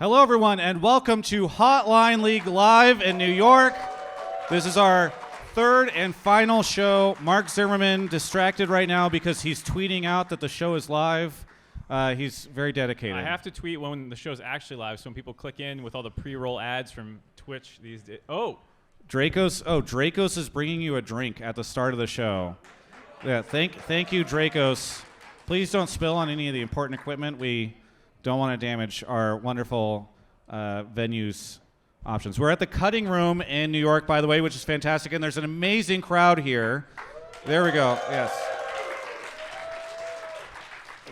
Hello, everyone, and welcome to Hotline League Live in New York. This is our third and final show. Mark Zimmerman distracted right now because he's tweeting out that the show is live. He's very dedicated. I have to tweet when the show's actually live, so when people click in with all the pre-roll ads from Twitch these days. Drakos is bringing you a drink at the start of the show. Yeah, thank you, Drakos. Please don't spill on any of the important equipment. We don't want to damage our wonderful venues options. We're at the Cutting Room in New York, by the way, which is fantastic, and there's an amazing crowd here. There we go. Yes.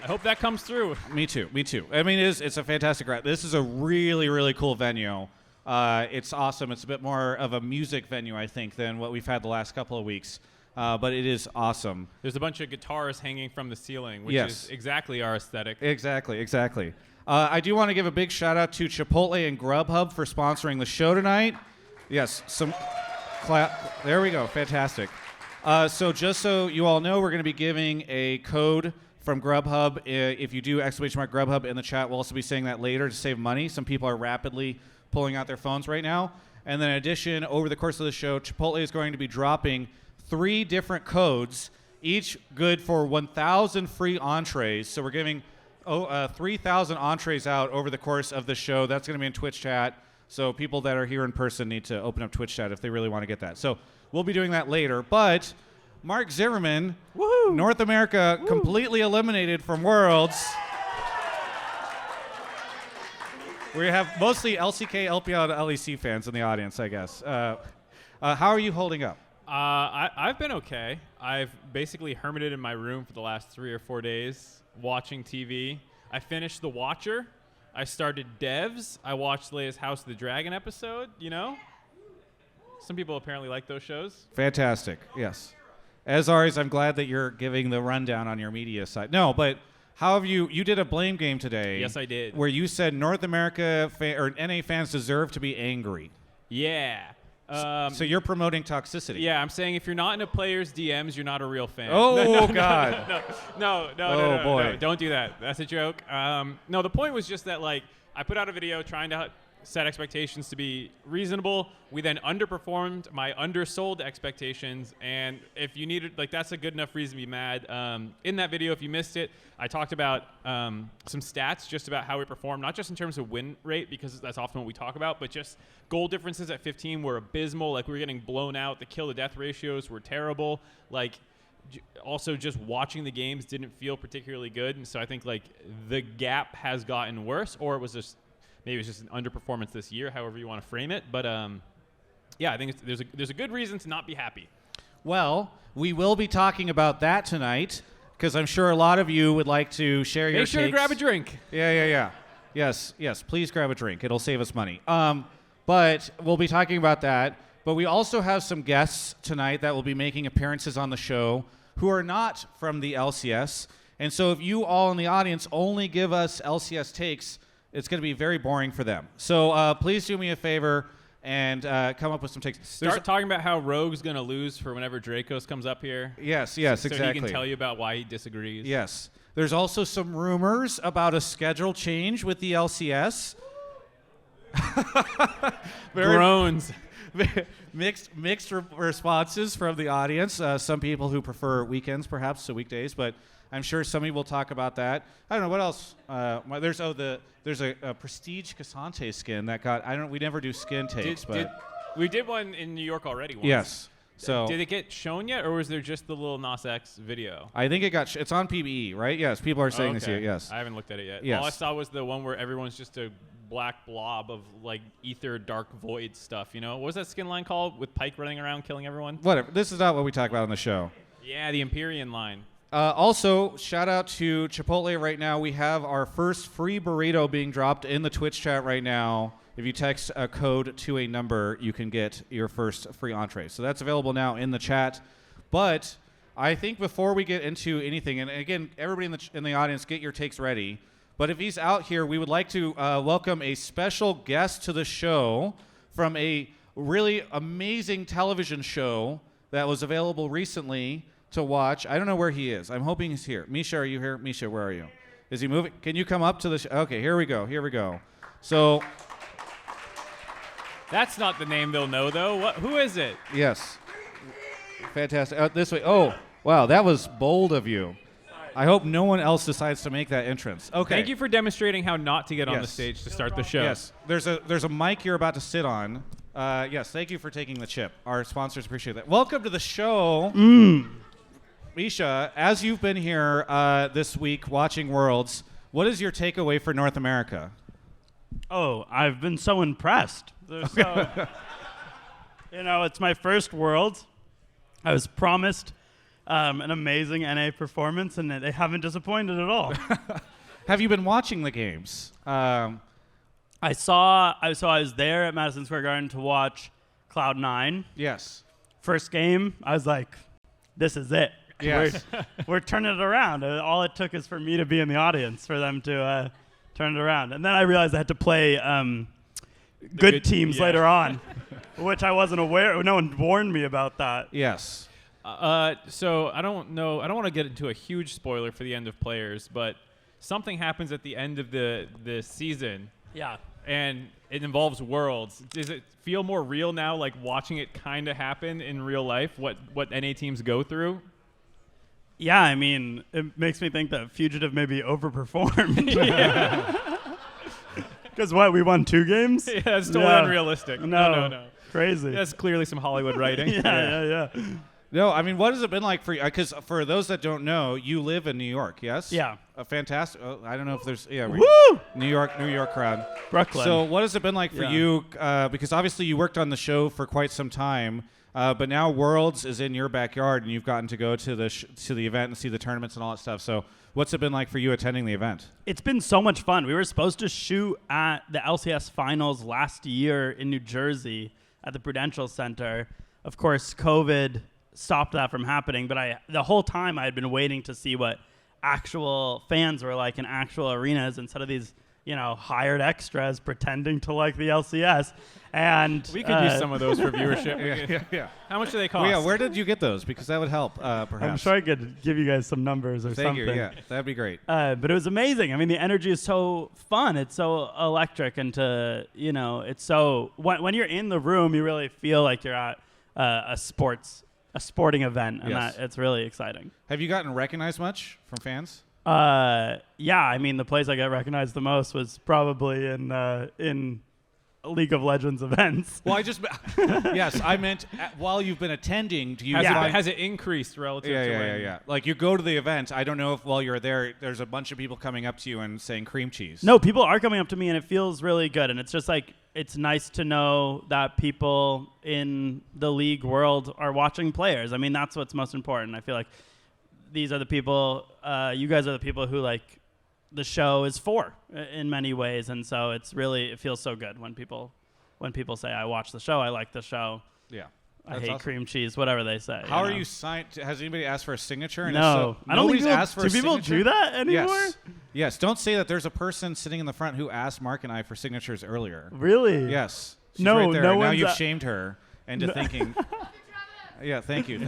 I hope that comes through. Me too. I mean, it's a fantastic crowd. This is a really, really cool venue. It's awesome. It's a bit more of a music venue, I think, than what we've had the last couple of weeks. But it is awesome. There's a bunch of guitars hanging from the ceiling, which is exactly our aesthetic. Exactly. I do want to give a big shout out to Chipotle and Grubhub for sponsoring the show tonight. Yes, some clap. There we go. Fantastic. So just so you all know, we're going to be giving a code from Grubhub. If you do !Grubhub in the chat, we'll also be saying that later to save money. Some people are rapidly pulling out their phones right now. And then in addition, over the course of the show, Chipotle is going to be dropping 3 different codes, each good for 1,000 free entrees. So we're giving 3,000 entrees out over the course of the show. That's going to be in Twitch chat. So people that are here in person need to open up Twitch chat if they really want to get that. So we'll be doing that later. But Mark Zimmerman, woohoo! North America, completely eliminated from Worlds. We have mostly LCK, LPL, and LEC fans in the audience, I guess. How are you holding up? I've been okay. I've basically hermited in my room for the last 3 or 4 days, watching TV. I finished The Watcher. I started Devs. I watched the latest House of the Dragon episode, you know? Some people apparently like those shows. Fantastic, yes. As always, I'm glad that you're giving the rundown on your media side. No, but how have you did a blame game today. Yes, I did. Where you said North America or NA fans deserve to be angry. Yeah. So you're promoting toxicity. Yeah, I'm saying if you're not in a player's DMs, you're not a real fan. Oh, God. No, boy. no, don't do that. That's a joke. No, the point was just that, like, I put out a video trying to set expectations to be reasonable. We then underperformed my undersold expectations, and if you needed, like, that's a good enough reason to be mad. In that video, if you missed it, I talked about some stats just about how we performed, not just in terms of win rate, because that's often what we talk about, but just goal differences at 15 were abysmal. Like, we were getting blown out. The kill-to-death ratios were terrible. Like, also just watching the games didn't feel particularly good, and so I think, like, the gap has gotten worse, or it was just maybe it's just an underperformance this year, however you want to frame it. But yeah, I think there's a good reason to not be happy. Well, we will be talking about that tonight because I'm sure a lot of you would like to share your takes. Make sure to grab a drink. Yeah. Yes, please grab a drink. It'll save us money. But we'll be talking about that. But we also have some guests tonight that will be making appearances on the show who are not from the LCS. And so if you all in the audience only give us LCS takes, it's going to be very boring for them. So please do me a favor and come up with some takes. Start talking about how Rogue's going to lose for whenever Drakos comes up here. Yes, so exactly. So he can tell you about why he disagrees. Yes. There's also some rumors about a schedule change with the LCS. Groans. Mixed responses from the audience. Some people who prefer weekends, perhaps, to weekdays, but I'm sure some of you will talk about that. I don't know what else. There's a Prestige Cassante skin that got. We never do skin takes, we did one in New York already once. Yes. So did it get shown yet, or was there just the little Nas X video? I think it got. It's on PBE, right? Yes. People are saying this here. Yes. I haven't looked at it yet. Yes. All I saw was the one where everyone's just a black blob of, like, ether dark void stuff. You know, what was that skin line called with Pike running around killing everyone? Whatever. This is not what we talk about on the show. Yeah, the Empyrean line. Also, shout out to Chipotle right now. We have our first free burrito being dropped in the Twitch chat right now. If you text a code to a number, you can get your first free entree. So that's available now in the chat. But I think before we get into anything, and again, everybody in the audience, get your takes ready. But if he's out here, we would like to welcome a special guest to the show from a really amazing television show that was available recently to watch. I don't know where he is. I'm hoping he's here. Misha, are you here? Misha, where are you? Is he moving? Can you come up to the okay, here we go. So, That's not the name they'll know, though. Who is it? yes. Fantastic. This way. Oh, wow. That was bold of you. I hope no one else decides to make that entrance. Okay. Thank you for demonstrating how not to get on the Yes. stage to start the show. Yes. There's a mic you're about to sit on. Yes. Thank you for taking the chip. Our sponsors appreciate that. Welcome to the show. Misha, as you've been here this week watching Worlds, what is your takeaway for North America? Oh, I've been so impressed. They're so, it's my first World. I was promised an amazing NA performance, and they haven't disappointed at all. Have you been watching the games? I was there at Madison Square Garden to watch Cloud9. Yes. First game, I was like, this is it. Yes. We're turning it around. All it took is for me to be in the audience for them to turn it around. And then I realized I had to play good teams later on, which I wasn't aware. No one warned me about that. Yes. So I don't know. I don't want to get into a huge spoiler for the end of Players, but something happens at the end of the season. Yeah. And it involves Worlds. Does it feel more real now, like watching it kind of happen in real life, what NA teams go through? Yeah, I mean, it makes me think that Fugitive maybe overperformed. Because we won 2 games? Yeah, that's totally unrealistic. No. Crazy. That's clearly some Hollywood writing. Yeah. No, I mean, what has it been like for you? Because for those that don't know, you live in New York, yes? Yeah. A fantastic. I don't know if there's. Yeah. Woo! New York crowd. Brooklyn. So what has it been like for Yeah. you? Because obviously you worked on the show for quite some time, but now Worlds is in your backyard, and you've gotten to go to the event and see the tournaments and all that stuff. So what's it been like for you attending the event? It's been so much fun. We were supposed to shoot at the LCS finals last year in New Jersey at the Prudential Center. Of course, COVID stopped that from happening, but the whole time I had been waiting to see what actual fans were like in actual arenas instead of these, hired extras pretending to like the LCS. And We could use some of those for viewership. Yeah. How much do they cost? Well, yeah. Where did you get those? Because that would help, perhaps. I'm sure I could give you guys some numbers or Thank something. you. Yeah, that'd be great. But it was amazing. I mean, the energy is so fun. It's so electric, and it's so when you're in the room, you really feel like you're at a sporting event, and Yes. it's really exciting. Have you gotten recognized much from fans? Yeah. I mean, the place I got recognized the most was probably in League of Legends events. Well, yes, I meant while you've been attending, do you Has it increased relative to when? Yeah. Like you go to the event, I don't know if while you're there, there's a bunch of people coming up to you and saying Creamcheese. No, people are coming up to me, and it feels really good. And it's just like, it's nice to know that people in the league world are watching players. I mean, that's what's most important. I feel like these are the people, you guys are the people who the show is for in many ways. And so it feels so good when people say, I watch the show, I like the show. Yeah. I That's hate awesome. cream cheese, whatever they say. How are you signed? Has anybody asked for a signature? And if No. so, I don't think nobody's asked for a do people signature? do that anymore? Yes. Don't say that. There's a person sitting in the front who asked Mark and I for signatures earlier. Really? Yes. She's No, right there. no Now one's you've a- shamed her into thinking. Yeah, thank you. You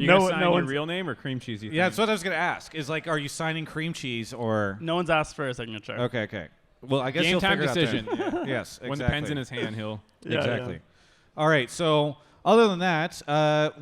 No- gonna sign no your one's- real name or Cream Cheese? You Yeah, think? that's what I was going to ask. Is are you signing Cream Cheese or? No one's asked for a signature. Okay. Well, I guess Game you'll time figure decision. it out then. Yes, exactly. When the pen's in his hand, he'll. Yeah, Exactly. yeah. All right. So, other than that,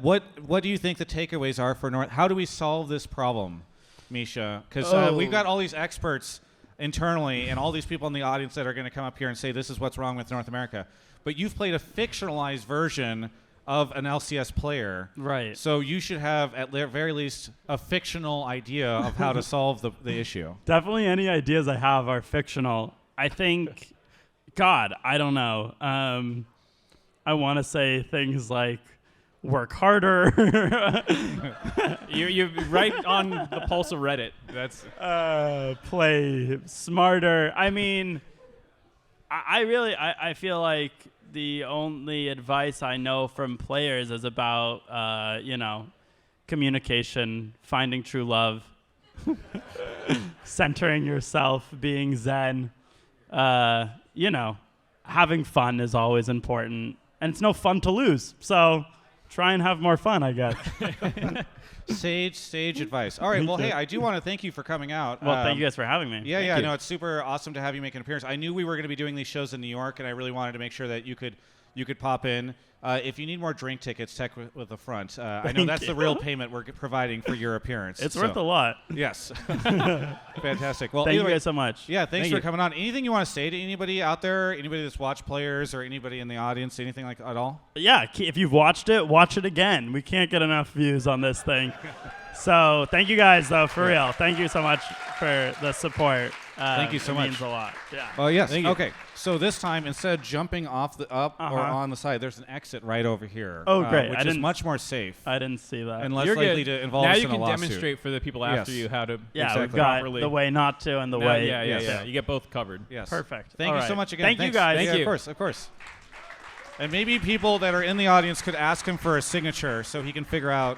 what do you think the takeaways are for North? How do we solve this problem, Misha? Because we've got all these experts internally and all these people in the audience that are going to come up here and say this is what's wrong with North America. But you've played a fictionalized version of an LCS player. Right. So you should have, at the very least, a fictional idea of how to solve the issue. Definitely any ideas I have are fictional. I think, God, I don't know. I want to say things like work harder. You're right on the pulse of Reddit. That's Play smarter. I mean, I feel like the only advice I know from players is about, communication, finding true love, centering yourself, being zen. Having fun is always important. And it's no fun to lose. So try and have more fun, I guess. Sage advice. All right. Well, hey, I do want to thank you for coming out. Well, thank you guys for having me. Yeah. No, it's super awesome to have you make an appearance. I knew we were going to be doing these shows in New York, and I really wanted to make sure that you could pop in. If you need more drink tickets, check with the front. I know that's the real payment we're providing for your appearance. It's worth a lot. Yes. Fantastic. Well, thank you guys so much. Yeah, thanks for coming on. Anything you want to say to anybody out there, anybody that's watched players or anybody in the audience, anything like at all? Yeah, if you've watched it, watch it again. We can't get enough views on this thing. So thank you guys, though, for real. Thank you so much for the support. Thank you so much. It means a lot. Yeah. Oh, yes. Okay. So this time, instead of jumping off the or on the side, there's an exit right over here. Oh, great. Which is much more safe. I didn't see that. And less You're likely good. to involve now us you in a can lawsuit. demonstrate for the people after you how to we've got properly. the way not to and the way. Yeah. You get both covered. Yes. Perfect. Thank you so much again. Thank you, guys. Thank you. Of course. And maybe people that are in the audience could ask him for a signature so he can figure out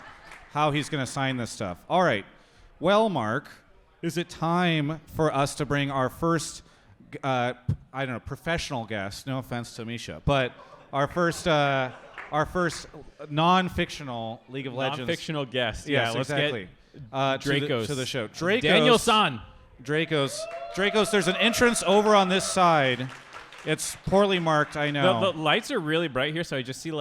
how he's going to sign this stuff. All right. Well, Mark, is it time for us to bring our first, professional guest? No offense to Misha, but our first non-fictional League of Legends. Non-fictional guest. Yes, let's exactly. get to the show. Drakos. Daniel-san. Drakos, there's an entrance over on this side. It's poorly marked, I know. The lights are really bright here, so I just see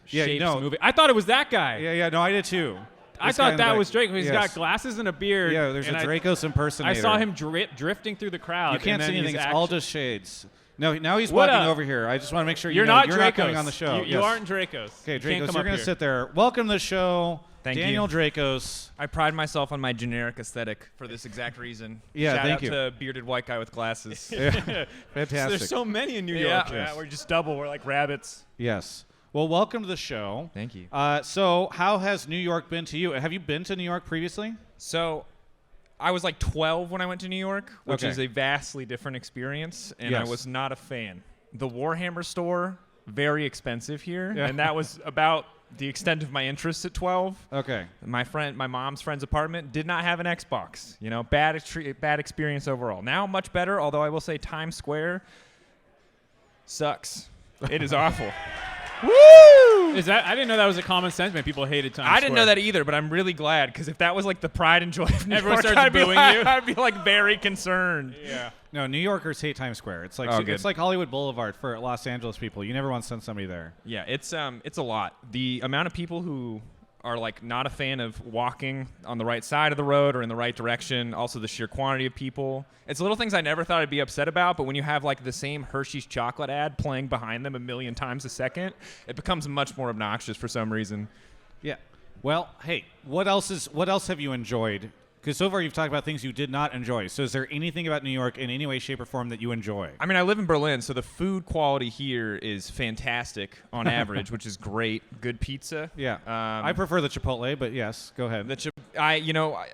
shapes no. moving. I thought it was that guy. Yeah, no, I did too. I thought that was Drake. He's got glasses and a beard. Yeah, there's a Drakos impersonator. I saw him drifting through the crowd. You can't see anything. It's all just shades. No, now he's What walking up? over here. I just want to make sure You're know not you're Drakos. not coming on the show. You aren't Drakos. Okay, You can't Drakos, come you're up going to here. sit there. Welcome to the show, Thank you. Daniel Drakos. I pride myself on my generic aesthetic for this exact reason. Yeah, Shout thank out you. to bearded white guy with glasses. Yeah. Fantastic. There's so many in New Yeah. York. Yeah, We're just double. We're like rabbits. Yes. Well, welcome to the show. Thank you. So how has New York been to you? Have you been to New York previously? So I was like 12 when I went to New York, which Okay. is a vastly different experience, and Yes. I was not a fan. The Warhammer store, very expensive here, Yeah. and that was about the extent of my interest at 12. Okay. My mom's friend's apartment did not have an Xbox. Bad experience overall. Now much better, although I will say Times Square sucks. It is awful. Woo! I didn't know that was a common sentiment. People hated Times I didn't know Square. that either, but I'm really glad because if that was like the pride and joy of New Everyone York, starts I'd be booing like, you. I'd be like very concerned. Yeah. No, New Yorkers hate Times Square. It's like Oh, good. it's like Hollywood Boulevard for Los Angeles people. You never want to send somebody there. Yeah, it's a lot. The amount of people who are like not a fan of walking on the right side of the road or in the right direction. Also, the sheer quantity of people. It's little things I never thought I'd be upset about, but when you have like the same Hershey's chocolate ad playing behind them a million times a second, it becomes much more obnoxious for some reason. Yeah. Well, hey, what else have you enjoyed? Because so far you've talked about things you did not enjoy. So is there anything about New York in any way, shape, or form that you enjoy? I mean, I live in Berlin, so the food quality here is fantastic on average, which is great. Good pizza. Yeah. I prefer the Chipotle, but yes, go ahead. I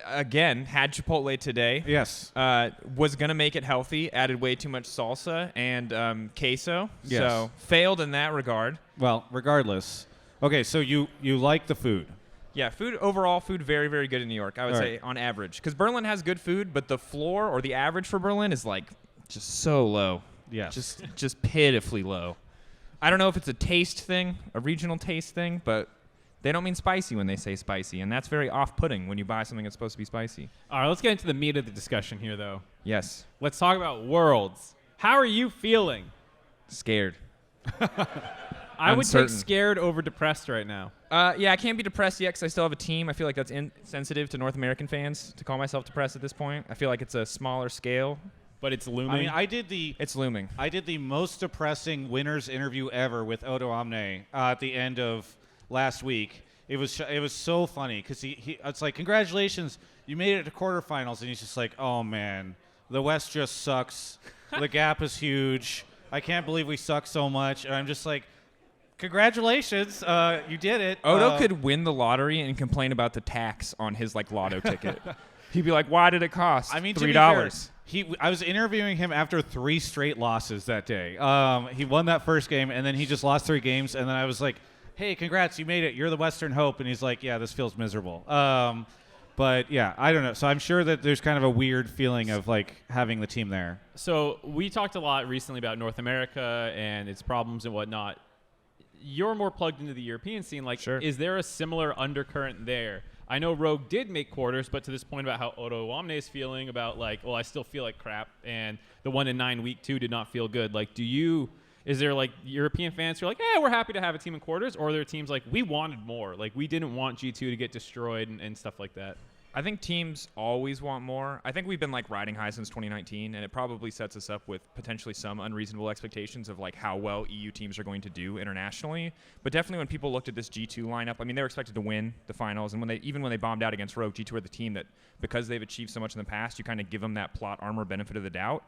again had Chipotle today. Yes. Was gonna make it healthy. Added way too much salsa and queso. Yes. So failed in that regard. Well, regardless. Okay, so you like the food. Yeah, food very, very good in New York, I would All say, right. on average. Because Berlin has good food, but the floor or the average for Berlin is like just so low. Yes. Just pitifully low. I don't know if it's a taste thing, a regional taste thing, but they don't mean spicy when they say spicy, and that's very off-putting when you buy something that's supposed to be spicy. All right, let's get into the meat of the discussion here, though. Yes. Let's talk about Worlds. How are you feeling? Scared. I would take Uncertain. scared over depressed right now. Yeah, I can't be depressed yet because I still have a team. I feel like that's insensitive to North American fans to call myself depressed at this point. I feel like it's a smaller scale. But it's looming. I mean, I did the looming. I did the most depressing winners interview ever with Odo Omne at the end of last week. It was so funny because it's like, congratulations, you made it to quarterfinals, and he's just like, oh man, the West just sucks. The gap is huge. I can't believe we suck so much. And I'm just like, congratulations, you did it. Odo could win the lottery and complain about the tax on his like lotto ticket. He'd be like, why did it cost I mean, to $3? be fair, I was interviewing him after 3 straight losses that day. He won that first game, and then he just lost 3 games, and then I was like, hey, congrats, you made it. You're the Western Hope. And he's like, yeah, this feels miserable. But, yeah, I don't know. So I'm sure that there's kind of a weird feeling of, like, having the team there. So we talked a lot recently about North America and its problems and whatnot. you're more plugged into the European scene. Like, Sure. is there a similar undercurrent there? I know Rogue did make quarters, but to this point about how Oto Iwamne is feeling about, like, well, I still feel like crap, and the 1-9 week 2 did not feel good. Like, is there, like, European fans who are like, we're happy to have a team in quarters, or are there teams like, we wanted more, like, we didn't want G2 to get destroyed and stuff like that? I think teams always want more. I think we've been like riding high since 2019, and it probably sets us up with potentially some unreasonable expectations of like how well EU teams are going to do internationally. But definitely when people looked at this G2 lineup, I mean, they were expected to win the finals, and when they bombed out against Rogue, G2 are the team that, because they've achieved so much in the past, you kind of give them that plot armor benefit of the doubt.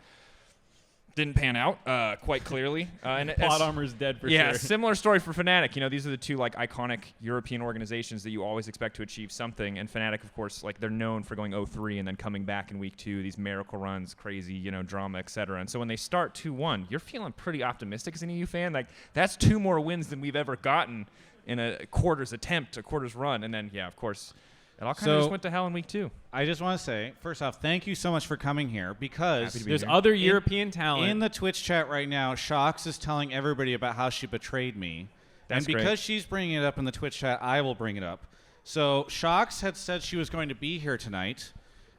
Didn't pan out quite clearly. And Plot armor's dead for sure. Yeah, similar story for Fnatic. You know, these are the two like iconic European organizations that you always expect to achieve something. And Fnatic, of course, like they're known for going 0-3 and then coming back in week 2, these miracle runs, crazy, you know, drama, etc. And so when they start 2-1, you're feeling pretty optimistic as an EU fan. Like that's 2 more wins than we've ever gotten in a quarters run. And then, yeah, of course, it all kind of just went to hell in week 2. I just want to say, first off, thank you so much for coming here because there's other European talent. In the Twitch chat right now, Shox is telling everybody about how she betrayed me. That's and because great. she's bringing it up in the Twitch chat, I will bring it up. So Shox had said she was going to be here tonight,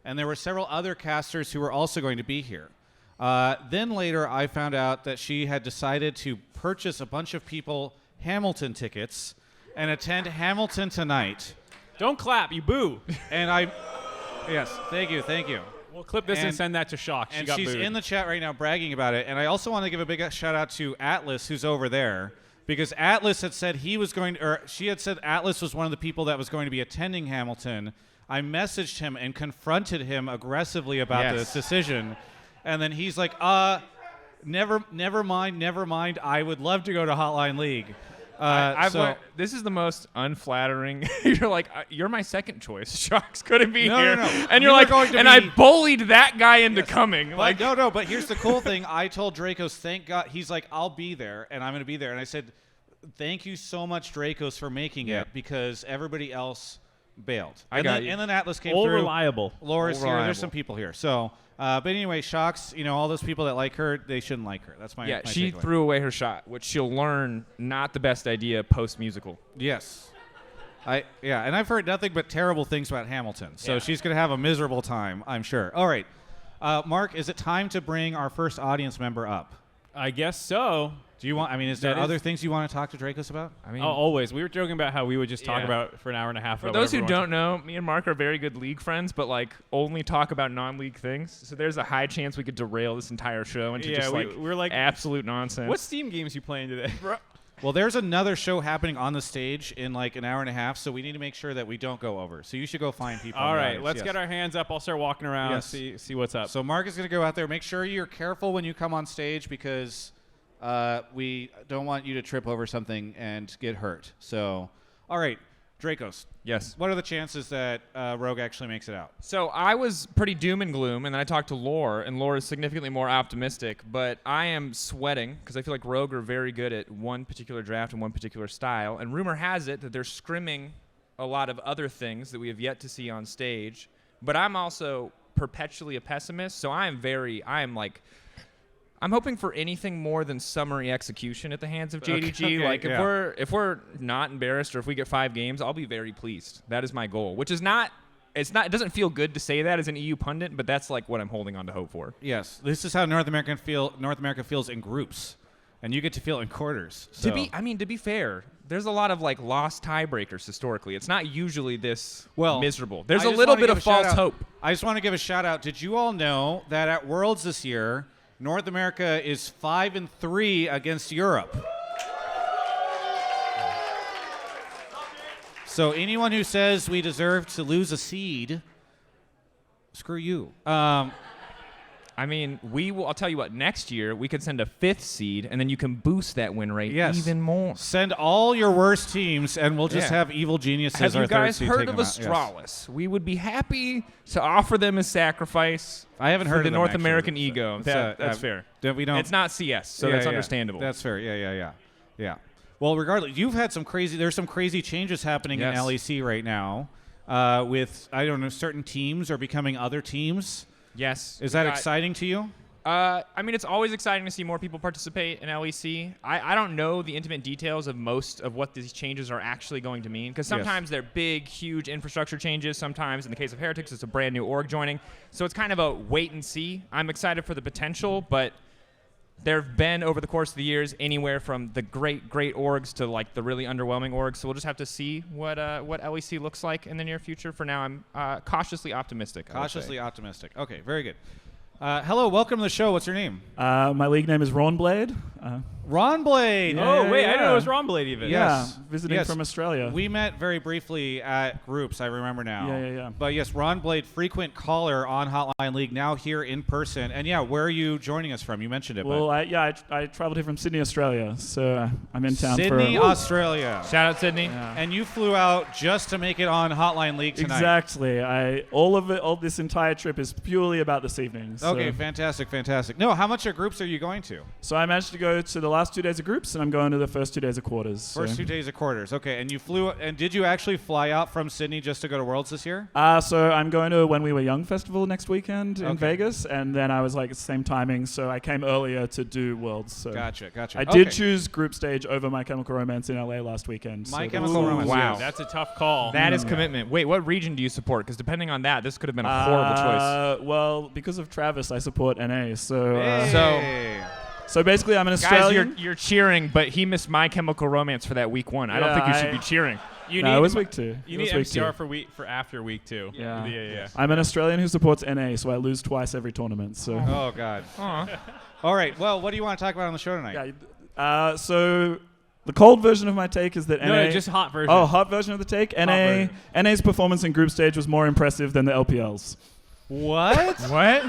and there were several other casters who were also going to be here. Then later, I found out that she had decided to purchase a bunch of people Hamilton tickets and attend Hamilton tonight. Don't clap, you boo. And yes, thank you. We'll clip this and send that to Shock. And got she's booed. in the chat right now bragging about it. And I also want to give a big shout out to Atlus, who's over there, because Atlus had said she had said Atlus was one of the people that was going to be attending Hamilton. I messaged him and confronted him aggressively about this decision. And then he's like, never mind. I would love to go to Hotline League. This is the most unflattering. You're like, you're my second choice. Sharks couldn't be No. here. And you're like, I bullied that guy into coming. But no, but here's the cool thing. I told Drakos, thank God. He's like, I'll be there, and I'm going to be there. And I said, thank you so much, Drakos, for making it, because everybody else bailed. And then Atlas came through. Reliable. Laura's here. There's some people here. So, but anyway, Shox, you know, all those people that like her, they shouldn't like her. That's my she takeaway. threw away her shot, which she'll learn not the best idea post-musical. Yes. And I've heard nothing but terrible things about Hamilton. So she's going to have a miserable time, I'm sure. All right. Mark, is it time to bring our first audience member up? I guess so. Is there other things you want to talk to Drakos about? I mean, always. We were joking about how we would just talk about for an hour and a half. For those who don't know, me and Mark are very good league friends, but like only talk about non-league things. So there's a high chance we could derail this entire show into we're like absolute nonsense. What Steam games you playing today? Well, there's another show happening on the stage in like an hour and a half, so we need to make sure that we don't go over. So you should go find people. All right, let's get our hands up. I'll start walking around, see what's up. So Mark is going to go out there. Make sure you're careful when you come on stage because we don't want you to trip over something and get hurt. So, all right, Drakos. Yes. What are the chances that Rogue actually makes it out? So I was pretty doom and gloom, and then I talked to Laure, and Laure is significantly more optimistic. But I am sweating because I feel like Rogue are very good at one particular draft and one particular style. And rumor has it that they're scrimming a lot of other things that we have yet to see on stage. But I'm also perpetually a pessimist, so I'm hoping for anything more than summary execution at the hands of JDG. If we're not embarrassed or if we get 5 games, I'll be very pleased. That is my goal, which is not. It doesn't feel good to say that as an EU pundit, but that's like what I'm holding on to hope for. Yes, this is how North America feels in groups, and you get to feel in quarters. So. To be fair, there's a lot of like lost tiebreakers historically. It's not usually this miserable. There's a little bit of false hope. I just want to give a shout out. Did you all know that at Worlds this year, North America is 5-3 against Europe? So anyone who says we deserve to lose a seed, screw you. I'll tell you what, next year we could send a 5th seed, and then you can boost that win rate even more. Send all your worst teams, and we'll just have evil geniuses. Have you guys heard of Astralis? Yes. We would be happy to offer them as sacrifice. I haven't heard of the them, North actually. American ego. That's fair. We don't. It's not CS, so that's understandable. That's fair. Yeah. Well, regardless, you've had there's some crazy changes happening in LEC right now. With certain teams are becoming other teams. Yes. Is that exciting to you? I mean, it's always exciting to see more people participate in LEC. I don't know the intimate details of most of what these changes are actually going to mean, because sometimes they're big, huge infrastructure changes. Sometimes, in the case of Heretics, it's a brand new org joining. So it's kind of a wait and see. I'm excited for the potential, but there have been, over the course of the years, anywhere from the great orgs to like the really underwhelming orgs. So we'll just have to see what LEC looks like in the near future. For now, I'm cautiously optimistic. Cautiously optimistic. Okay, very good. Hello, welcome to the show. What's your name? My league name is Rawnblade. Rawnblade. Oh, wait, I didn't know it was Rawnblade even. Yes. Visiting from Australia. We met very briefly at groups, I remember now. Yeah. But yes, Rawnblade, frequent caller on Hotline League, now here in person. And yeah, where are you joining us from? You mentioned it. Well, I traveled here from Sydney, Australia, so I'm in town Sydney, for Australia. Shout out Sydney. Yeah. And you flew out just to make it on Hotline League tonight. Exactly. All this entire trip is purely about this evening. So. Okay, fantastic. No, how much of groups are you going to? So I managed to go to the last 2 days of groups, and I'm going to the first 2 days of quarters. First 2 days of quarters. Okay, and you flew, and did you actually fly out from Sydney just to go to Worlds this year? So I'm going to When We Were Young festival next weekend in Vegas, and then I was like, it's the same timing, so I came earlier to do Worlds. So Gotcha. I did choose group stage over My Chemical Romance in LA last weekend. My Chemical Romance. Wow. That's a tough call. That is commitment. Wait, what region do you support? Because depending on that, this could have been a horrible choice. Well, because of Travis, I support NA. So So basically, I'm an Australian. Guys, you're cheering, but he missed My Chemical Romance for that week 1. I don't think you should be cheering. You it was week 2. You need MCR for after week 2. Yeah. I'm an Australian who supports NA, so I lose twice every tournament. So. Oh God. All right. Well, what do you want to talk about on the show tonight? Yeah. So the cold version of my take is that NA. No, just hot version. Oh, hot version of the take. NA's performance in group stage was more impressive than the LPL's. What? What?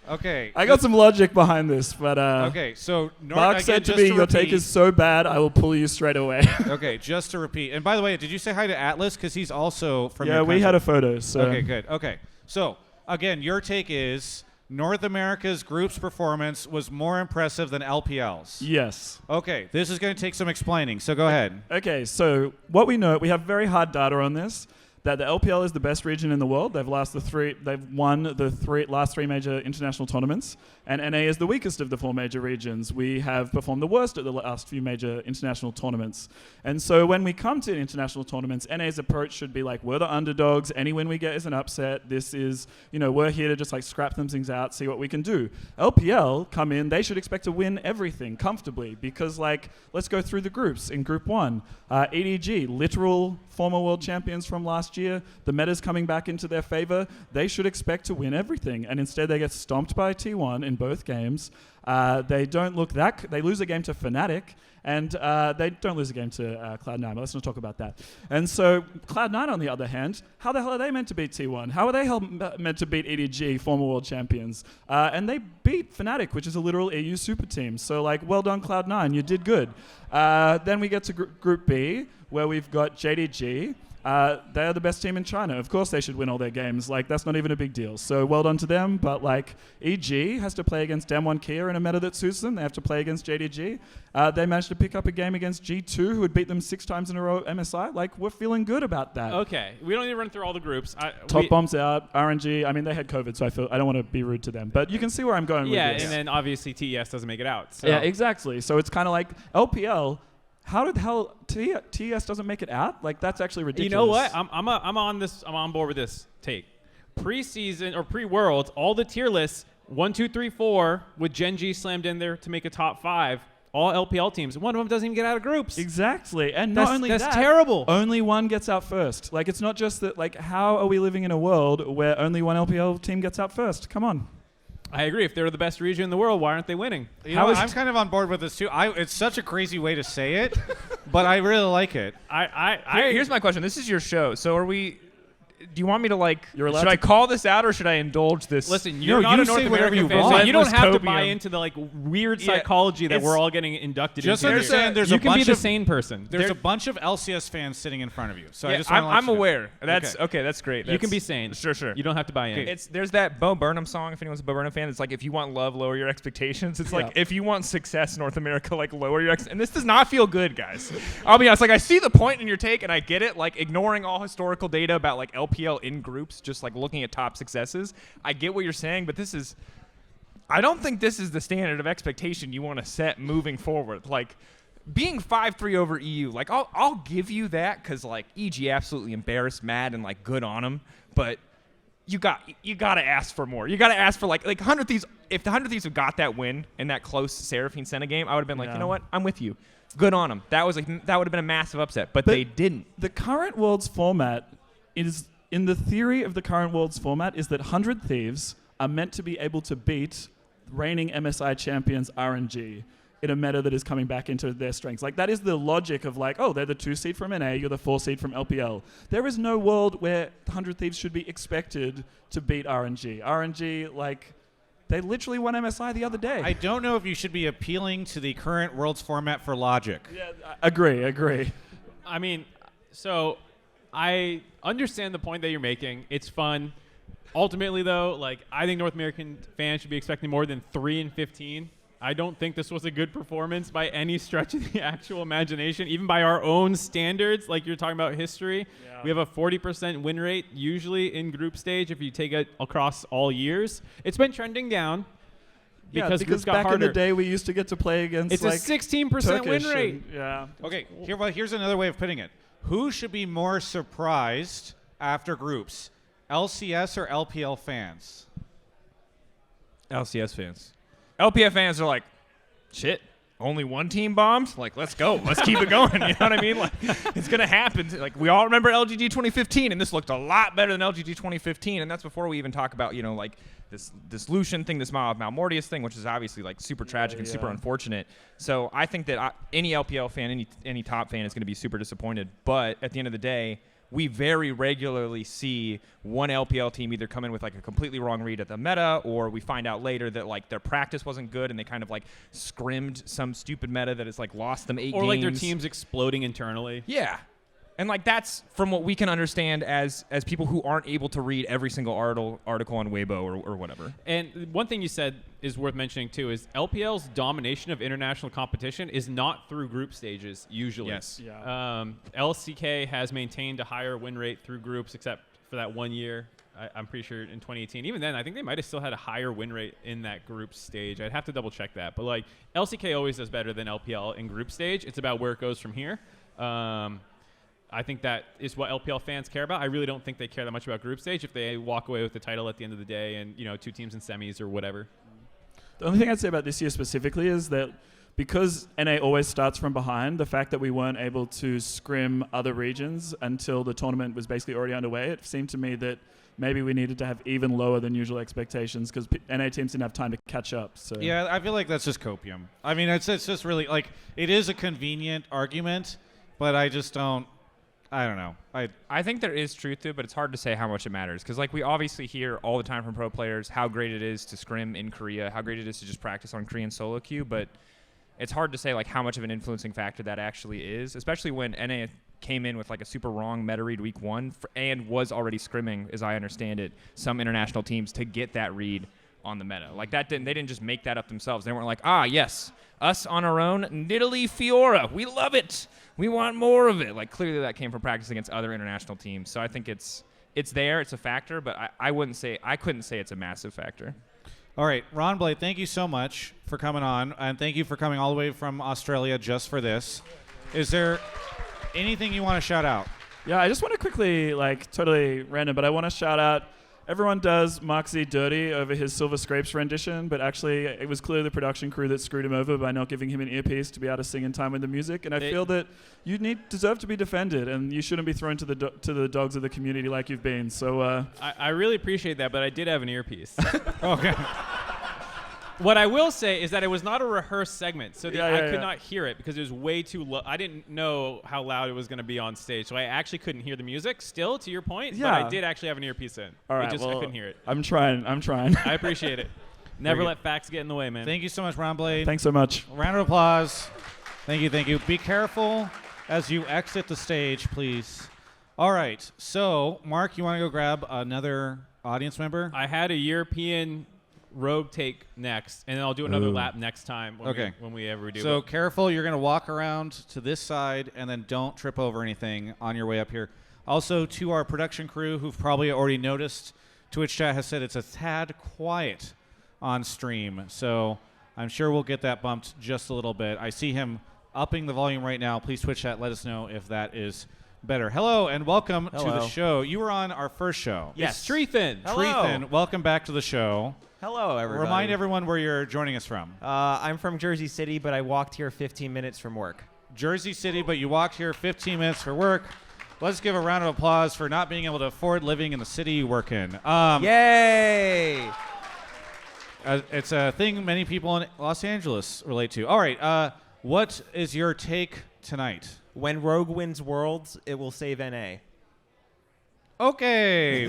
Okay. I got some logic behind this, but okay, so Mark said to me, "Your take is so bad, I will pull you straight away." Okay, just to repeat. And by the way, did you say hi to Atlus? Because he's also from your Yeah, country. we had a photo. So. Okay, good. Okay, so again, your take is North America's group's performance was more impressive than LPL's. Yes. Okay, this is going to take some explaining. So go ahead. Okay, so what we know, we have very hard data on this. That the LPL is the best region in the world. They've won the last three major international tournaments, and NA is the weakest of the 4 major regions. We have performed the worst at the last few major international tournaments. And so when we come to international tournaments, NA's approach should be like, we're the underdogs, any win we get is an upset. This is, we're here to just like scrap some things out, see what we can do. LPL come in, they should expect to win everything comfortably because let's go through the groups. In group 1, EDG, literal former world champions from last year, the meta's coming back into their favor. They should expect to win everything, and instead they get stomped by T1 in both games. They don't look they lose a game to Fnatic, and they don't lose a game to Cloud9, but let's not talk about that. And so Cloud9, on the other hand, how the hell are they meant to beat T1? How are they meant to beat EDG, former world champions? And they beat Fnatic, which is a literal EU super team. So well done Cloud9, you did good. Then we get to Group B, where we've got JDG. They are the best team in China. Of course they should win all their games. That's not even a big deal. So well done to them. But EG has to play against Damwon Kia in a meta that suits them. They have to play against JDG. They managed to pick up a game against G2, who had beat them 6 times in a row at MSI. We're feeling good about that. Okay. We don't need to run through all the groups. Top Bomb's out. RNG, I mean, they had COVID, so I don't want to be rude to them. But you can see where I'm going with this. Yeah, and then obviously TES doesn't make it out. So. Yeah, exactly. So it's kind of like LPL. How did the hell TES doesn't make it out? That's actually ridiculous. You know what? I'm on this. I'm on board with this take. Preseason or pre-Worlds, all the tier lists 1, 2, 3, 4 with Gen G slammed in there to make a top 5. All LPL teams. One of them doesn't even get out of groups. Exactly, and not only that's that, terrible. Only one gets out first. It's not just that. How are we living in a world where only one LPL team gets out first? Come on. I agree. If they're the best region in the world, why aren't they winning? I'm kind of on board with this too. It's such a crazy way to say it, but I really like it. Here's my question. This is your show, so are we? Do you want me to should I call this out or should I indulge this? Listen, you're not you a North say whatever American you fan, want. so you don't have to Copium. buy into the weird psychology that we're all getting inducted Just into. understand there's you a can be bunch the of sane person. There's a bunch of LCS fans sitting in front of you, so I Yeah, just want to let I'm you know. aware. That's okay. That's great. You can be sane. Sure. You don't have to buy in. There's that Bo Burnham song. If anyone's a Bo Burnham fan, it's if you want love, lower your expectations. It's if you want success, North America, lower your and this does not feel good, guys. I'll be honest. I see the point in your take, and I get it. Ignoring all historical data about LPL in groups, just looking at top successes. I get what you're saying, but this is. I don't think this is the standard of expectation you want to set moving forward. Like, being 5-3 over EU, like, I'll give you that because, like, EG absolutely embarrassed Mad and, like, good on him. But you got to ask for more. You got to ask for, like 100 Thieves. If the 100 Thieves have got that win in that close Seraphine Senna game, I would have been like, you know what? I'm with you. Good on them. That would have been a massive upset, but they didn't. The current Worlds format is, in the theory of the current Worlds format, is that 100 Thieves are meant to be able to beat reigning MSI champions RNG in a meta that is coming back into their strengths. Like, that is the logic of, like, oh, they're the 2 seed from NA, you're the 4 seed from LPL. There is no world where 100 Thieves should be expected to beat RNG. RNG, like, they literally won MSI the other day. I don't know if you should be appealing to the current Worlds format for logic. Yeah, agree. I mean, so I understand the point that you're making. It's fun. Ultimately, though, like, I think North American fans should be expecting more than 3-15. I don't think this was a good performance by any stretch of the actual imagination, even by our own standards. Like, you're talking about history. Yeah. We have a 40% win rate usually in group stage if you take it across all years. It's been trending down because groups got back harder. in the day we used to get to play against, it's like, a 16% win rate. Yeah. Okay, here's another way of putting it. Who should be more surprised after groups? LCS or LPL fans? LCS fans. LPF fans are like, shit, only one team bombed? Like, let's go. Let's keep it going. You know what I mean? Like, it's going to happen. Like, we all remember LGG 2015, and this looked a lot better than LGG 2015, and that's before we even talk about, you know, like, this Lucian thing, this Malmortius thing, which is obviously, like, super tragic and super unfortunate. So I think that any LPL fan, any top fan is going to be super disappointed. But at the end of the day, we very regularly see one LPL team either come in with, like, a completely wrong read at the meta, or we find out later that, like, their practice wasn't good and they kind of, like, scrimmed some stupid meta that has, like, lost them 8 games. Or, like, their team's exploding internally. Yeah. And, like, that's from what we can understand as people who aren't able to read every single article on Weibo or whatever. And one thing you said is worth mentioning, too, is LPL's domination of international competition is not through group stages, usually. Yes. Yeah. LCK has maintained a higher win rate through groups, except for that 1 year. I'm pretty sure in 2018. Even then, I think they might have still had a higher win rate in that group stage. I'd have to double-check that. But, like, LCK always does better than LPL in group stage. It's about where it goes from here. I think that is what LPL fans care about. I really don't think they care that much about group stage if they walk away with the title at the end of the day and, you know, 2 teams in semis or whatever. The only thing I'd say about this year specifically is that because NA always starts from behind, the fact that we weren't able to scrim other regions until the tournament was basically already underway, it seemed to me that maybe we needed to have even lower than usual expectations because NA teams didn't have time to catch up. So yeah, I feel like that's just copium. I mean, it's just really, like, it is a convenient argument, but I just don't. I don't know. I think there is truth to it, but it's hard to say how much it matters. Because, like, we obviously hear all the time from pro players how great it is to scrim in Korea, how great it is to just practice on Korean solo queue, but it's hard to say, like, how much of an influencing factor that actually is, especially when NA came in with, like, a super wrong meta read week 1 and was already scrimming, as I understand it, some international teams to get that read on the meta. Like, they didn't just make that up themselves. They weren't like, yes, us on our own, Nidalee Fiora, we love it. We want more of it. Like, clearly that came from practice against other international teams. So I think it's there, it's a factor, but I couldn't say it's a massive factor. All right, Rawnblade, thank you so much for coming on, and thank you for coming all the way from Australia just for this. Is there anything you want to shout out? Yeah, I just want to quickly, like, totally random, but I want to shout out, everyone does Marksy dirty over his Silver Scrapes rendition, but actually it was clearly the production crew that screwed him over by not giving him an earpiece to be able to sing in time with the music. And I feel that you deserve to be defended, and you shouldn't be thrown to the dogs of the community like you've been. So I really appreciate that, but I did have an earpiece. Okay. What I will say is that it was not a rehearsed segment, so I could yeah. not hear it because it was way too low. I didn't know how loud it was going to be on stage, so I actually couldn't hear the music. Still, to your point, but I did actually have an earpiece in. All right, I couldn't hear it. I'm trying. I appreciate it. Never let facts get in the way, man. Thank you so much, Rawnblade. Thanks so much. Round of applause. Thank you. Be careful as you exit the stage, please. All right. So, Mark, you want to go grab another audience member? I had a European rogue take next, and then I'll do another lap next time when we ever do. So careful, you're going to walk around to this side and then don't trip over anything on your way up here. Also, to our production crew who've probably already noticed, Twitch chat has said it's a tad quiet on stream. So I'm sure we'll get that bumped just a little bit. I see him upping the volume right now. Please Twitch chat. Let us know if that is better. Hello and welcome to the show. You were on our first show. Yes. It's treethan. Hello. Treethan, welcome back to the show. Hello, everybody. Remind everyone where you're joining us from. I'm from Jersey City, but I walked here 15 minutes from work. Jersey City, but you walked here 15 minutes for work. Let's give a round of applause for not being able to afford living in the city you work in. Yay! It's a thing many people in Los Angeles relate to. All right, what is your take tonight? When Rogue wins Worlds, it will save NA. Okay.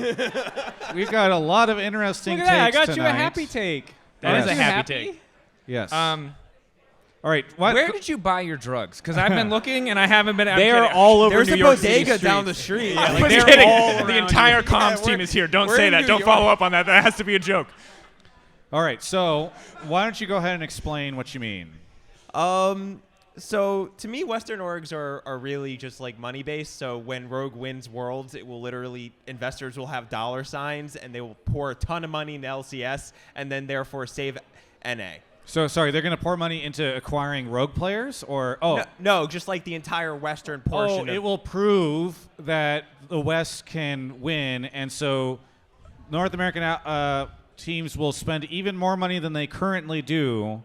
We've got a lot of interesting Look at that. I takes got tonight. you a happy take. That is Yes. a happy take. Yes. All right. What? Where did you buy your drugs? Because I've been looking and I haven't been. They are all over There's New a York City bodega streets. down the street. Yeah, I'm like they're kidding. all The around entire you. comms team is here. Don't we're say in that. New Don't York. follow up on that. That has to be a joke. All right. So why don't you go ahead and explain what you mean? So to me, Western orgs are really just like money based. So when Rogue wins Worlds, it will literally investors will have dollar signs and they will pour a ton of money into LCS and then therefore save NA. So sorry, they're going to pour money into acquiring Rogue players, or No, just like the entire Western portion. it will prove that the West can win, and so North American teams will spend even more money than they currently do,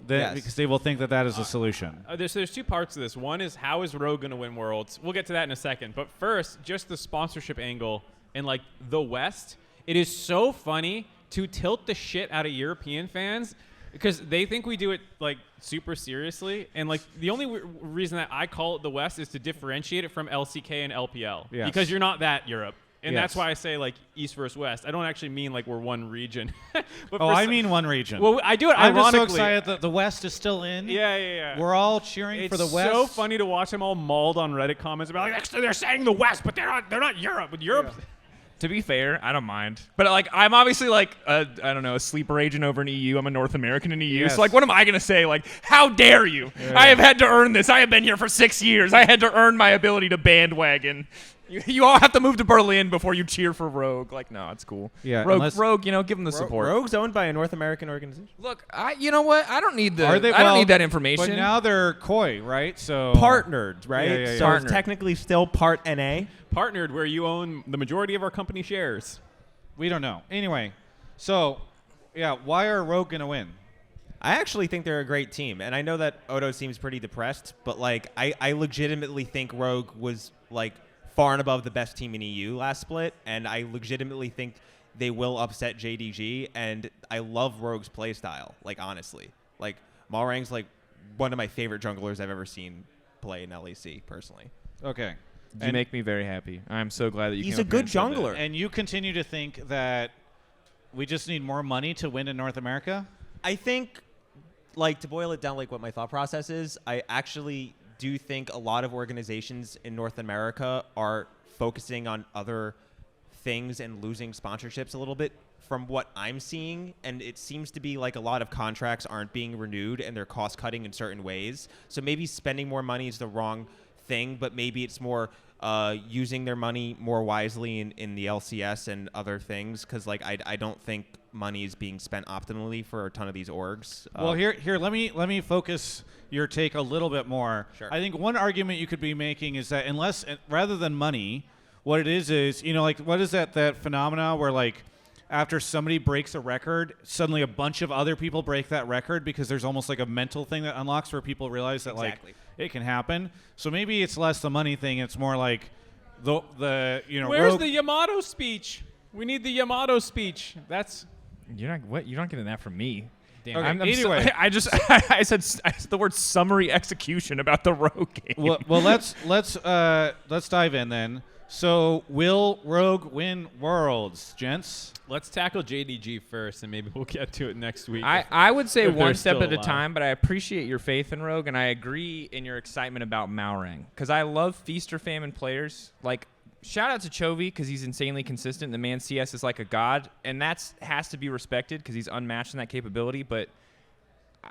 because they will think that is a solution. There's two parts to this. One is how is Rogue going to win Worlds? We'll get to that in a second. But first, just the sponsorship angle in like the West. It is so funny to tilt the shit out of European fans because they think we do it like super seriously. And like the only reason that I call it the West is to differentiate it from LCK and LPL. Yes. Because you're not that Europe. And Yes. that's why I say like East versus West. I don't actually mean like we're one region. But I mean one region. Well, I do it I'm just so ironically. excited that the West is still in. Yeah. We're all cheering for the West. It's so funny to watch them all mauled on Reddit comments about like they're saying the West, but they're not Europe. But Europe. To be fair, I don't mind. But like, I'm obviously like I don't know, a sleeper agent over in EU. I'm a North American in EU. Yes. So like, what am I gonna say? Like, how dare you? I have had to earn this. I have been here for 6 years. I had to earn my ability to bandwagon. You all have to move to Berlin before you cheer for Rogue. Like, no, it's cool. Yeah, Rogue, give them the support. Rogue's owned by a North American organization. Look, you know what? I don't need the. Are they? I don't Well, need that information. But now they're coy, right? So Partnered, right? Yeah. So Partnered. it's technically still part NA. Partnered where you own the majority of our company shares. we don't know. Anyway, so yeah, why are Rogue gonna win? I actually think they're a great team, and I know that Odo seems pretty depressed, but like I legitimately think Rogue was like far and above the best team in EU last split, and I legitimately think they will upset JDG, and I love Rogue's playstyle, like honestly. Like Malrang's like one of my favorite junglers I've ever seen play in LEC personally. Okay. You make me very happy. I'm so glad that you. He's came a up here good and said that. jungler. And you continue to think that we just need more money to win in North America? I think, like, to boil it down, like what my thought process is, I actually do think a lot of organizations in North America are focusing on other things and losing sponsorships a little bit from what I'm seeing. And it seems to be like a lot of contracts aren't being renewed and they're cost cutting in certain ways. So maybe spending more money is the wrong thing, but maybe it's more using their money more wisely in the LCS and other things, because like I don't think money is being spent optimally for a ton of these orgs. Well, here let me focus your take a little bit more. Sure. I think one argument you could be making is that rather than money, what it is like what is that phenomena where like after somebody breaks a record, suddenly a bunch of other people break that record because there's almost like a mental thing that unlocks where people realize that Exactly. like it can happen. So maybe it's less the money thing. It's more like the Where's Rogue- the Yamato speech? We need the Yamato speech. That's You're not getting that from me. damn. Okay. I'm Anyway. I said the word summary execution about the Rogue game. well let's dive in then. So will Rogue win Worlds, gents? Let's tackle JDG first, and maybe we'll get to it next week. I would say if they're one step still at a alive. time, but I appreciate your faith in Rogue, and I agree in your excitement about Malrang, because I love feast or famine players. Like, shout out to Chovy, because he's insanely consistent. The man CS is like a god, and that has to be respected because he's unmatched in that capability, but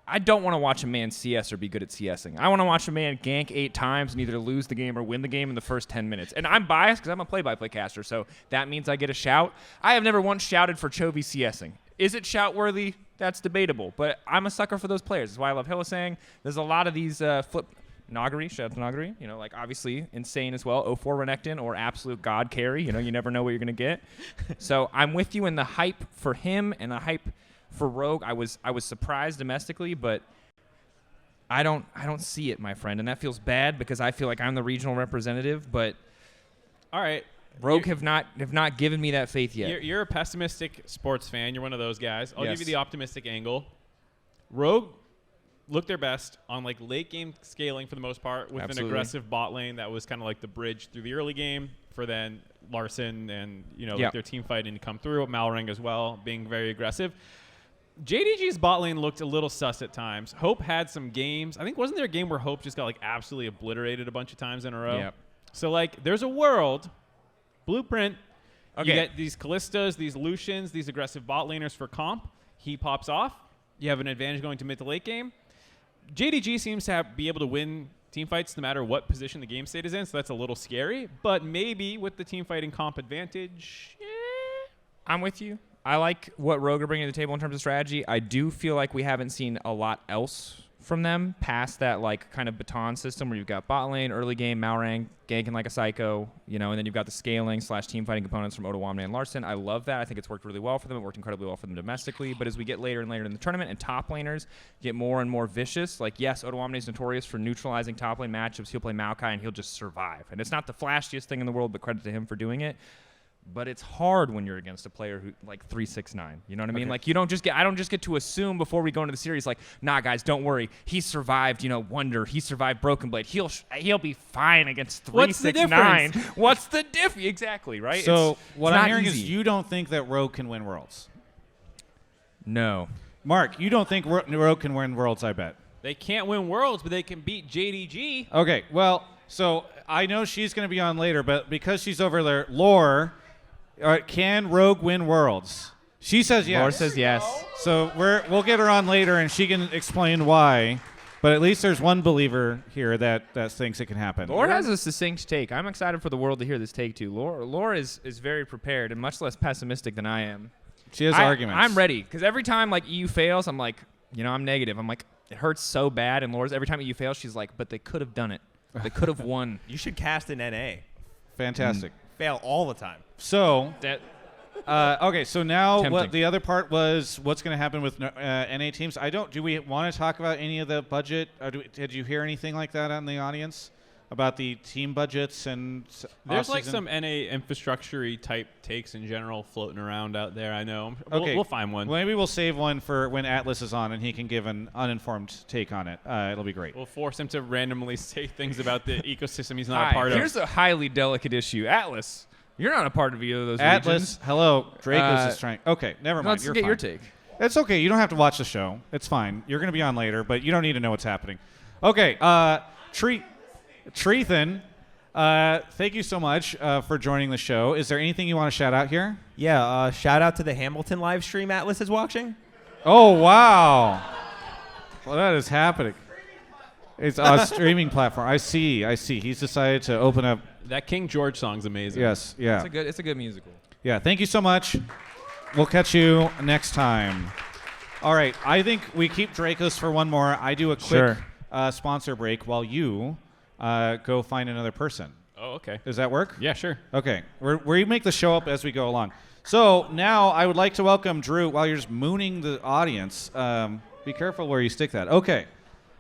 I don't want to watch a man CS or be good at CSing. I want to watch a man gank 8 times and either lose the game or win the game in the first 10 minutes. And I'm biased because I'm a play-by-play caster, so that means I get a shout. I have never once shouted for Chovy CSing. Is it shout-worthy? that's debatable. But I'm a sucker for those players. That's why I love Hillisang. There's a lot of these flip. Nagari, shout out to Nagari. You know, like obviously insane as well. 04 Renekton or absolute god carry. You know, you never know what you're gonna get. So I'm with you in the hype for him and the hype for Rogue. I was surprised domestically, but I don't see it, my friend, and that feels bad because I feel like I'm the regional representative. But all right, Rogue have not given me that faith yet. You're a pessimistic sports fan. You're one of those guys. I'll Yes. give you the optimistic angle. Rogue looked their best on like late game scaling for the most part with Absolutely. an aggressive bot lane that was kind of like the bridge through the early game for then Larson and like their team fighting to come through. Malrang as well being very aggressive. JDG's bot lane looked a little sus at times. Hope had some games. I think wasn't there a game where Hope just got like absolutely obliterated a bunch of times in a row? Yep. So like there's a world blueprint. Okay. You get these Callistas, these Lucians, these aggressive bot laners for comp. He pops off. You have an advantage going to mid to late game. JDG seems to be able to win team fights no matter what position the game state is in, so that's a little scary. But maybe with the team fighting comp advantage, I'm with you. I like what Rogue are bringing to the table in terms of strategy. I do feel like we haven't seen a lot else from them past that like kind of baton system where you've got bot lane, early game, Malrang, ganking like a psycho, and then you've got the scaling / team fighting components from Ottawamne and Larson. I love that. I think it's worked really well for them. It worked incredibly well for them domestically. But as we get later and later in the tournament and top laners get more and more vicious, like yes, Ottawamne is notorious for neutralizing top lane matchups. He'll play Maokai and he'll just survive. And it's not the flashiest thing in the world, but credit to him for doing it. But it's hard when you're against a player who like 369. You know what I mean? Like I don't just get to assume before we go into the series like, nah, guys, don't worry. He survived, Wonder. He survived Broken Blade. He'll be fine against 369. What's the diff? Exactly, right? So what I'm hearing easy. is you don't think that Rogue can win Worlds. No. Mark, you don't think Rogue can win Worlds, I bet. they can't win Worlds, but they can beat JDG. Okay, well, so I know she's going to be on later, but because she's over there, Laure, can Rogue win Worlds? She says yes. Laure says yes. So we'll get her on later, and she can explain why. But at least there's one believer here that thinks it can happen. Laure has a succinct take. I'm excited for the world to hear this take, too. Laure is very prepared and much less pessimistic than I am. She has arguments. I'm ready, because every time EU fails, I'm like, I'm negative. I'm like, it hurts so bad. And Laure's every time EU fails, she's like, but they could have done it. They could have won. You should cast an NA. Fantastic. Fail all the time. So, okay, so now Tempting. what the other part was what's going to happen with NA teams. Do we want to talk about any of the budget? Did you hear anything like that on the audience about the team budgets and There's like off-season? some NA infrastructure-y type takes in general floating around out there, I know. Okay. We'll find one. Maybe we'll save one for when Atlus is on and he can give an uninformed take on it. It'll be great. We'll force him to randomly say things about the ecosystem he's not a part Here's of. a highly delicate issue. Atlas, you're not a part of either of those Atlas, regions. hello. Drakos is trying. Okay, never mind. Let's You're get fine. your take. It's okay. You don't have to watch the show. It's fine. You're going to be on later, but you don't need to know what's happening. Okay, treethan, thank you so much for joining the show. Is there anything you want to shout out here? Yeah, shout out to the Hamilton live stream Atlas is watching. Oh, wow. Well, that is happening. It's a streaming platform. I see. He's decided to open up. That King George song's amazing. Yes, yeah. It's a good musical. Yeah, thank you so much. We'll catch you next time. All right, I think we keep Drakos for one more. I do a quick sponsor break while you go find another person. Oh, okay. Does that work? Yeah, sure. Okay. We make the show up as we go along. So now I would like to welcome Drew while you're just mooning the audience. Be careful where you stick that. Okay.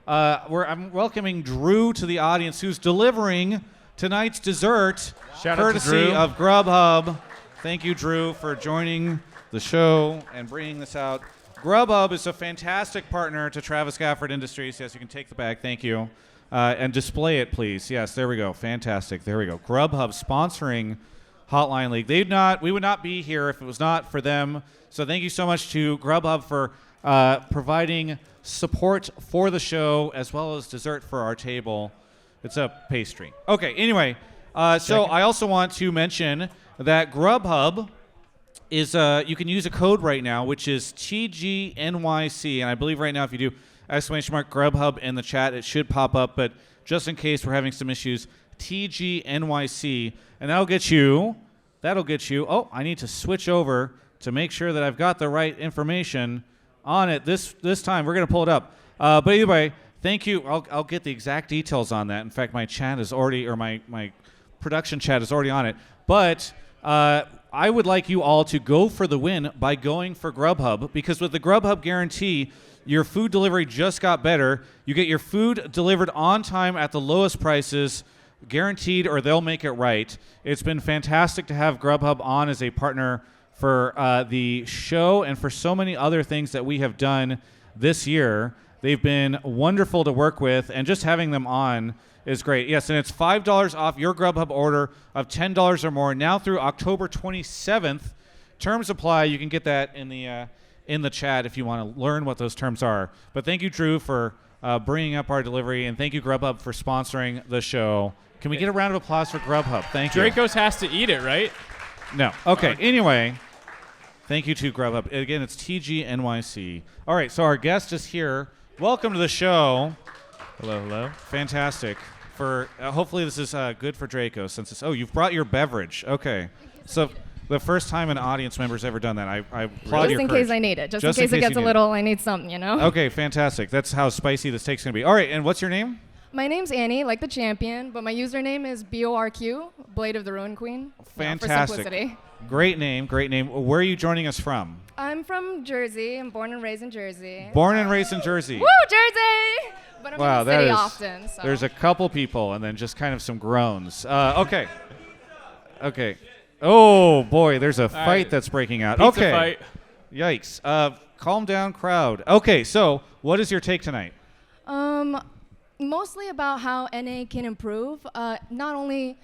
I'm welcoming Drew to the audience, who's delivering tonight's dessert, Shout out to courtesy Drew. of Grubhub. Thank you, Drew, for joining the show and bringing this out. Grubhub is a fantastic partner to Travis Gafford Industries. Yes, you can take the bag. Thank you. And display it, please. Yes, there we go. Fantastic. There we go. Grubhub sponsoring Hotline League. We would not be here if it was not for them. So thank you so much to Grubhub for providing support for the show as well as dessert for our table. It's a pastry. Okay, anyway. So I also want to mention that Grubhub is you can use a code right now, which is TGNYC. And I believe right now if you do !Grubhub in the chat, it should pop up. But just in case we're having some issues, TGNYC. And that'll get you. Oh, I need to switch over to make sure that I've got the right information. on it this time. We're gonna pull it up. But either way, thank you. I'll get the exact details on that. In fact, my chat is already, or my production chat is already on it. But I would like you all to go for the win by going for Grubhub, because with the Grubhub guarantee, your food delivery just got better. You get your food delivered on time at the lowest prices, guaranteed, or they'll make it right. It's been fantastic to have Grubhub on as a partner for the show and for so many other things that we have done this year. They've been wonderful to work with, and just having them on is great. Yes, and it's $5 off your Grubhub order of $10 or more now through October 27th. Terms apply. You can get that in the chat if you want to learn what those terms are. But thank you, Drew, for bringing up our delivery, and thank you, Grubhub, for sponsoring the show. Can we get a round of applause for Grubhub? Thank you. Drakos has to eat it, right? No. Okay. Anyway, thank you to Grubhub. Again, it's TG NYC. All right. So our guest is here. Welcome to the show. Hello, hello. Fantastic. For hopefully this is good for Drakos, since it's you've brought your beverage. Okay. So the first time an audience member's ever done that. I applaud Just your in courage. case I need it. Just in case it gets a little, I need something, you know? Okay, fantastic. That's how spicy this take's going to be. All right, and what's your name? My name's Annie, like the champion, but my username is BORQ, Blade of the Ruin Queen. Fantastic. For simplicity. Great name, great name. Where are you joining us from? I'm from Jersey. I'm born and raised in Jersey. Born and raised in Jersey. Woo, Jersey! But I'm in the city often, so. There's a couple people and then just kind of some groans. Okay. Okay. Oh, boy, there's a fight that's breaking out. Pizza Okay. fight. Yikes. Calm down, crowd. Okay, so what is your take tonight? Mostly about how NA can improve, not only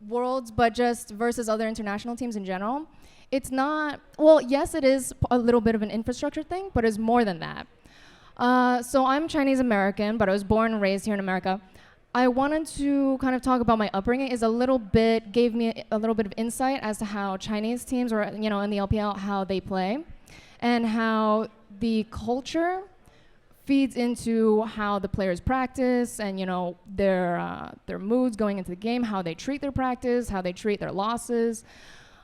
Worlds, but just versus other international teams in general. It's not, well, yes, it is a little bit of an infrastructure thing, but it's more than that. So I'm Chinese American, but I was born and raised here in America. I wanted to kind of talk about my upbringing. Gave me a little bit of insight as to how Chinese teams, or in the LPL, how they play, and how the culture feeds into how the players practice, and their moods going into the game, how they treat their practice, how they treat their losses.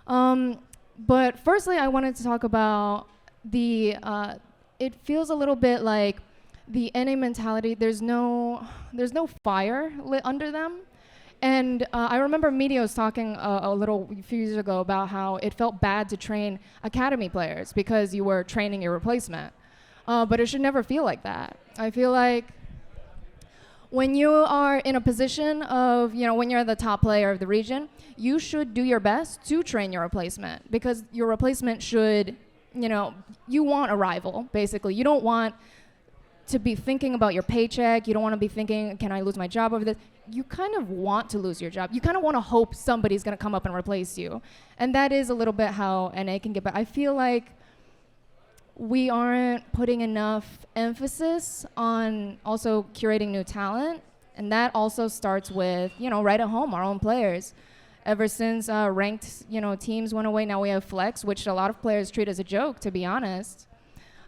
But firstly, I wanted to talk about it feels a little bit like the NA mentality. There's no fire lit under them. And I remember Meteos talking a few years ago about how it felt bad to train academy players because you were training your replacement. But it should never feel like that. I feel like when you are in a position of, when you're the top player of the region, you should do your best to train your replacement, because your replacement should, you want a rival, basically. You don't want to be thinking about your paycheck. You don't want to be thinking, can I lose my job over this? You kind of want to lose your job. You kind of want to hope somebody's going to come up and replace you. And that is a little bit how NA can get back. I feel like we aren't putting enough emphasis on also curating new talent. And that also starts with, right at home, our own players. Ever since ranked, teams went away, now we have Flex, which a lot of players treat as a joke, to be honest.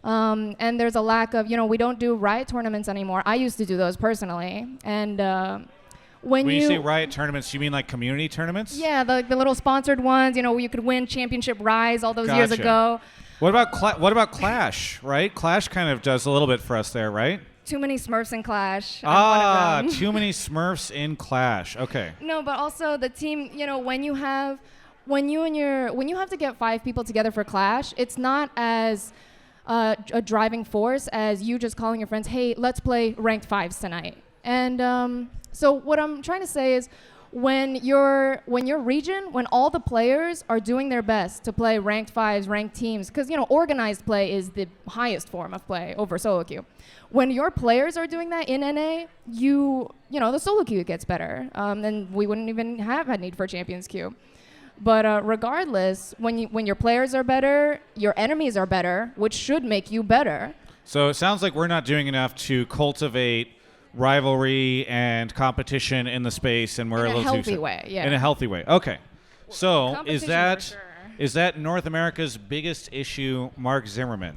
And there's a lack of, we don't do Riot tournaments anymore. I used to do those personally. And when you say Riot tournaments, you mean like community tournaments? Yeah, the little sponsored ones, where you could win Championship Rise all those years ago. What about Clash, right? Clash kind of does a little bit for us there, right? Too many Smurfs in Clash. Too many Smurfs in Clash. Okay. No, but also the team, when you have to get 5 people together for Clash, it's not as a driving force as you just calling your friends, hey, let's play ranked 5s tonight. And so what I'm trying to say is, when your region, when all the players are doing their best to play ranked 5s, ranked teams, because organized play is the highest form of play over solo queue. When your players are doing that in NA, the solo queue gets better, and we wouldn't even have had need for Champions queue. But regardless, when your players are better, your enemies are better, which should make you better. So it sounds like we're not doing enough to cultivate rivalry and competition in the space, and we're in a little healthy way, yeah. In a healthy way. Okay. So is for sure. that North America's biggest issue, Mark Zimmerman?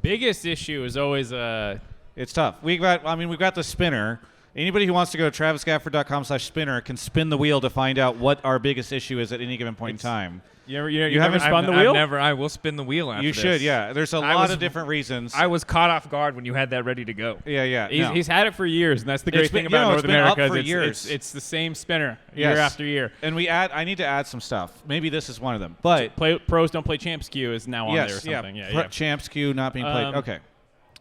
Biggest issue is always It's tough. We've got the spinner. Anybody who wants to go to travisgafford.com/spinner can spin the wheel to find out what our biggest issue is at any given point in time. You haven't spun the wheel? I've never. I will spin the wheel after You this. should, yeah. There's a lot of different reasons. I was caught off guard when you had that ready to go. Yeah. He's had it for years, and that's the great thing about it's North been up America. for is years. It's the same spinner Yes. year after year. And I need to add some stuff. Maybe this is one of them. But Pros don't play Champs Queue is now on there or something. Yeah. Champs queue not being played. Okay.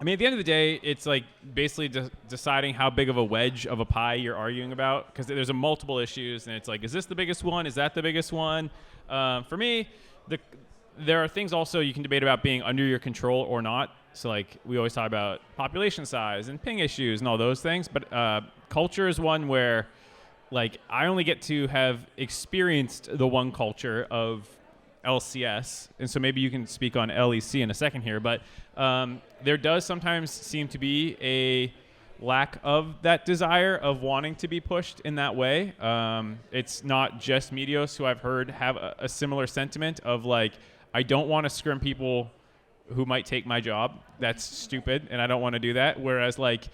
I mean, at the end of the day, it's like basically deciding how big of a wedge of a pie you're arguing about, because there's a multiple issues, and it's like, is this the biggest one? Is that the biggest one? For me, there are things also you can debate about being under your control or not. So like we always talk about population size and ping issues and all those things, but culture is one where like I only get to have experienced the one culture of LCS, and so maybe you can speak on LEC in a second here, but there does sometimes seem to be a lack of that desire of wanting to be pushed in that way. It's not just Medios who I've heard have a similar sentiment of like, I don't want to scrim people who might take my job. That's stupid, and I don't want to do that. Whereas like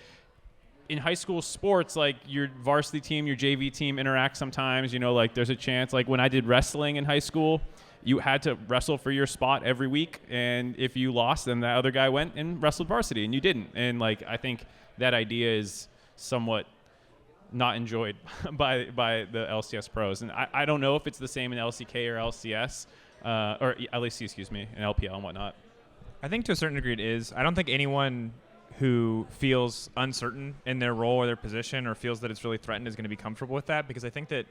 in high school sports, like your varsity team, your JV team interact sometimes, like there's a chance, like when I did wrestling in high school, you had to wrestle for your spot every week, and if you lost, then that other guy went and wrestled varsity, and you didn't. And like I think that idea is somewhat not enjoyed by the LCS pros, and I don't know if it's the same in LCK or LCS or LEC, excuse me, and LPL and whatnot. I think to a certain degree it is. I don't think anyone who feels uncertain in their role or their position or feels that it's really threatened is going to be comfortable with that, because I think that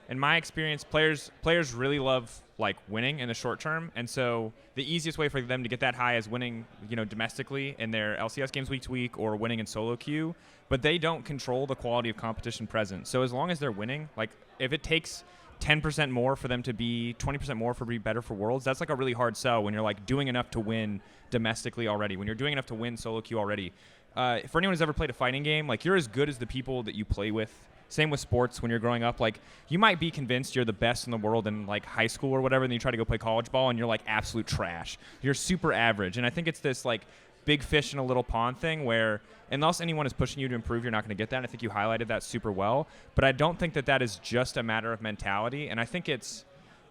in my experience, players really love like winning in the short term, and so the easiest way for them to get that high is winning, domestically in their LCS games week to week or winning in solo queue. But they don't control the quality of competition present. So as long as they're winning, like if it takes 10% more for them to be 20% more for be better for Worlds, that's like a really hard sell when you're like doing enough to win domestically already. When you're doing enough to win solo queue already. For anyone who's ever played a fighting game, like you're as good as the people that you play with. Same with sports. When you're growing up, like you might be convinced you're the best in the world in like high school or whatever, and then you try to go play college ball and you're like absolute trash. You're super average. And I think it's this like big fish in a little pond thing where unless anyone is pushing you to improve, you're not going to get that. And I think you highlighted that super well. But I don't think that is just a matter of mentality. And I think it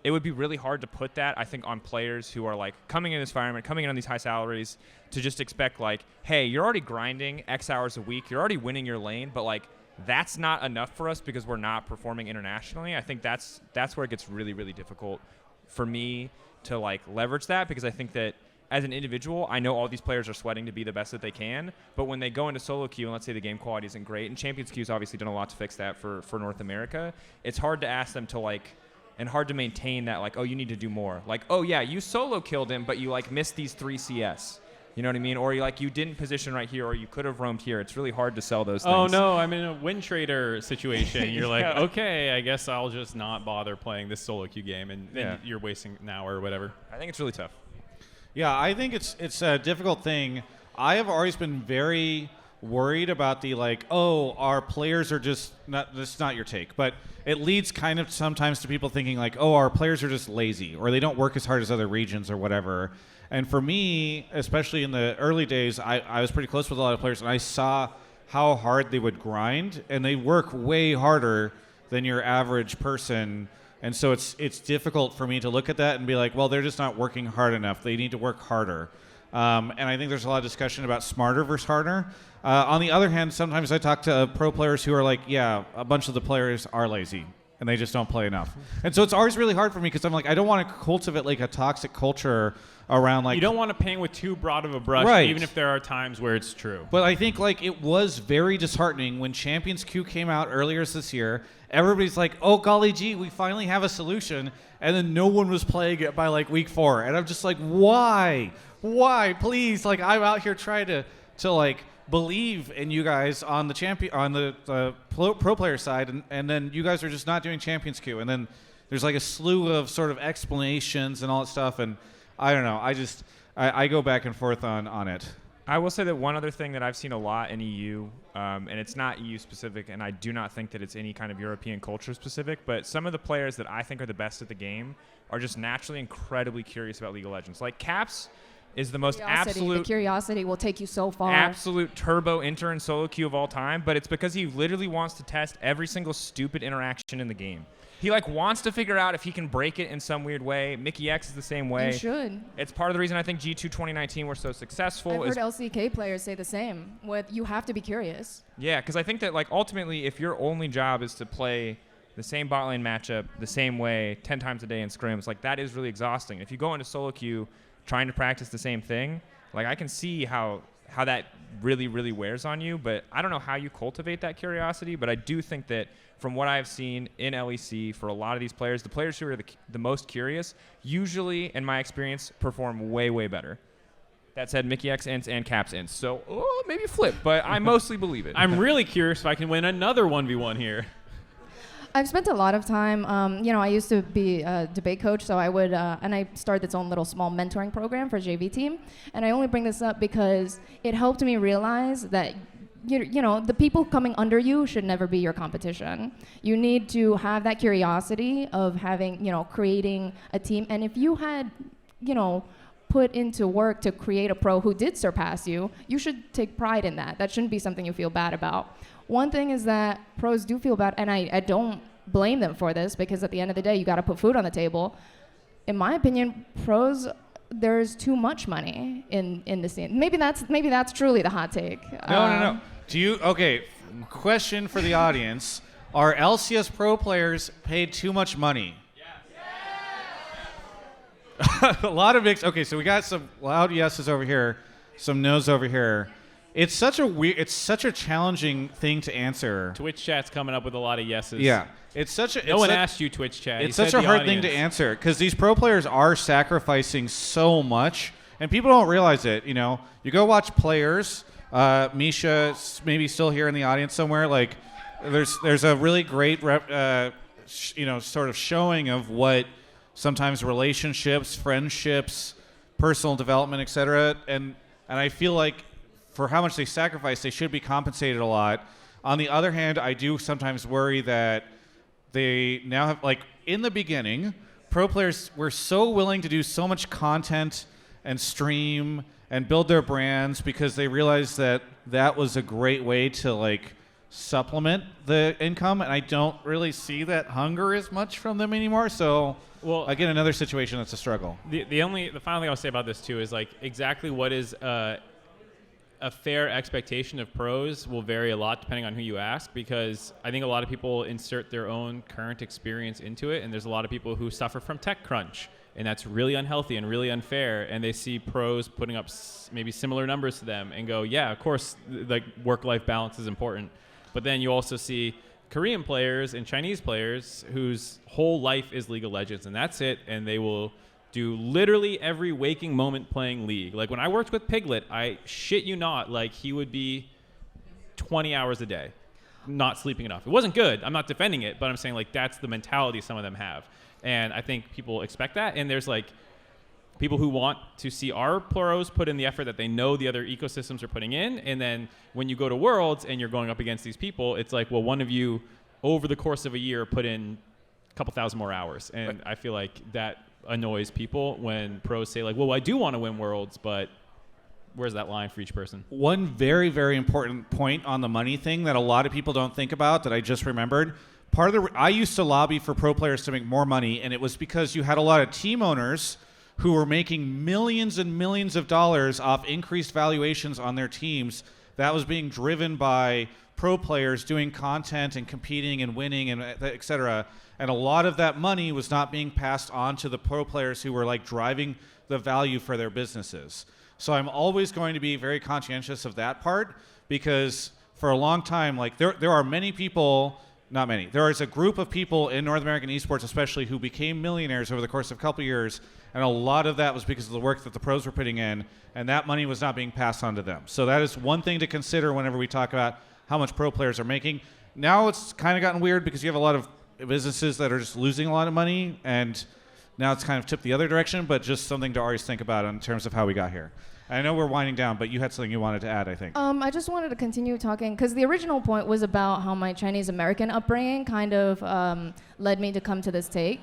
would be really hard to put that, I think, on players who are like coming in this environment, coming in on these high salaries, to just expect like, hey, you're already grinding X hours a week, you're already winning your lane, but like that's not enough for us because we're not performing internationally. I think that's where it gets really, really difficult for me to like leverage that, because I think that as an individual, I know all these players are sweating to be the best that they can, but when they go into solo queue and let's say the game quality isn't great, and Champions Queue's obviously done a lot to fix that for North America, it's hard to ask them to like, and hard to maintain that like, oh, you need to do more. Like, oh yeah, you solo killed him, but you like missed these 3 CS. You know what I mean? Or you didn't position right here, or you could have roamed here. It's really hard to sell those things. Oh no, I'm in a win trader situation. You're like, Yeah. okay, I guess I'll just not bother playing this solo queue game, and then you're wasting an hour or whatever. I think it's really tough. Yeah, I think it's a difficult thing. I have always been very worried about the like, oh, our players are just not. This is not your take, but it leads kind of sometimes to people thinking like, oh, our players are just lazy, or they don't work as hard as other regions or whatever. And for me, especially in the early days, I was pretty close with a lot of players, and I saw how hard they would grind, and they work way harder than your average person. And so it's difficult for me to look at that and be like, well, they're just not working hard enough. They need to work harder. And I think there's a lot of discussion about smarter versus harder. On the other hand, sometimes I talk to pro players who are like, yeah, a bunch of the players are lazy and they just don't play enough. And so it's always really hard for me because I'm like, I don't want to cultivate like a toxic culture around like. You don't want to paint with too broad of a brush, right, even if there are times where it's true. But I think like it was very disheartening when Champions Queue came out earlier this year. Everybody's like, oh golly gee, we finally have a solution, and then no one was playing it by like week 4, and I'm just like, why, please, like I'm out here trying to like believe in you guys on the pro player side, and then you guys are just not doing Champions Queue, and then there's like a slew of sort of explanations and all that stuff, and I don't know, I go back and forth on it. I will say that one other thing that I've seen a lot in EU, and it's not EU specific, and I do not think that it's any kind of European culture specific, but some of the players that I think are the best at the game are just naturally incredibly curious about League of Legends. Like Caps, is the most The absolute curiosity will take you so far. absolute turbo enter and solo queue of all time, but it's because he literally wants to test every single stupid interaction in the game. He like wants to figure out if he can break it in some weird way. Mickey X is the same way. You should. It's part of the reason I think G2 2019 were so successful. I've heard LCK players say the same. You have to be curious. Yeah, because I think that like ultimately, if your only job is to play the same bot lane matchup the same way 10 times a day in scrims, like that is really exhausting. If you go into solo queue trying to practice the same thing, like I can see how that really, really wears on you, but I don't know how you cultivate that curiosity, but I do think that from what I've seen in LEC for a lot of these players, the players who are the most curious usually, in my experience, perform way, way better. That said, Mickey X ends and Caps ends, so maybe flip, but I mostly believe it. I'm really curious if I can win another 1v1 here. I've spent a lot of time, I used to be a debate coach, so I would, and I started this own little small mentoring program for JV team. And I only bring this up because it helped me realize that, the people coming under you should never be your competition. You need to have that curiosity of having, creating a team. And if you had, put into work to create a pro who did surpass you, you should take pride in that. That shouldn't be something you feel bad about. One thing is that pros do feel bad, and I don't blame them for this, because at the end of the day, you got to put food on the table. In my opinion, pros, there's too much money in the scene. Maybe that's truly the hot take. No. Question for the audience. Are LCS pro players paid too much money? Yes. A lot of mixed. Okay, so we got some loud yeses over here, some no's over here. It's such a challenging thing to answer. Twitch chat's coming up with a lot of yeses. Yeah. No one asked you, Twitch chat. It's such a hard thing to answer, because these pro players are sacrificing so much, and people don't realize it. You go watch players. Misha, maybe still here in the audience somewhere. Like, there's a really great sort of showing of what sometimes relationships, friendships, personal development, etc. And I feel like for how much they sacrifice, they should be compensated a lot. On the other hand, I do sometimes worry that they now have, like, in the beginning, pro players were so willing to do so much content and stream and build their brands because they realized that that was a great way to, like, supplement the income, and I don't really see that hunger as much from them anymore. So, again, another situation that's a struggle. The final thing I'll say about this too is, like, exactly what is a fair expectation of pros will vary a lot depending on who you ask, because I think a lot of people insert their own current experience into it, and there's a lot of people who suffer from tech crunch, and that's really unhealthy and really unfair, and they see pros putting up maybe similar numbers to them and go, yeah, of course, like, work-life balance is important. But then you also see Korean players and Chinese players whose whole life is League of Legends, and that's it, and they will do literally every waking moment playing League. Like, when I worked with Piglet, I shit you not, like, he would be 20 hours a day not sleeping enough. It wasn't good. I'm not defending it, but I'm saying, like, that's the mentality some of them have. And I think people expect that, and there's, like, people who want to see our pros put in the effort that they know the other ecosystems are putting in, and then when you go to Worlds and you're going up against these people, it's like, well, one of you over the course of a year put in a couple thousand more hours, and I feel like that annoys people when pros say, like, well, I do want to win Worlds, but where's that line for each person? One very, very important point on the money thing that a lot of people don't think about that I just remembered. I used to lobby for pro players to make more money, and it was because you had a lot of team owners who were making millions and millions of dollars off increased valuations on their teams. That was being driven by pro players doing content and competing and winning and et cetera. And a lot of that money was not being passed on to the pro players who were, like, driving the value for their businesses. So I'm always going to be very conscientious of that part, because for a long time, like, there are many people, not many, there is a group of people in North American esports especially who became millionaires over the course of a couple years, and a lot of that was because of the work that the pros were putting in, and that money was not being passed on to them. So that is one thing to consider whenever we talk about how much pro players are making. Now it's kind of gotten weird because you have a lot of businesses that are just losing a lot of money, and now it's kind of tipped the other direction, but just something to always think about in terms of how we got here. I know we're winding down, but you had something you wanted to add, I think. I just wanted to continue talking, because the original point was about how my Chinese-American upbringing kind of led me to come to this take.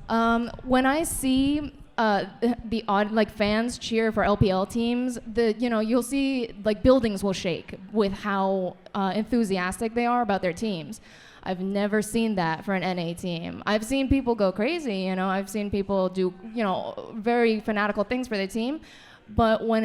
When I see the odd like fans cheer for LPL teams, you'll see like buildings will shake with how enthusiastic they are about their teams. I've never seen that for an NA team. I've seen people go crazy, I've seen people do, very fanatical things for their team, but when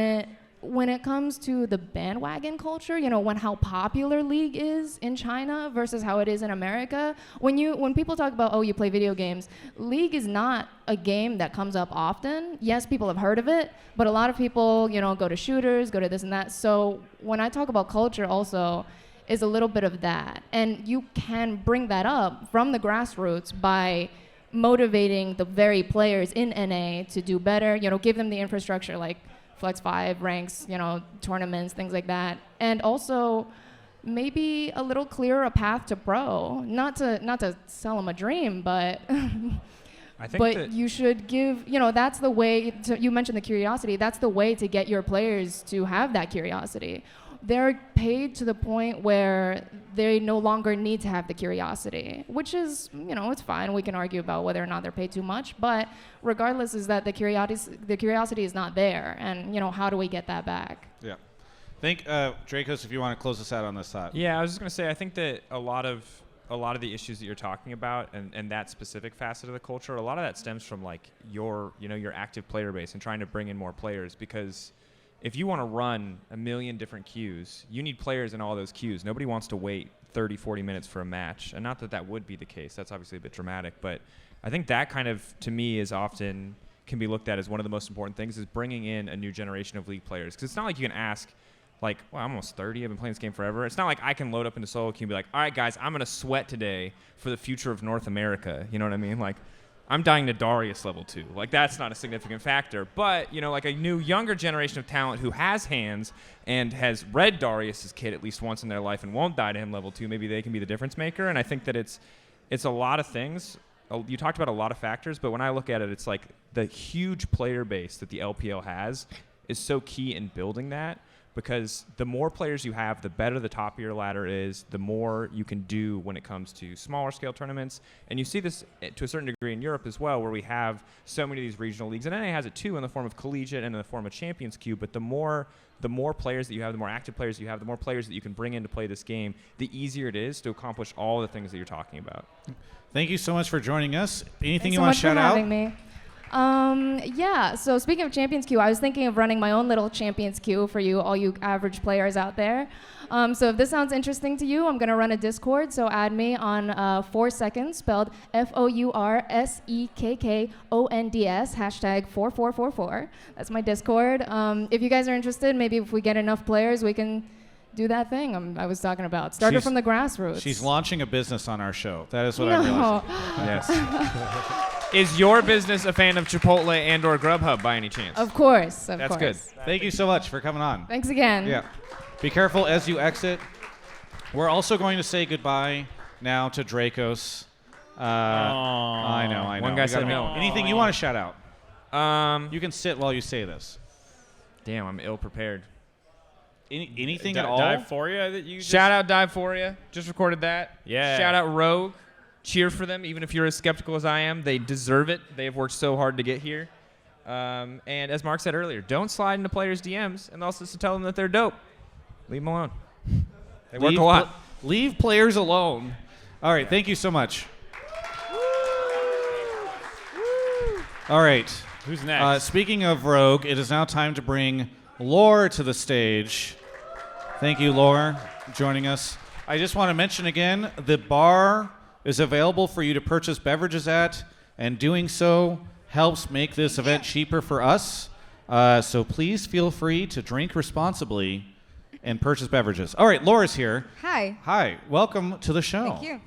it comes to the bandwagon culture, when how popular League is in China versus how it is in America, when people talk about, oh, you play video games, League is not a game that comes up often. Yes, people have heard of it, but a lot of people, go to shooters, go to this and that. So when I talk about culture also, is a little bit of that. And you can bring that up from the grassroots by motivating the very players in NA to do better, give them the infrastructure like Flex 5, ranks, tournaments, things like that. And also maybe a little clearer a path to pro. Not to sell them a dream, but I think but you should give, that's the way, you mentioned the curiosity, that's the way to get your players to have that curiosity. They're paid to the point where they no longer need to have the curiosity, which is, it's fine. We can argue about whether or not they're paid too much, but regardless is that the curiosity is not there, and how do we get that back? Yeah. Drakos, if you want to close us out on this thought. Yeah, I was just going to say, I think that a lot of the issues that you're talking about and that specific facet of the culture, a lot of that stems from like your active player base and trying to bring in more players, because if you want to run a million different queues, you need players in all those queues. Nobody wants to wait 30, 40 minutes for a match. And not that that would be the case. That's obviously a bit dramatic. But I think that kind of, to me, is often can be looked at as one of the most important things, is bringing in a new generation of League players. Because it's not like you can ask, like, well, I'm almost 30. I've been playing this game forever. It's not like I can load up into solo queue and be like, all right, guys, I'm going to sweat today for the future of North America. You know what I mean? Like, I'm dying to Darius level 2. Like, that's not a significant factor. But, like a new, younger generation of talent who has hands and has read Darius's kit at least once in their life and won't die to him level 2, maybe they can be the difference maker. And I think that it's a lot of things. You talked about a lot of factors, but when I look at it, it's like the huge player base that the LPL has is so key in building that. Because the more players you have, the better the top of your ladder is, the more you can do when it comes to smaller scale tournaments. And you see this to a certain degree in Europe as well, where we have so many of these regional leagues. And NA has it too in the form of collegiate and in the form of Champions Queue. But the more players that you have, the more active players you have, the more players that you can bring in to play this game, the easier it is to accomplish all the things that you're talking about. Thank you so much for joining us. Anything Thanks you so want much to shout for out? having me. Yeah, so speaking of Champions Queue, I was thinking of running my own little Champions Queue for all you average players out there. So if this sounds interesting to you, I'm going to run a Discord, so add me on 4 seconds, spelled FOURSEKKONDS, hashtag 4444. That's my Discord. If you guys are interested, maybe if we get enough players, we can do that thing I was talking about. Started from the grassroots. She's launching a business on our show. That is what I realized. Yes. Is your business a fan of Chipotle and or Grubhub by any chance? Of course. That's good. Thank you so much for coming on. Thanks again. Yeah. Be careful as you exit. We're also going to say goodbye now to Drakos. I know. One guy said no. Anything you want to shout out? You can sit while you say this. Damn, I'm ill prepared. Anything at all? Dive4ya that you Shout out Dive4ya. Just recorded that. Yeah. Shout out Rogue. Cheer for them, even if you're as skeptical as I am. They deserve it. They have worked so hard to get here. And as Mark said earlier, don't slide into players' DMs and also to tell them that they're dope. Leave them alone. They work a lot. Leave players alone. All right, thank you so much. All right. Who's next? Speaking of Rogue, it is now time to bring Laure to the stage. Thank you, Laure, for joining us. I just want to mention again, the bar is available for you to purchase beverages at, and doing so helps make this event cheaper for us. So please feel free to drink responsibly and purchase beverages. All right, Laura's here. Hi. Hi, welcome to the show. Thank you.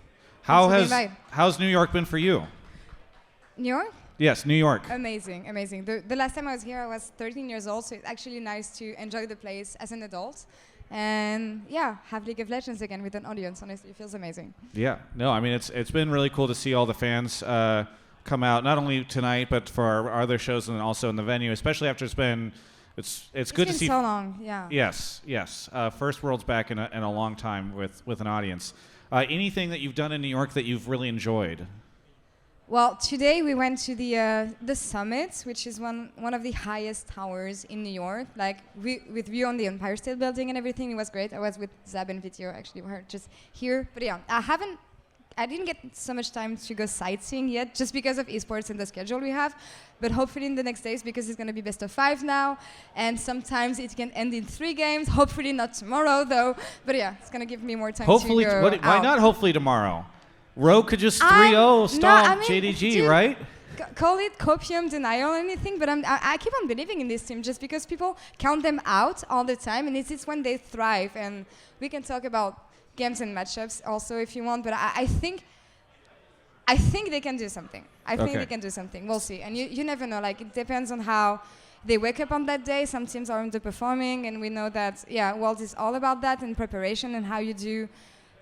How's New York been for you? New York? Yes, New York. Amazing, amazing. The last time I was here, I was 13 years old, so it's actually nice to enjoy the place as an adult. And yeah, have League of Legends again with an audience. Honestly, it feels amazing. Yeah, no, I mean it's been really cool to see all the fans come out, not only tonight but for our other shows and also in the venue, especially after it's good to see. It's been so long, yeah. Yes. First World's back in a long time with an audience. Anything that you've done in New York that you've really enjoyed? Well, today we went to the summit, which is one of the highest towers in New York, like with view on the Empire State Building and everything. It was great. I was with Zab and Vitio, actually. We were just here. But yeah, I didn't get so much time to go sightseeing yet, just because of esports and the schedule we have. But hopefully in the next days, because it's going to be best of 5 now, and sometimes it can end in 3 games. Hopefully not tomorrow, though. But yeah, it's going to give me more time Hopefully, to go why out. not hopefully tomorrow? Rogue could just 3-0 stomp JDG, dude, right? Call it copium denial or anything, but I keep on believing in this team just because people count them out all the time, and it's when they thrive. And we can talk about games and matchups also if you want, but I think they can do something. I think they can do something. We'll see. And you never know. Like, it depends on how they wake up on that day. Some teams are underperforming, and we know that, World is all about that and preparation and how you do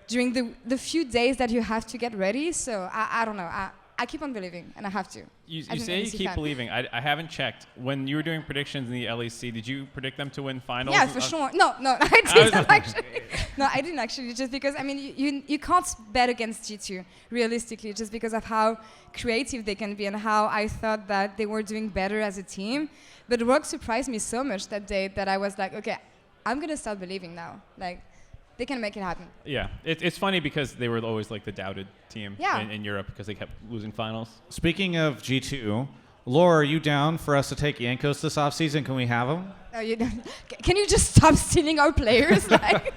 during the few days that you have to get ready. So I don't know. I keep on believing, and I have to. You say you keep believing. I haven't checked. When you were doing predictions in the LEC, did you predict them to win finals? Yeah, for sure. No, I didn't actually. No, I didn't actually. Just because, I mean, you can't bet against G2, realistically, just because of how creative they can be and how I thought that they were doing better as a team. But Rogue surprised me so much that day that I was like, okay, I'm going to start believing now. Like, they can make it happen. Yeah, it's funny because they were always like the doubted team in Europe because they kept losing finals. Speaking of G2, Laure, are you down for us to take Yankos this offseason? Can we have him? No, you don't. Can you just stop stealing our players? Like,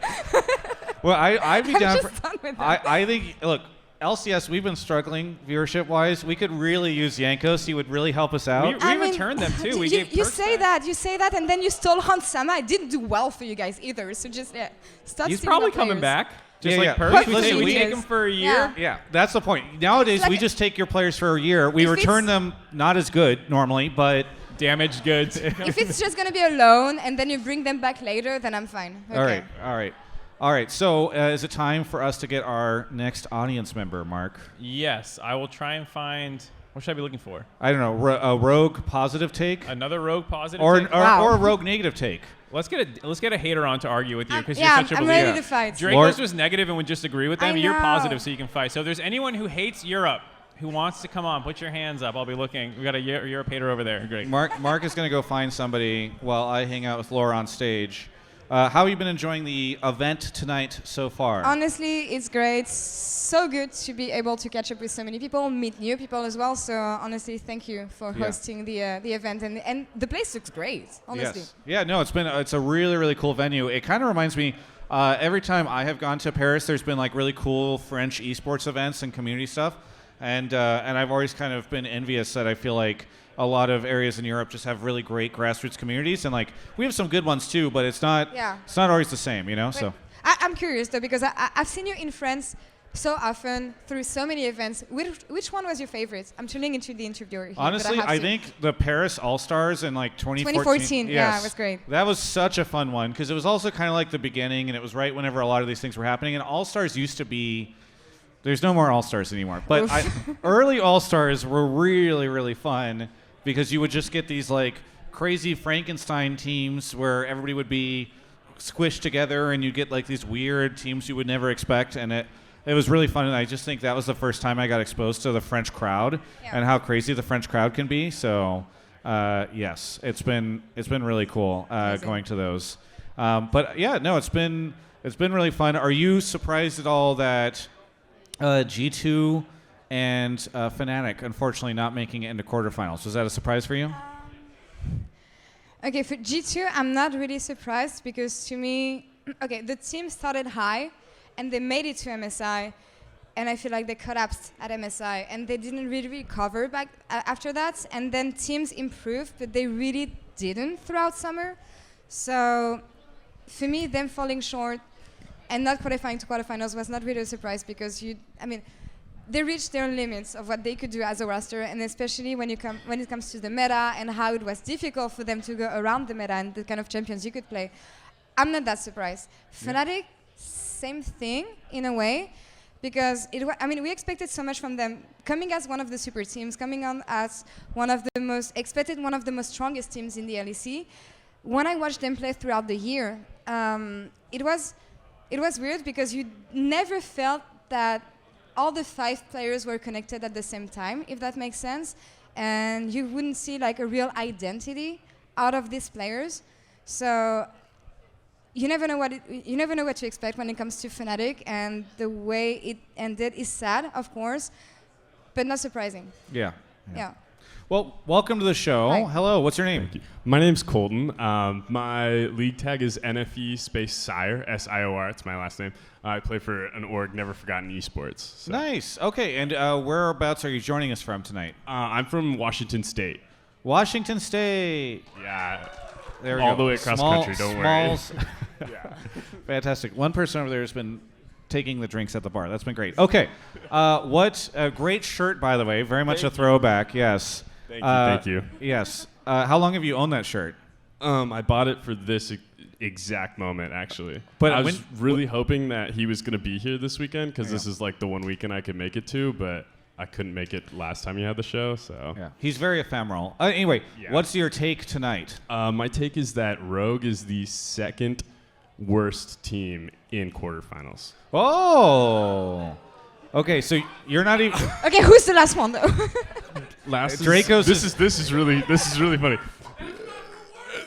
well, I'd be down just done with for. that. I think, look, LCS, we've been struggling viewership-wise. We could really use Yankos. He would really help us out. We returned them too. We gave you perks say back. you say that, and then you stole Hansama. I didn't do well for you guys either. So just stop. He's stealing probably our coming players. back. Just Yeah, like yeah. Perks. Listen, We we- take him for a year. Yeah, that's the point. Nowadays, Like- we just take your players for a year. We If return it's- them not as good normally, but Damaged goods. If it's just gonna be a loan and then you bring them back later, then I'm fine. Okay. all right. So is it time for us to get our next audience member, Mark? Yes, I will try and find. What should I be looking for? I don't know, a rogue positive take, Another rogue positive. or take? or a rogue negative take. Let's get a hater on to argue with you because Yeah, you're such a I'm believer. ready to fight. Drakos Laure- was negative and would just agree with them. I You're know. positive, so you can fight. So if there's anyone who hates Europe who wants to come on, put your hands up. I'll be looking. We got a Europe hater over there. Great. Mark is going to go find somebody while I hang out with Laura on stage. How have you been enjoying the event tonight so far? Honestly, it's great. So good to be able to catch up with so many people, meet new people as well. So honestly, thank you for hosting the event, and the place looks great. Honestly. Yes. Yeah, no, it's a really, really cool venue. It kind of reminds me, every time I have gone to Paris, there's been like really cool French esports events and community stuff. And I've always kind of been envious that I feel like a lot of areas in Europe just have really great grassroots communities, and like we have some good ones too, but it's not always the same, you know. So I'm curious though, because I've seen you in France so often through so many events. Which one was your favorite? I'm turning into the interviewer here. honestly, but I think the Paris All Stars in like 2014. 2014, yes, it was great. That was such a fun one because it was also kind of like the beginning, and it was right whenever a lot of these things were happening. And All Stars used to be. There's no more All Stars anymore, but early All Stars were really, really fun because you would just get these like crazy Frankenstein teams where everybody would be squished together, and you get like these weird teams you would never expect, and it was really fun. And I just think that was the first time I got exposed to the French crowd and how crazy the French crowd can be. So yes, it's been really cool going to those. But yeah, no, it's been really fun. Are you surprised at all that G2 and Fnatic unfortunately not making it into quarterfinals? Was that a surprise for you? Okay, for G2, I'm not really surprised because to me, the team started high and they made it to MSI, and I feel like they collapsed at MSI and they didn't really recover back after that. And then teams improved, but they really didn't throughout summer. So for me, them falling short and not qualifying to quarterfinals was not really a surprise because they reached their limits of what they could do as a roster, and especially when it comes to the meta and how it was difficult for them to go around the meta and the kind of champions you could play. I'm not that surprised. Fnatic, same thing in a way, because we expected so much from them, coming as one of the super teams, coming on as one of the most strongest teams in the LEC. When I watched them play throughout the year, it was weird because you never felt that all the 5 players were connected at the same time, if that makes sense, and you wouldn't see like a real identity out of these players. So you never know what to expect when it comes to Fnatic, and the way it ended is sad, of course, but not surprising. Yeah. Yeah. Well, welcome to the show. Hi. Hello, what's your name? My name's Colton. My league tag is NFE space Sire, SIOR. It's my last name. I play for an org, Never Forgotten Esports. So. Nice. Okay, and whereabouts are you joining us from tonight? I'm from Washington State. Washington State. Yeah. There we All go. the way across country, don't worry. Yeah. Fantastic. One person over there has been taking the drinks at the bar. That's been great. Okay. What a great shirt, by the way. Very much a throwback. Yes. Thank you. Yes. How long have you owned that shirt? I bought it for this exact moment, actually. But I was really hoping that he was going to be here this weekend because this is like the one weekend I could make it to, but I couldn't make it last time you had the show. So Yeah. He's very ephemeral. Anyway, what's your take tonight? my take is that Rogue is the second worst team in quarterfinals. Oh. Okay, so you're not even. Okay, who's the last one though? Drakos. This is really funny.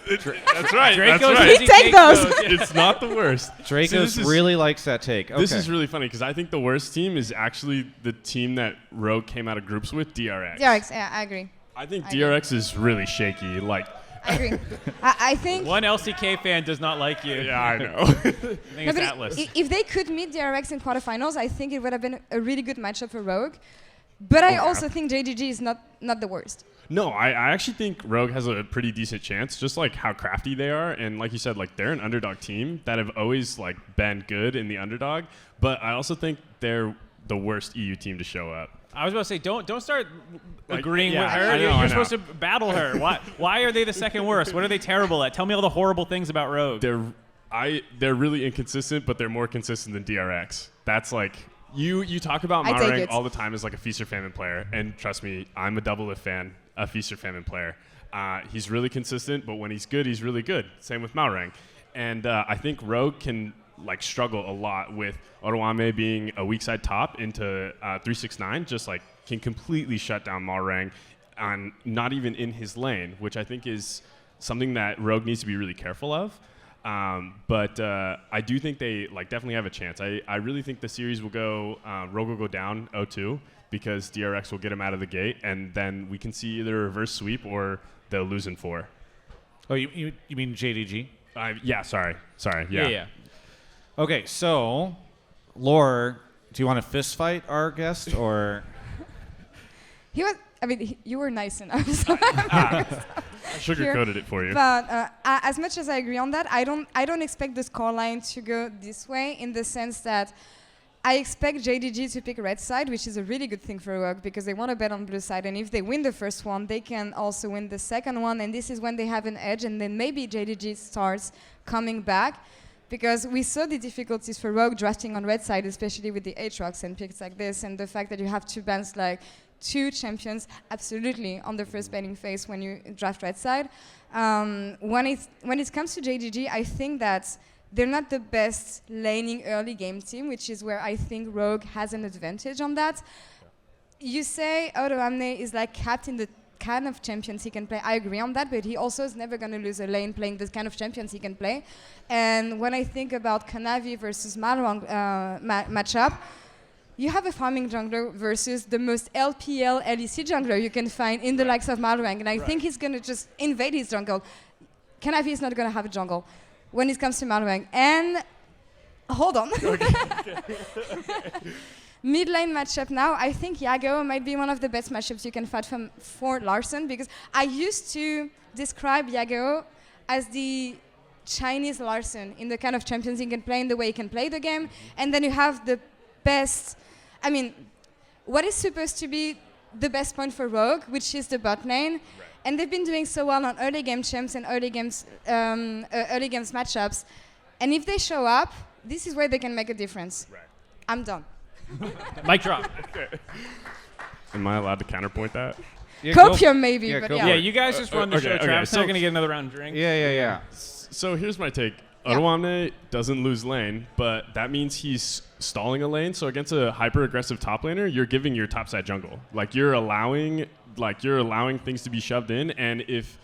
That's right. Drakos That's right. He take those. It's not the worst. Dracos really likes that take. Okay. This is really funny because I think the worst team is actually the team that Rogue came out of groups with, DRX. DRX, yeah, I agree. I think I agree. DRX is really shaky. Like, I agree. I think. One LCK fan does not like you. yeah, I know. I think No, it's but Atlus. if they could meet DRX in quarterfinals, I think it would have been a really good matchup for Rogue. But I also think JDG is not the worst. No, I actually think Rogue has a pretty decent chance, just like how crafty they are, and like you said, like they're an underdog team that have always like been good in the underdog. But I also think they're the worst EU team to show up. I was about to say, don't start Like, agreeing yeah, with her. I know, You're I know. supposed to battle her. Why are they the second worst? What are they terrible at? Tell me all the horrible things about Rogue. They're really inconsistent, but they're more consistent than DRX. That's like you talk about I take Marang it. all the time as like a feast or famine player, and trust me, I'm a double lift fan, a feast or famine player. He's really consistent, but when he's good, he's really good. Same with Marang, and I think Rogue can like struggle a lot with Oruame being a weak side top into 369, just like can completely shut down Marang on not even in his lane, which I think is something that Rogue needs to be really careful of. But I do think they like definitely have a chance. I really think the series will go, Rogue will go down 0-2 because DRX will get him out of the gate, and then we can see either a reverse sweep or they'll lose in 4. Oh, you mean JDG? Yeah, sorry. Yeah. Yeah. Okay, so Laure, do you want to fist fight our guest or? You were nice enough. So I sugarcoated it for you. But as much as I agree on that, I don't expect the scoreline to go this way, in the sense that I expect JDG to pick red side, which is a really good thing for Rogue because they want to bet on blue side, and if they win the first one, they can also win the second one, and this is when they have an edge, and then maybe JDG starts coming back. Because we saw the difficulties for Rogue drafting on red side, especially with the Aatrox and picks like this, and the fact that you have to bounce like 2 champions absolutely on the first betting phase when you draft red side. When it comes to JDG, I think that they're not the best laning early game team, which is where I think Rogue has an advantage on that. You say Odoamne is like capped in the kind of champions he can play. I agree on that, but he also is never going to lose a lane playing the kind of champions he can play. And when I think about Kanavi versus Malwang matchup, you have a farming jungler versus the most LPL LEC jungler you can find in the likes of Malwang, and I think he's going to just invade his jungle. Kanavi is not going to have a jungle when it comes to Malwang. And hold on. Mid lane matchup now, I think Yago might be one of the best matchups you can fight for Larson, because I used to describe Yago as the Chinese Larson in the kind of champions he can play, in the way he can play the game, and then you have the best, what is supposed to be the best point for Rogue, which is the bot lane, and they've been doing so well on early game champs and early games matchups, and if they show up, this is where they can make a difference. Right. I'm done. Mic drop. Am I allowed to counterpoint that? Yeah, Copium maybe, but go yeah. for Yeah, it. you guys just run the okay, show. okay, Travis so- not going to get another round of drinks. Yeah. So here's my take. Yeah. Rawnblade doesn't lose lane, but that means he's stalling a lane. So against a hyper-aggressive top laner, you're giving your topside jungle. You're allowing things to be shoved in, and if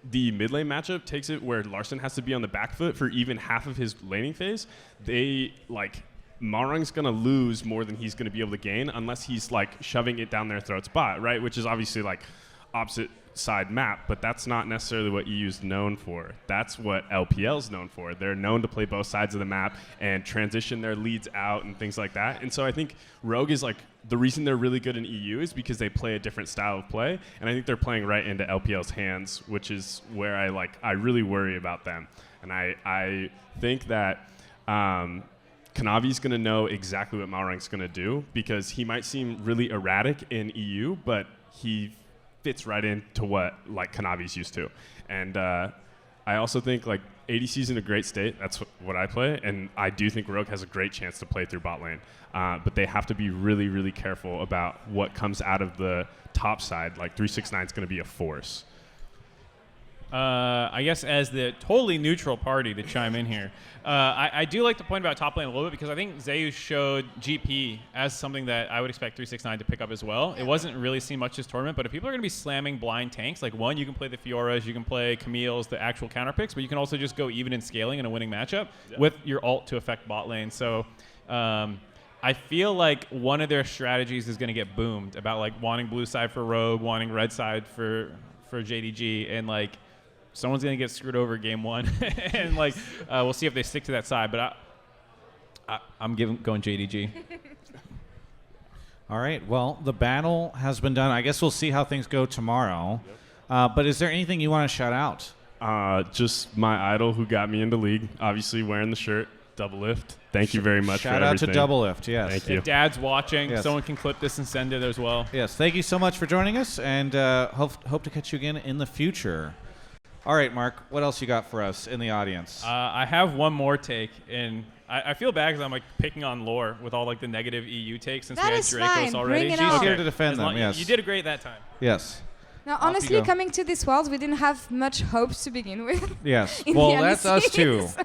the mid lane matchup takes it where Larson has to be on the back foot for even half of his laning phase, Marung's going to lose more than he's going to be able to gain unless he's shoving it down their throat spot, right? Which is obviously opposite side map, but that's not necessarily what EU's known for. That's what LPL's known for. They're known to play both sides of the map and transition their leads out and things like that. And so I think Rogue is the reason they're really good in EU is because they play a different style of play, and I think they're playing right into LPL's hands, which is where I really worry about them. And I think that Kanavi's going to know exactly what Malrang's going to do, because he might seem really erratic in EU, but he fits right into what Kanavi's used to. And I also think ADC's in a great state. That's what I play, and I do think Rogue has a great chance to play through bot lane. But they have to be really, really careful about what comes out of the top side. 369 is going to be a force. I guess as the totally neutral party to chime in here, I do like to point about top lane a little bit, because I think Zeus showed GP as something that I would expect 369 to pick up as well. It wasn't really seen much this tournament, but if people are going to be slamming blind tanks, one, you can play the Fioras, you can play Camille's, the actual counter picks, but you can also just go even in scaling in a winning matchup with your ult to affect bot lane. So I feel like one of their strategies is going to get boomed about wanting blue side for Rogue, wanting red side for JDG, and someone's going to get screwed over game one. And we'll see if they stick to that side, but I'm going JDG. All right. Well, the battle has been done. I guess we'll see how things go tomorrow. But is there anything you want to shout out? Just my idol who got me into League, obviously wearing the shirt, Double Lift. Thank you very much for everything. Shout out to Double Lift, yes. Thank you. If Dad's watching, Yes. someone can clip this and send it as well. Yes, thank you so much for joining us, and hope to catch you again in the future. All right, Mark, what else you got for us in the audience? I have one more take, and I feel bad because I'm picking on Laure with all the negative EU takes since That we had is Drakos fine. already. Bring it She's on. here to defend As them, long- yes. You did great that time. Yes. Now, Off you honestly, go. coming to this world, we didn't have much hopes to begin with. Yes. in Well, the that's us LCS, too. so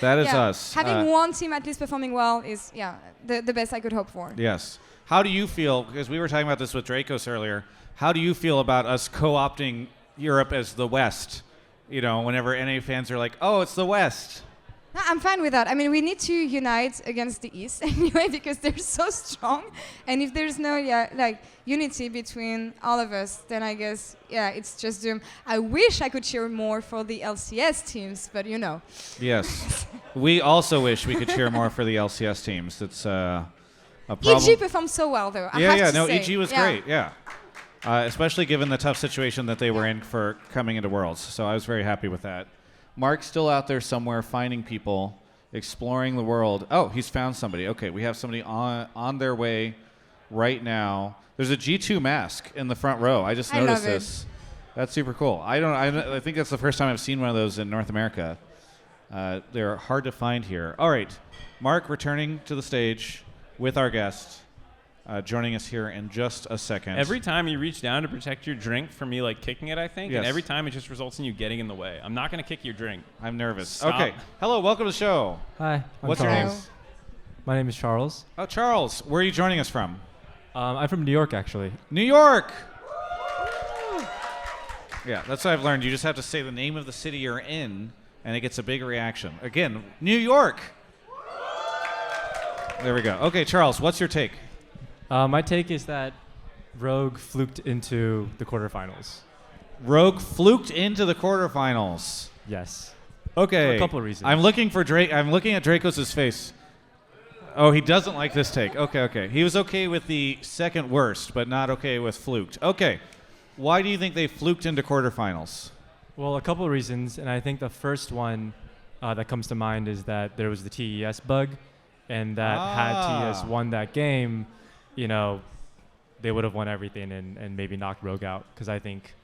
That is yeah, us. Having one team at least performing well is, the best I could hope for. Yes. How do you feel, because we were talking about this with Drakos earlier, how do you feel about us co-opting Europe as the West? Whenever NA fans are like, oh, it's the West. No, I'm fine with that. I mean, we need to unite against the East anyway, because they're so strong. And if there's no unity between all of us, then I guess, it's just doom. I wish I could cheer more for the LCS teams, but Yes. We also wish we could cheer more for the LCS teams. It's a problem. EG performed so well, though. I have to say. EG was great, especially given the tough situation that they were in for coming into Worlds. So I was very happy with that. Mark's still out there somewhere finding people, exploring the world. Oh, he's found somebody. Okay, we have somebody on their way right now. There's a G2 mask in the front row. I just noticed love it. this. That's super cool. I think that's the first time I've seen one of those in North America. They're hard to find here. All right, Mark returning to the stage with our guest. Joining us here in just a second. Every time you reach down to protect your drink from me kicking it, I think, Yes. and every time it just results in you getting in the way. I'm not going to kick your drink. I'm nervous. Stop. Okay. Hello, welcome to the show. Hi. I'm What's your name? Charles. My name is Charles. Oh, Charles. Where are you joining us from? I'm from New York, actually. New York. Yeah, that's what I've learned. You just have to say the name of the city you're in, and it gets a big reaction. Again, New York. There we go. Okay, Charles, what's your take? My take is that Rogue fluked into the quarterfinals. Rogue fluked into the quarterfinals. Yes. Okay. For a couple of reasons. I'm looking at Drakos' face. Oh, he doesn't like this take. Okay. He was okay with the second worst, but not okay with fluked. Okay. Why do you think they fluked into quarterfinals? Well, a couple of reasons, and I think the first one that comes to mind is that there was the TES bug, and that had TES won that game, they would have won everything and maybe knocked Rogue out. Because I think,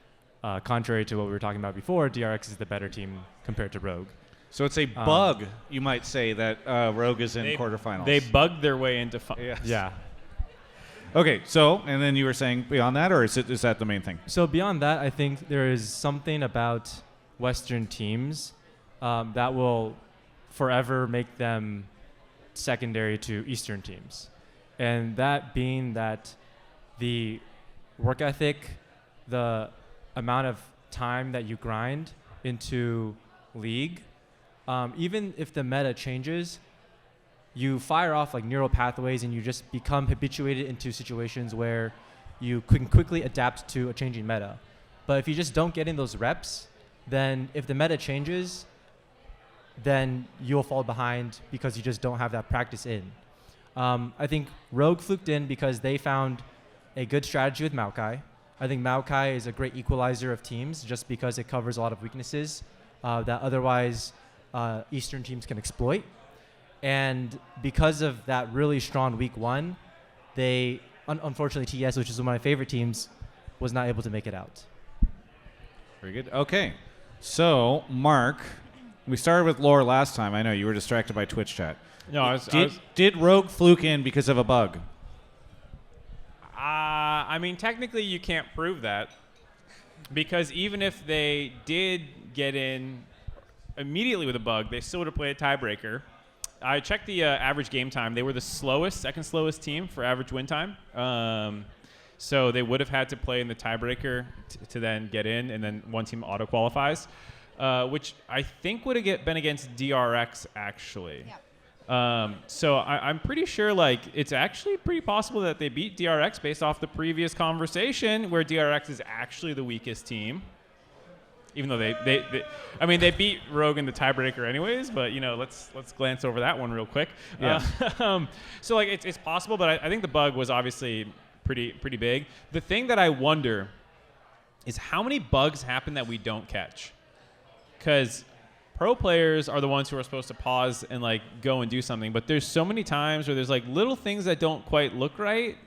contrary to what we were talking about before, DRX is the better team compared to Rogue. So it's a bug, you might say, that Rogue is in quarterfinals. They bugged their way into Yes. Yeah. Okay, so, and then you were saying beyond that, or is that the main thing? So beyond that, I think there is something about Western teams that will forever make them secondary to Eastern teams. And that being that the work ethic, the amount of time that you grind into League, even if the meta changes, you fire off like neural pathways and you just become habituated into situations where you can quickly adapt to a changing meta. But if you just don't get in those reps, then if the meta changes, then you'll fall behind because you just don't have that practice in. I think Rogue fluked in because they found a good strategy with Maokai. I think Maokai is a great equalizer of teams just because it covers a lot of weaknesses that otherwise Eastern teams can exploit. And because of that really strong week one, they, unfortunately TES, which is one of my favorite teams, was not able to make it out. Very good. Okay. So, Mark, we started with Laure last time. I know you were distracted by Twitch chat. No, did Rogue fluke in because of a bug? I mean, technically you can't prove that because even if they did get in immediately with a bug, they still would have played a tiebreaker. I checked the average game time. They were the second slowest team for average win time. So they would have had to play in the tiebreaker to then get in, and then one team auto-qualifies, which I think would have been against DRX, actually. Yeah. So I'm pretty sure like it's actually pretty possible that they beat DRX based off the previous conversation where DRX is actually the weakest team. Even though they beat Rogue in the tiebreaker anyways, but let's glance over that one real quick. Yeah. So like it's possible, but I think the bug was obviously pretty big. The thing that I wonder is how many bugs happen that we don't catch, because pro players are the ones who are supposed to pause and like go and do something, but there's so many times where there's like little things that don't quite look right,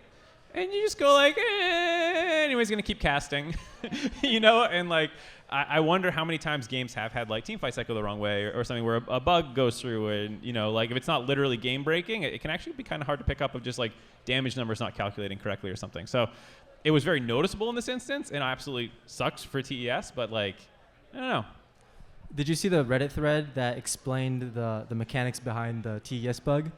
and you just go like, anyways, gonna keep casting, and like. I wonder how many times games have had like team fights that go the wrong way or something where a bug goes through and, like if it's not literally game breaking, it can actually be kind of hard to pick up of just like damage numbers not calculating correctly or something. So it was very noticeable in this instance and absolutely sucks for TES, but like, I don't know. Did you see the Reddit thread that explained the mechanics behind the TES bug?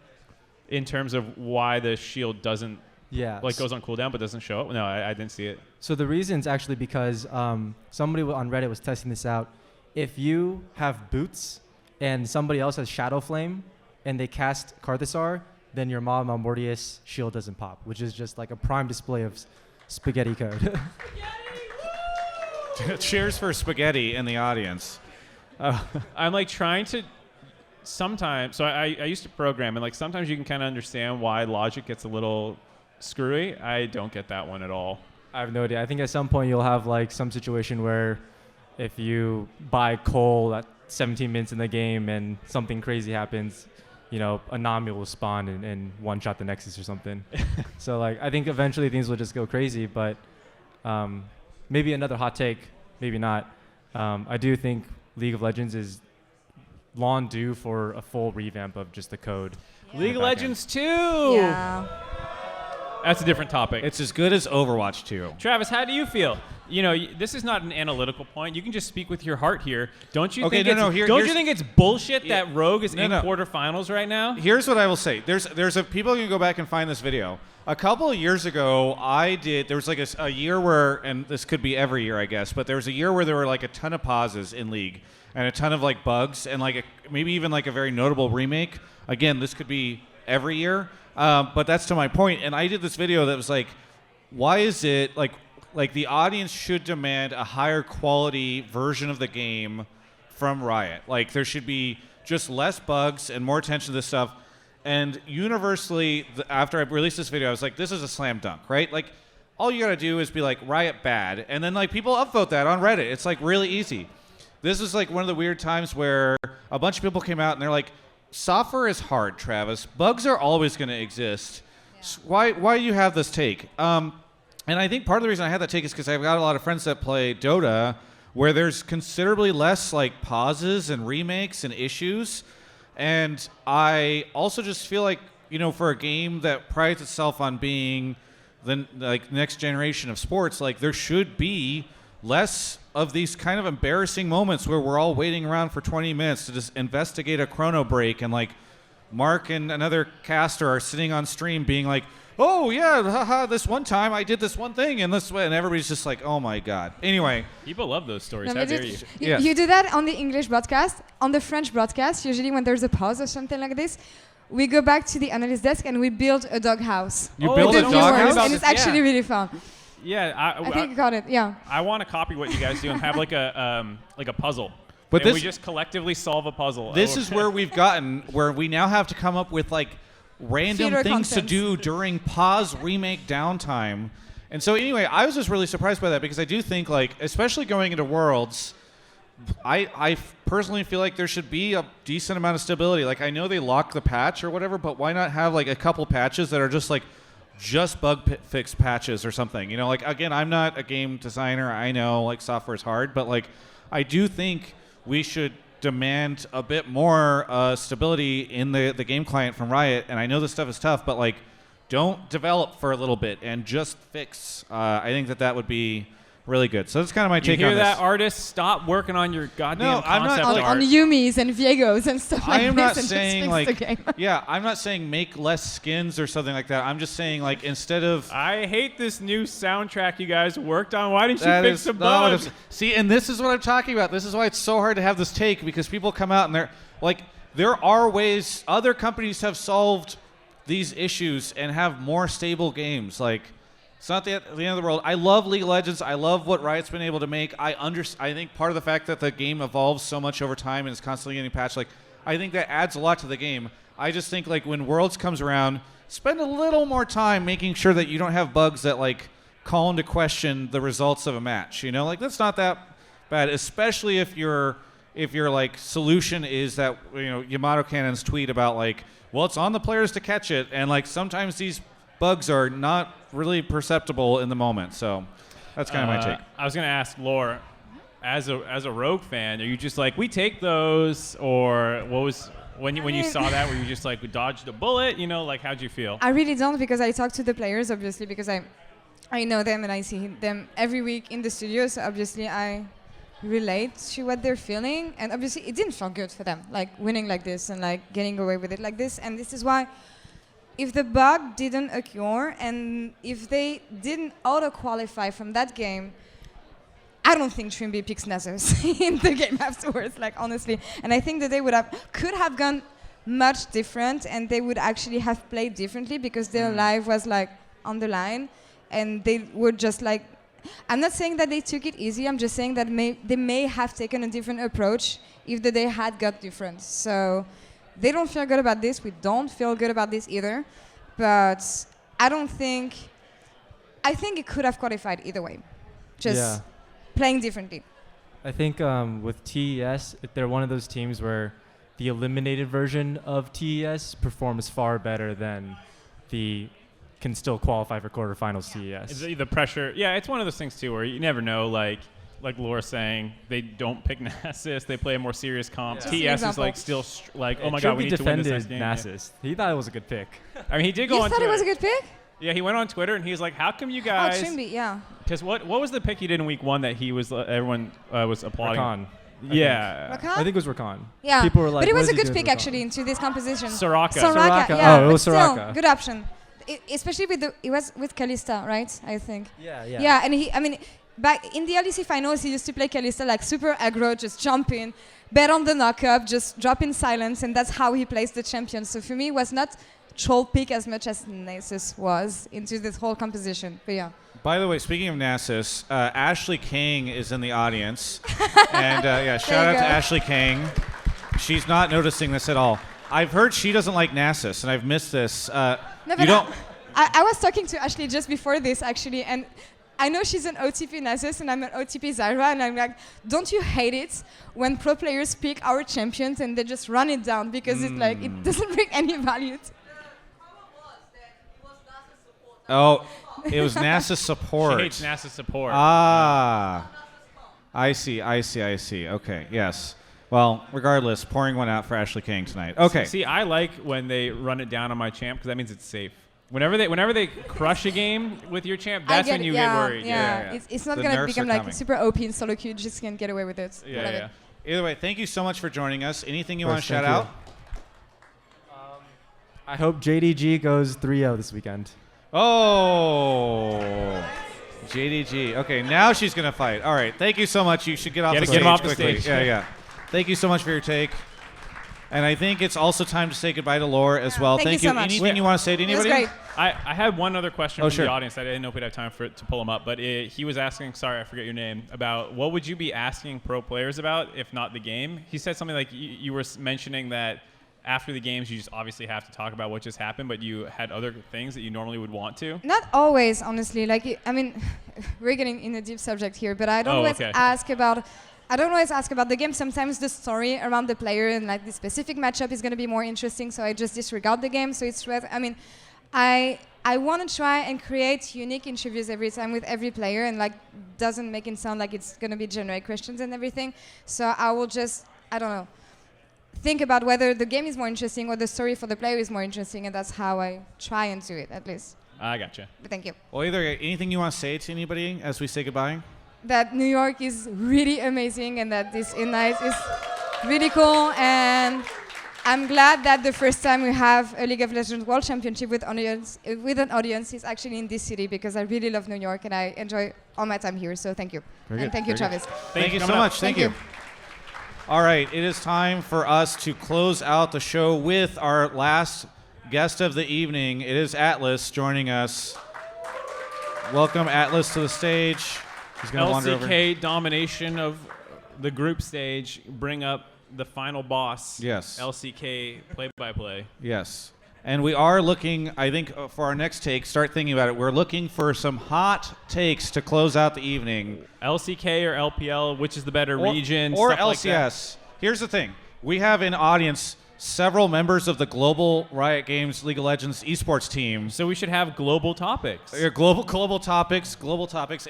In terms of why the shield doesn't goes on cooldown but doesn't show up? No, I didn't see it. So the reason's actually because somebody on Reddit was testing this out. If you have boots and somebody else has Shadow Flame and they cast Karthasar, then your Maw Malmortius shield doesn't pop, which is just like a prime display of spaghetti code. Cheers for spaghetti in the audience. I'm like trying to sometimes, so I used to program, and like sometimes you can kind of understand why logic gets a little screwy. I don't get that one at all. I have no idea. I think at some point you'll have like some situation where if you buy coal at 17 minutes in the game and something crazy happens, a Nami will spawn and one-shot the Nexus or something. So like I think eventually things will just go crazy, but maybe another hot take, maybe not. I do think League of Legends is long due for a full revamp of just the code. Yeah. League of Legends 2! Yeah. That's a different topic. It's as good as Overwatch 2. Travis, how do you feel? This is not an analytical point. You can just speak with your heart here. Don't you think you think it's bullshit that Rogue is in quarterfinals right now? Here's what I will say. People can go back and find this video. A couple of years ago, there was like a year where, and this could be every year, I guess, but there was a year where there were like a ton of pauses in League and a ton of like bugs and like maybe even like a very notable remake. Again, this could be every year. But that's to my point. And I did this video that was like, why is it like the audience should demand a higher quality version of the game from Riot? Like there should be just less bugs and more attention to this stuff. And universally, after I released this video, I was like, this is a slam dunk, right? Like all you gotta do is be like Riot bad, and then like people upvote that on Reddit. It's like really easy. This is like one of the weird times where a bunch of people came out and they're like, software is hard, Travis. Bugs are always going to exist. Yeah. So why do you have this take? And I think part of the reason I had that take is because I've got a lot of friends that play Dota where there's considerably less like pauses and remakes and issues. And I also just feel like, for a game that prides itself on being the next generation of sports, like there should be less of these kind of embarrassing moments where we're all waiting around for 20 minutes to just investigate a chrono break, and like Mark and another caster are sitting on stream being like, oh yeah, haha, this one time I did this one thing and this way, and everybody's just like, oh my god. Anyway, People love those stories. No, How but dare you? Yes. you do that on the English broadcast. On the French broadcast, usually when there's a pause or something like this, we go back to the analyst desk and we build a doghouse. you Oh, build a With the don't worry doghouse? viewers, about and this, it's actually yeah. really fun. Yeah, I think you got it. Yeah. I want to copy what you guys do and have like a puzzle. But and this- we just collectively solve a puzzle. This is where we've gotten, where we now have to come up with like random Feeder things content. to do during pause, remake, downtime. And so anyway, I was just really surprised by that because I do think like, especially going into Worlds, I personally feel like there should be a decent amount of stability. Like I know they lock the patch or whatever, but why not have like a couple patches that are just like just fix patches or something? You know, like again, I'm not a game designer. I know like software is hard, but like I do think we should demand a bit more stability in the game client from Riot. And I know this stuff is tough, but like don't develop for a little bit and just fix. I think that would be really good. So that's kind of my You take hear on that, this. artist? Stop working on your goddamn No, I'm not- concept On art. Yumis and Viegos and stuff like I am this, not and saying just fix the like, game. yeah, I'm not saying make less skins or something like that. I'm just saying like instead of I hate this new soundtrack you guys worked on. Why didn't you that fix is the not what I'm bugs? s- see, and this is what I'm talking about. This is why it's so hard to have this take, because people come out and they're like, there are ways. Other companies have solved these issues and have more stable games. Like, it's not the end of the world. I love League of Legends. I love what Riot's been able to make. I think part of the fact that the game evolves so much over time and is constantly getting patched, like, I think that adds a lot to the game. I just think like when Worlds comes around, spend a little more time making sure that you don't have bugs that like call into question the results of a match. You know, like that's not that bad, especially if your like solution is that, you know, Yamato Cannon's tweet about like, well, it's on the players to catch it, and like sometimes these bugs are not really perceptible in the moment. So that's kind of my take. I was gonna ask Laure, as a Rogue fan, are you just like, we take those, or what was when you saw that, were you just like, we dodged a bullet? You know, like how'd you feel? I really don't, because I talk to the players, obviously, because I know them and I see them every week in the studio. So obviously I relate to what they're feeling, and obviously it didn't feel good for them, like winning like this and like getting away with it like this. And this is why, if the bug didn't occur and if they didn't auto-qualify from that game, I don't think Trimby picks Nasus in the game afterwards, like honestly. And I think that they could have gone much different, and they would actually have played differently because their life was like on the line, and they were just like, I'm not saying that they took it easy, I'm just saying that they may have taken a different approach if the day had got different. So they don't feel good about this. We don't feel good about this either. But I think it could have qualified either way. Just playing differently. I think with TES, they're one of those teams where the eliminated version of TES performs far better than the can still qualify for quarterfinals TES. The pressure, yeah, it's one of those things too where you never know. Like Laura saying, they don't pick Nasus. They play a more serious comp. Yeah. TS is like still like, oh my Trimby god, we need to win this next defended game. Nasus. He thought it was a good pick. I mean, he did go You on thought Twitter. it was a good pick? Yeah, he went on Twitter and he was like, how come you Oh, guys? Trimby, yeah. Because what was the pick he did in week 1 that he was everyone was applauding? Rakan. Yeah. Rakan? I think it was Rakan. Yeah. People were like, but it what was is a he good doing pick with Rakan? actually into this composition. Soraka. Soraka. Yeah, Oh, it but was still, Soraka. good option. Especially with it was with Kalista, right? I think. Yeah. Yeah, and back in the LEC finals, he used to play Kalista like super aggro, just jump in, bet on the knock-up, just drop in silence, and that's how he plays the champion. So for me, it was not troll pick as much as Nasus was into this whole composition. But yeah. By the way, speaking of Nasus, Ashley Kang is in the audience. And shout out you to go. Ashley Kang. She's not noticing this at all. I've heard she doesn't like Nasus, and I've missed this. No, You but don't. I was talking to Ashley just before this actually, and I know she's an OTP Nasus and I'm an OTP Zyra, and I'm like, don't you hate it when pro players pick our champions and they just run it down because it's like it doesn't bring any value? Oh, it was Nasus support. She hates NASA support. Ah, I see. Okay, yes. Well, regardless, pouring one out for Ashley Kang tonight. Okay. See, I like when they run it down on my champ because that means it's safe. Whenever they crush a game with your champ, that's when you get worried. Yeah. It's not The gonna nerfs become are like coming. super OP in solo queue. You just can't get away with it. Yeah, Whatever. yeah. Either way, thank you so much for joining us. Anything you want to Thank shout you. out? I hope JDG goes 3-0 this weekend. Oh, JDG. Okay, now she's gonna fight. All right, thank you so much. You should get off the Get stage him off the quickly. stage. Yeah. Thank you so much for your take. And I think it's also time to say goodbye to Laure as well. thank you so much. Anything you want to say to It was anybody? great. I had one other question Oh, from sure. the audience. I didn't know if we'd have time to pull him up, but he was asking, sorry, I forget your name, about what would you be asking pro players about if not the game? He said something like you were mentioning that after the games you just obviously have to talk about what just happened, but you had other things that you normally would want to. Not always, honestly. Like, I mean, we're getting in a deep subject here, but I don't always okay. ask about. I don't always ask about the game. Sometimes the story around the player and like the specific matchup is going to be more interesting, so I just disregard the game. So it's I mean, I want to try and create unique interviews every time with every player, and like doesn't make it sound like it's going to be generic questions and everything. So I will just, I don't know, think about whether the game is more interesting or the story for the player is more interesting, and that's how I try and do it, at least. I gotcha. But thank you. Well, either anything you want to say to anybody as we say goodbye? That New York is really amazing, and that this in Nice is really cool, and I'm glad that the first time we have a League of Legends World Championship with an audience is actually in this city, because I really love New York and I enjoy all my time here. So thank you. Very And good, thank you, very good. Travis. Thank you so coming up. much. Thank you. All right, it is time for us to close out the show with our last guest of the evening. It is Atlus joining us. Welcome, Atlus, to the stage. He's going to wander over. LCK domination of the group stage, bring up the final boss. Yes. LCK play-by-play. Yes. And we are looking, I think, for our next take, start thinking about it. We're looking for some hot takes to close out the evening. LCK or LPL, which is the better region? Or stuff like that. LCS. Here's the thing. We have in audience several members of the global Riot Games League of Legends esports team. So we should have global topics. Global topics.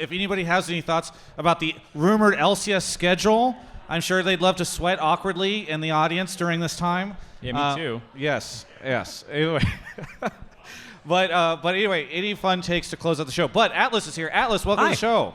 If anybody has any thoughts about the rumored LCS schedule, I'm sure they'd love to sweat awkwardly in the audience during this time. Yeah, me too. Yes. Anyway. But anyway, any fun takes to close out the show. But Atlus is here. Atlus, welcome to the show.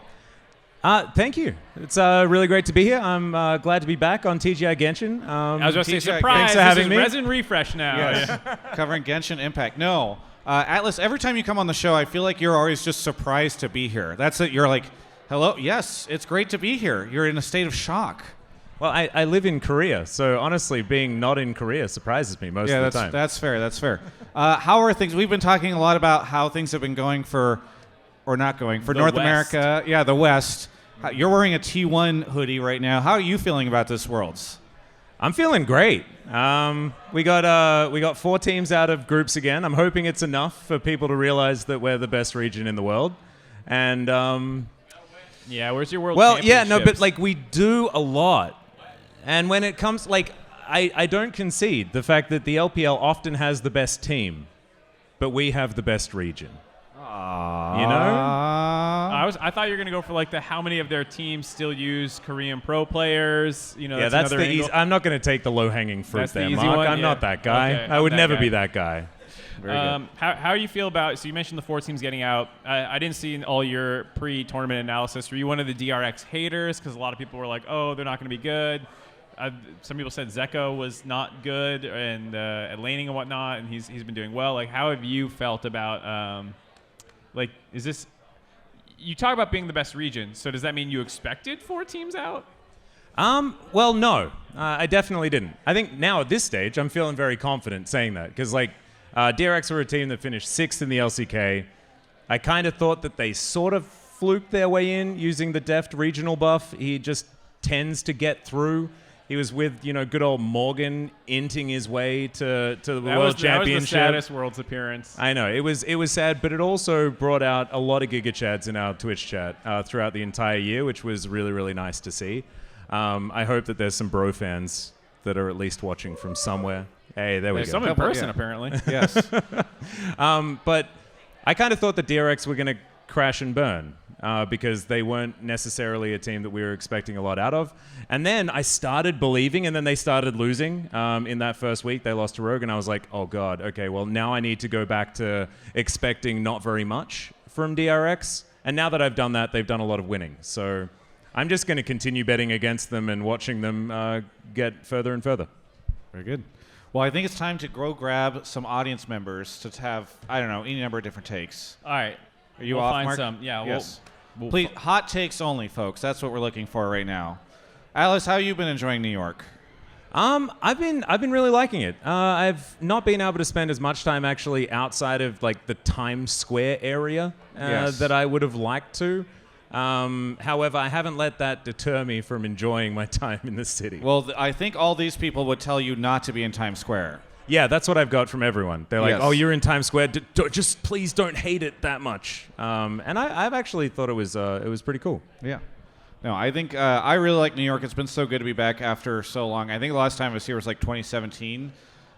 Thank you. It's really great to be here. I'm glad to be back on TGI Genshin. I was going to say, TGI, surprise, thanks for this having is me. Resin Refresh now. Yes. Covering Genshin Impact. No. Atlus, every time you come on the show, I feel like you're always just surprised to be here. That's it. You're like, hello? Yes, it's great to be here. You're in a state of shock. Well, I live in Korea, so honestly, being not in Korea surprises me most of the time. That's fair. How are things? We've been talking a lot about how things have been going for North West. America. Yeah, the West. You're wearing a T1 hoodie right now. How are you feeling about this Worlds? I'm feeling great. We got 4 teams out of groups again. I'm hoping it's enough for people to realize that we're the best region in the world. And Yeah, where's your world well, yeah, no, but championships? like we do a lot. And when it comes, like, I don't concede the fact that the LPL often has the best team, but we have the best region. You know? I thought you were going to go for like the how many of their teams still use Korean pro players. You know, Yeah, that's another the easy. angle. I'm not going to take the low-hanging fruit That's the there, easy Mark. one? I'm Yeah. not that guy. Okay, I would that never guy. be that guy. Very good. How do you feel about? So you mentioned the 4 teams getting out. I didn't see all your pre-tournament analysis. Were you one of the DRX haters? Because a lot of people were like, "Oh, they're not going to be good." Some people said Zeko was not good, and at laning and whatnot, and he's been doing well. Like, how have you felt about? Like, is this? You talk about being the best region. So does that mean you expected 4 teams out? Well, no, I definitely didn't. I think now at this stage, I'm feeling very confident saying that because, like, DRX were a team that finished 6th in the LCK. I kind of thought that they sort of fluked their way in using the Deft regional buff. He just tends to get through. He was with, good old Morgan inting his way to the World Championship. That was the saddest Worlds appearance. I know, it was sad, but it also brought out a lot of Giga Chads in our Twitch chat throughout the entire year, which was really, really nice to see. I hope that there's some bro fans that are at least watching from somewhere. Hey, there we go. Some in person, apparently. Yes. But I kind of thought that DRX were going to crash and burn because they weren't necessarily a team that we were expecting a lot out of. And then I started believing, and then they started losing in that first week. They lost to Rogue, and I was like, oh, God, okay, well, now I need to go back to expecting not very much from DRX. And now that I've done that, they've done a lot of winning. So I'm just going to continue betting against them and watching them get further and further. Very good. Well, I think it's time to grab some audience members to have, I don't know, any number of different takes. All right. Are you we'll off, find Mark? some. Yeah. Yes. We'll Please, hot takes only, folks. That's what we're looking for right now. Alice, how have you been enjoying New York? I've been really liking it. I've not been able to spend as much time actually outside of like the Times Square area that I would have liked to. However, I haven't let that deter me from enjoying my time in the city. Well, I think all these people would tell you not to be in Times Square. Yeah, that's what I've got from everyone. They're like, Yes. "Oh, you're in Times Square. Just please don't hate it that much." And I've actually thought it was pretty cool. Yeah. No, I think I really like New York. It's been so good to be back after so long. I think the last time I was here was like 2017.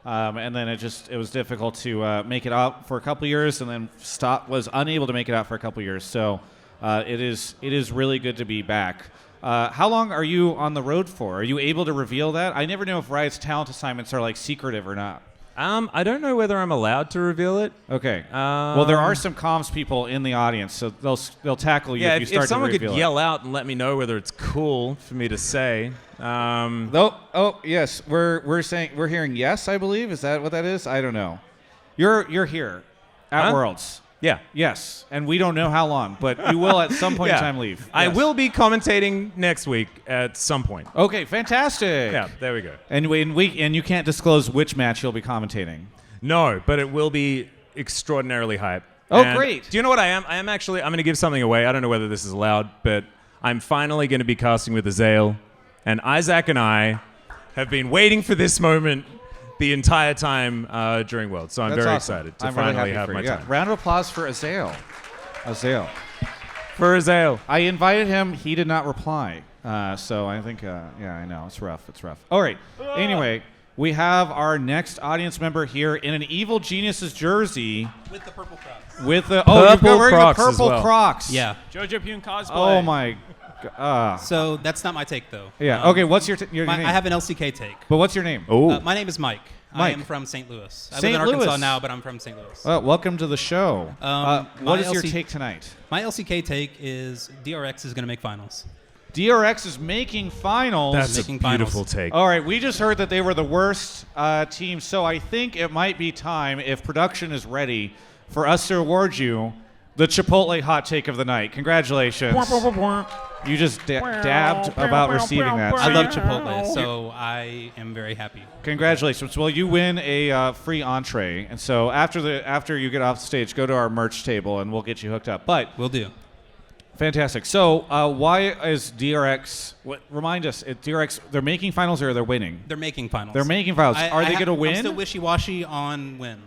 And then it was difficult to make it out for a couple years, and then was unable to make it out for a couple years. So it is really good to be back. How long are you on the road for? Are you able to reveal that? I never know if Riot's talent assignments are like secretive or not. I don't know whether I'm allowed to reveal it. Okay. Well, there are some comms people in the audience, so they'll tackle you Yeah, if you start if someone to reveal could yell out and let me know whether it's cool for me to say. Yes, we're hearing yes, I believe. Is that what that is? I don't know. You're here at Worlds. Yeah. Yes, and we don't know how long, but you will at some point in time leave. Yes. I will be commentating next week at some point. Okay, fantastic. Yeah, there we go. And you can't disclose which match you'll be commentating. No, but it will be extraordinarily hype. Oh, And great. Do you know what I am? I'm going to give something away. I don't know whether this is allowed, but I'm finally going to be casting with Azale. And Isaac and I have been waiting for this moment the entire time during Worlds. So I'm That's very awesome. excited to I'm really finally happy have for my you. Yeah. time. Round of applause for Azale. Azale. For Azale. I invited him. He did not reply. So I think, I know. It's rough. It's rough. All right. Anyway, we have our next audience member here in an Evil Geniuses jersey. With the purple Crocs. With the Purple you're wearing Crocs the as purple well. Crocs. Yeah. Jojo Pune cosplay. Oh my. So that's not my take, though. Yeah. Okay. What's your name? I have an LCK take. But what's your name? My name is Mike. I Mike. am from St. Louis. I live St. in Arkansas Louis. now, but I'm from St. Louis. Welcome to the show. My What is your LC take tonight? My LCK take is DRX is going to make finals. DRX is making finals. That's Making a beautiful finals. take. All right, we just heard that they were the worst team, so I think it might be time, if production is ready, for us to award you the Chipotle hot take of the night. Congratulations. You just dabbed about receiving that. I so love you- Chipotle, so I am very happy. Congratulations. Well, you win a free entree, and so after you get off the stage, go to our merch table, and we'll get you hooked up. But Will do. fantastic. So why is DRX? Remind us, DRX, they're making finals or they're winning? They're making finals. They're making finals. Are they going to win? I'm still wishy-washy on win.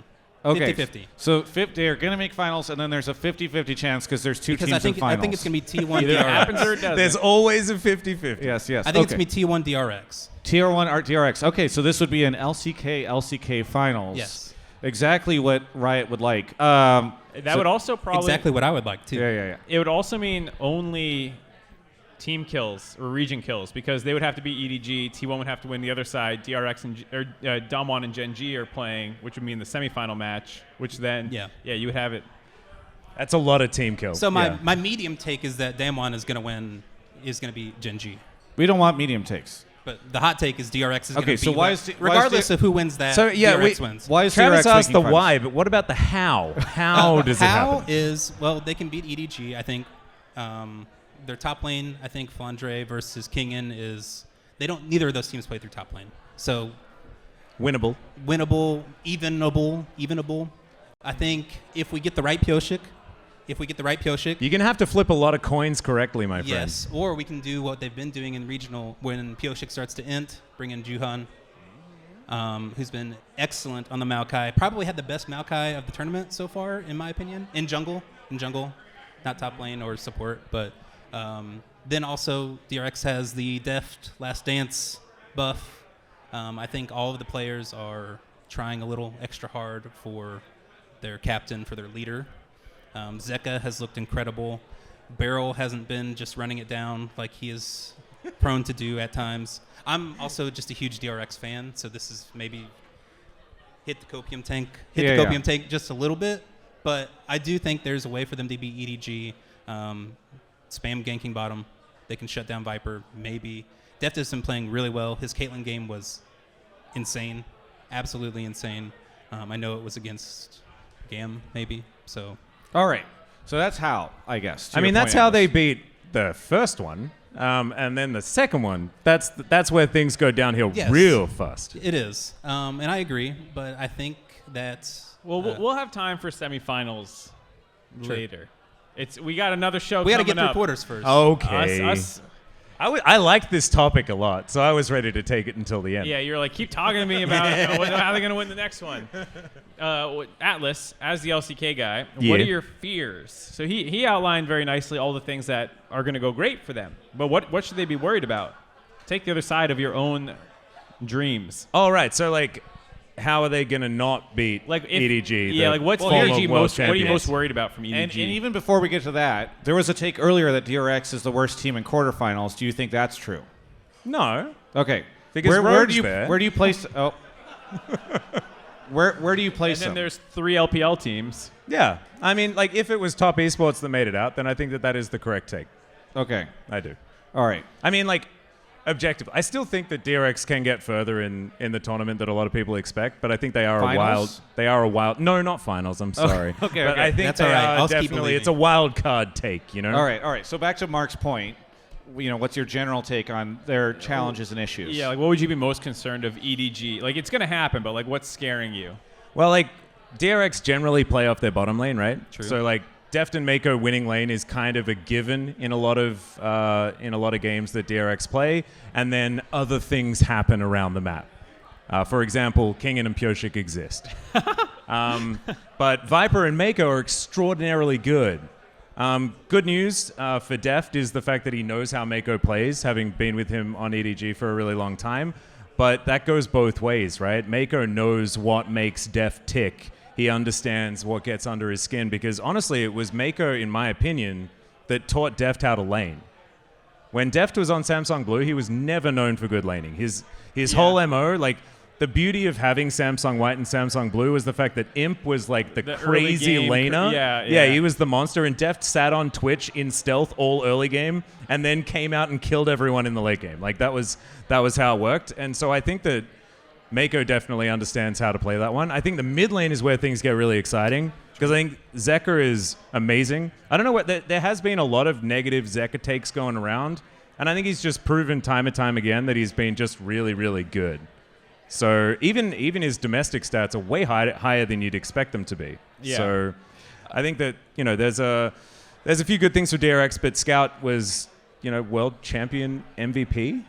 Okay. 50-50. So they're going to make finals, and then there's a 50-50 chance because there's two Because teams I think in finals. I think it's going to be T1 Either it happens or it DRX. doesn't. There's always a 50-50. Yes. I think it's going to be T1 DRX. Tier 1 Art DRX. Okay, so this would be an LCK finals. Yes. Exactly what Riot would like. That would also probably Exactly what I would like, too. Yeah. It would also mean only team kills or region kills because they would have to be EDG. T1 would have to win the other side. DRX and Damwon and Gen G are playing, which would mean the semifinal match. Which then, you would have it. That's a lot of team kills. So my medium take is that Damwon is going to win, is going to be Gen G. We don't want medium takes. But the hot take is DRX is going to Okay, be so why is regardless of who wins that, So, yeah, DRX wins. Why is Travis DRX asked making the finals? why, but what about the how? How does it How happen? is, well, they can beat EDG. I think their top lane, I think Flandre versus Kingen is, neither of those teams play through top lane. So Winnable. evenable. I think if we get the right Pyoshik, you're going to have to flip a lot of coins correctly, my friend. yes, or we can do what they've been doing in regional when Pyoshik starts to int, bring in Juhan, who's been excellent on the Maokai. Probably had the best Maokai of the tournament so far, in my opinion. In jungle, not top lane or support, but then also DRX has the Deft Last Dance buff. I think all of the players are trying a little extra hard for their captain, for their leader. Zeka has looked incredible. Beryl hasn't been just running it down like he is prone to do at times. I'm also just a huge DRX fan, so this is maybe hit the copium tank just a little bit. But I do think there's a way for them to beat EDG, spam ganking bottom. They can shut down Viper, maybe. Deft has been playing really well. His Caitlyn game was insane, absolutely insane. I know it was against Gam, maybe. So. All right. So that's how, I guess. I mean, that's how they beat the first one. And then the second one, that's where things go downhill real fast. It is. And I agree, but I think that... Well, we'll have time for semifinals later. We got another show We got to coming get through up. quarters first. Okay. I liked this topic a lot, so I was ready to take it until the end. Yeah, you're like, keep talking to me about how they're going to win the next one. Atlus, as the LCK guy, what are your fears? So he outlined very nicely all the things that are going to go great for them. But what should they be worried about? Take the other side of your own dreams. All right, so like, how are they going to not beat EDG? Yeah, like what are you most worried about from EDG? And even before we get to that, there was a take earlier that DRX is the worst team in quarterfinals. Do you think that's true? No. Okay. Because where do you place? Oh. Where do you place them? And then them? there's 3 LPL teams. Yeah. I mean, like, if it was top esports that made it out, then I think that is the correct take. Okay. I do. All right. I mean, like, objectively, I still think that DRX can get further in the tournament that a lot of people expect, but I think they are finals? a wild. No, not finals. I'm sorry. Okay. But I think that's all right. I'll keep definitely believing. it's a wild card take. You know. All right. So back to Mark's point. What's your general take on their challenges and issues? Yeah, like what would you be most concerned of EDG? Like it's going to happen, but like what's scaring you? Well, like DRX generally play off their bottom lane, right? True. So like Deft and Mako winning lane is kind of a given in a lot of games that DRX play, and then other things happen around the map. For example, Kingen and Pyoshik exist. But Viper and Mako are extraordinarily good. Good news for Deft is the fact that he knows how Mako plays, having been with him on EDG for a really long time. But that goes both ways, right? Mako knows what makes Deft tick. He understands what gets under his skin, because honestly, it was Mako, in my opinion, that taught Deft how to lane. When Deft was on Samsung Blue, he was never known for good laning. His whole MO, like, the beauty of having Samsung White and Samsung Blue was the fact that Imp was like the crazy laner. Yeah, he was the monster, and Deft sat on Twitch in stealth all early game and then came out and killed everyone in the late game. Like that was how it worked. And so I think that Mako definitely understands how to play that one. I think the mid lane is where things get really exciting, because I think Zeka is amazing. I don't know what there has been a lot of negative Zeka takes going around, and I think he's just proven time and time again that he's been just really, really good. So even his domestic stats are way higher than you'd expect them to be. Yeah. So I think that there's a few good things for DRX, but Scout was world champion MVP.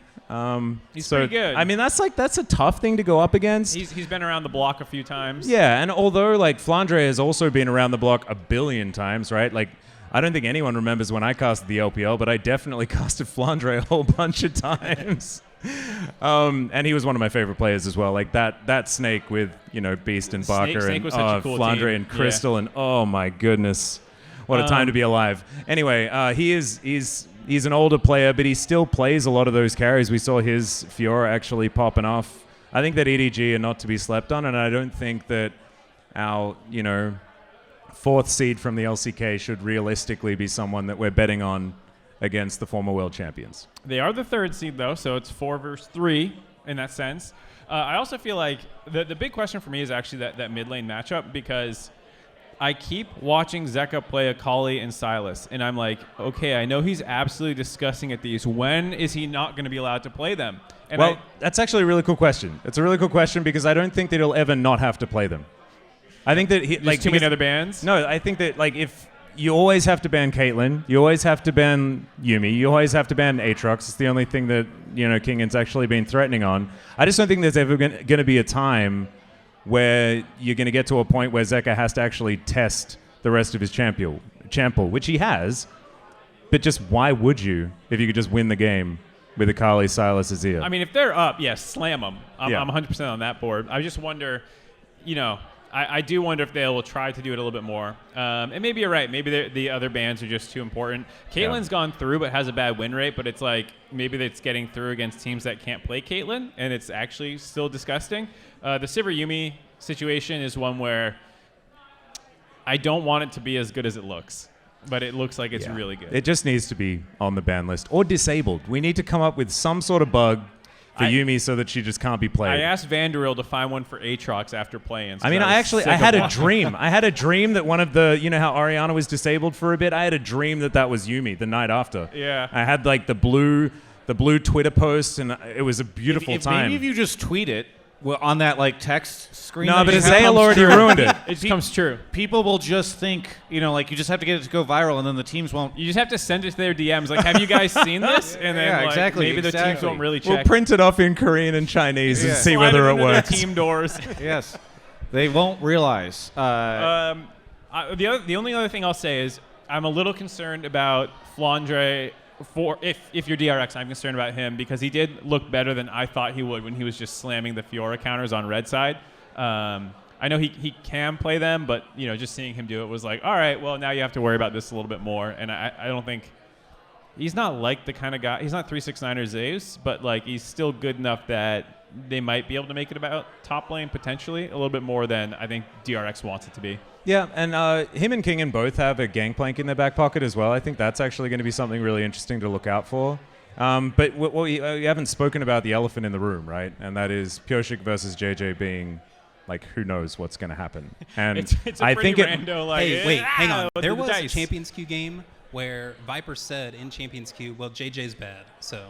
He's pretty good. I mean, that's a tough thing to go up against. He's been around the block a few times. Yeah, and although like Flandre has also been around the block a billion times, right? Like, I don't think anyone remembers when I casted the LPL, but I definitely casted Flandre a whole bunch of times. And he was one of my favorite players as well. Like that snake with Beast and Barker Snake and was such a cool Flandre team. and Crystal and oh my goodness, what a time to be alive. Anyway, he's an older player, but he still plays a lot of those carries. We saw his Fiora actually popping off. I think that EDG are not to be slept on, and I don't think that our 4th seed from the LCK should realistically be someone that we're betting on against the former world champions. They are the 3rd seed, though, so it's 4 versus 3 in that sense. I also feel like the big question for me is actually that mid lane matchup, because I keep watching Zeka play Akali and Sylas, and I'm like, okay, I know he's absolutely disgusting at these. When is he not going to be allowed to play them? And that's actually a really cool question. It's a really cool question, because I don't think that he'll ever not have to play them. I think that too many other bans? No, I think that if you always have to ban Caitlyn, you always have to ban Yuumi, you always have to ban Aatrox. It's the only thing that Kingan's actually been threatening on. I just don't think there's ever going to be a time where you're going to get to a point where Zeka has to actually test the rest of his champ pool, which he has. But just why would you if you could just win the game with Akali, Sylas, Azir? I mean, if they're up, yes, slam them. I'm Yeah. 100% on that board. I just wonder, I do wonder if they will try to do it a little bit more. And maybe you're right. Maybe the other bands are just too important. Caitlin's gone through but has a bad win rate, but it's like maybe it's getting through against teams that can't play Caitlyn, and it's actually still disgusting. The Sivir Yumi situation is one where I don't want it to be as good as it looks, but it looks like it's really good. It just needs to be on the ban list or disabled. We need to come up with some sort of bug for Yumi so that she just can't be played. I asked Vanderil to find one for Aatrox after playing. I mean, I had a dream. I had a dream that one of the, you know how Ariana was disabled for a bit? I had a dream that was Yumi the night after. Yeah. I had like the blue Twitter post, and it was a beautiful time. Maybe if you just tweet it on that like text screen. No, but Azale already ruined it. It becomes true. People will just think, like you just have to get it to go viral, and then the teams won't. You just have to send it to their DMs. Like, have you guys seen this? And then maybe the teams won't really check. We'll print it off in Korean and Chinese and see Slide whether it into works. Team doors. Yes, they won't realize. The only other thing I'll say is I'm a little concerned about Flandre. If you're DRX, I'm concerned about him because he did look better than I thought he would when he was just slamming the Fiora counters on red side. I know he can play them, but just seeing him do it was like, all right, well now you have to worry about this a little bit more. And I don't think he's not like the kind of guy. He's not 369 or Zeus, but like he's still good enough that they might be able to make it about top lane potentially a little bit more than I think DRX wants it to be. Yeah, and him and Kingen both have a Gangplank in their back pocket as well. I think that's actually going to be something really interesting to look out for. But we haven't spoken about the elephant in the room, right? And that is Pyosik versus JJ being, like, who knows what's going to happen. And it's I think rando, like, hey, wait, hang on. There was dice. a Champions Queue game where Viper said in Champions Queue, well, JJ's bad, so...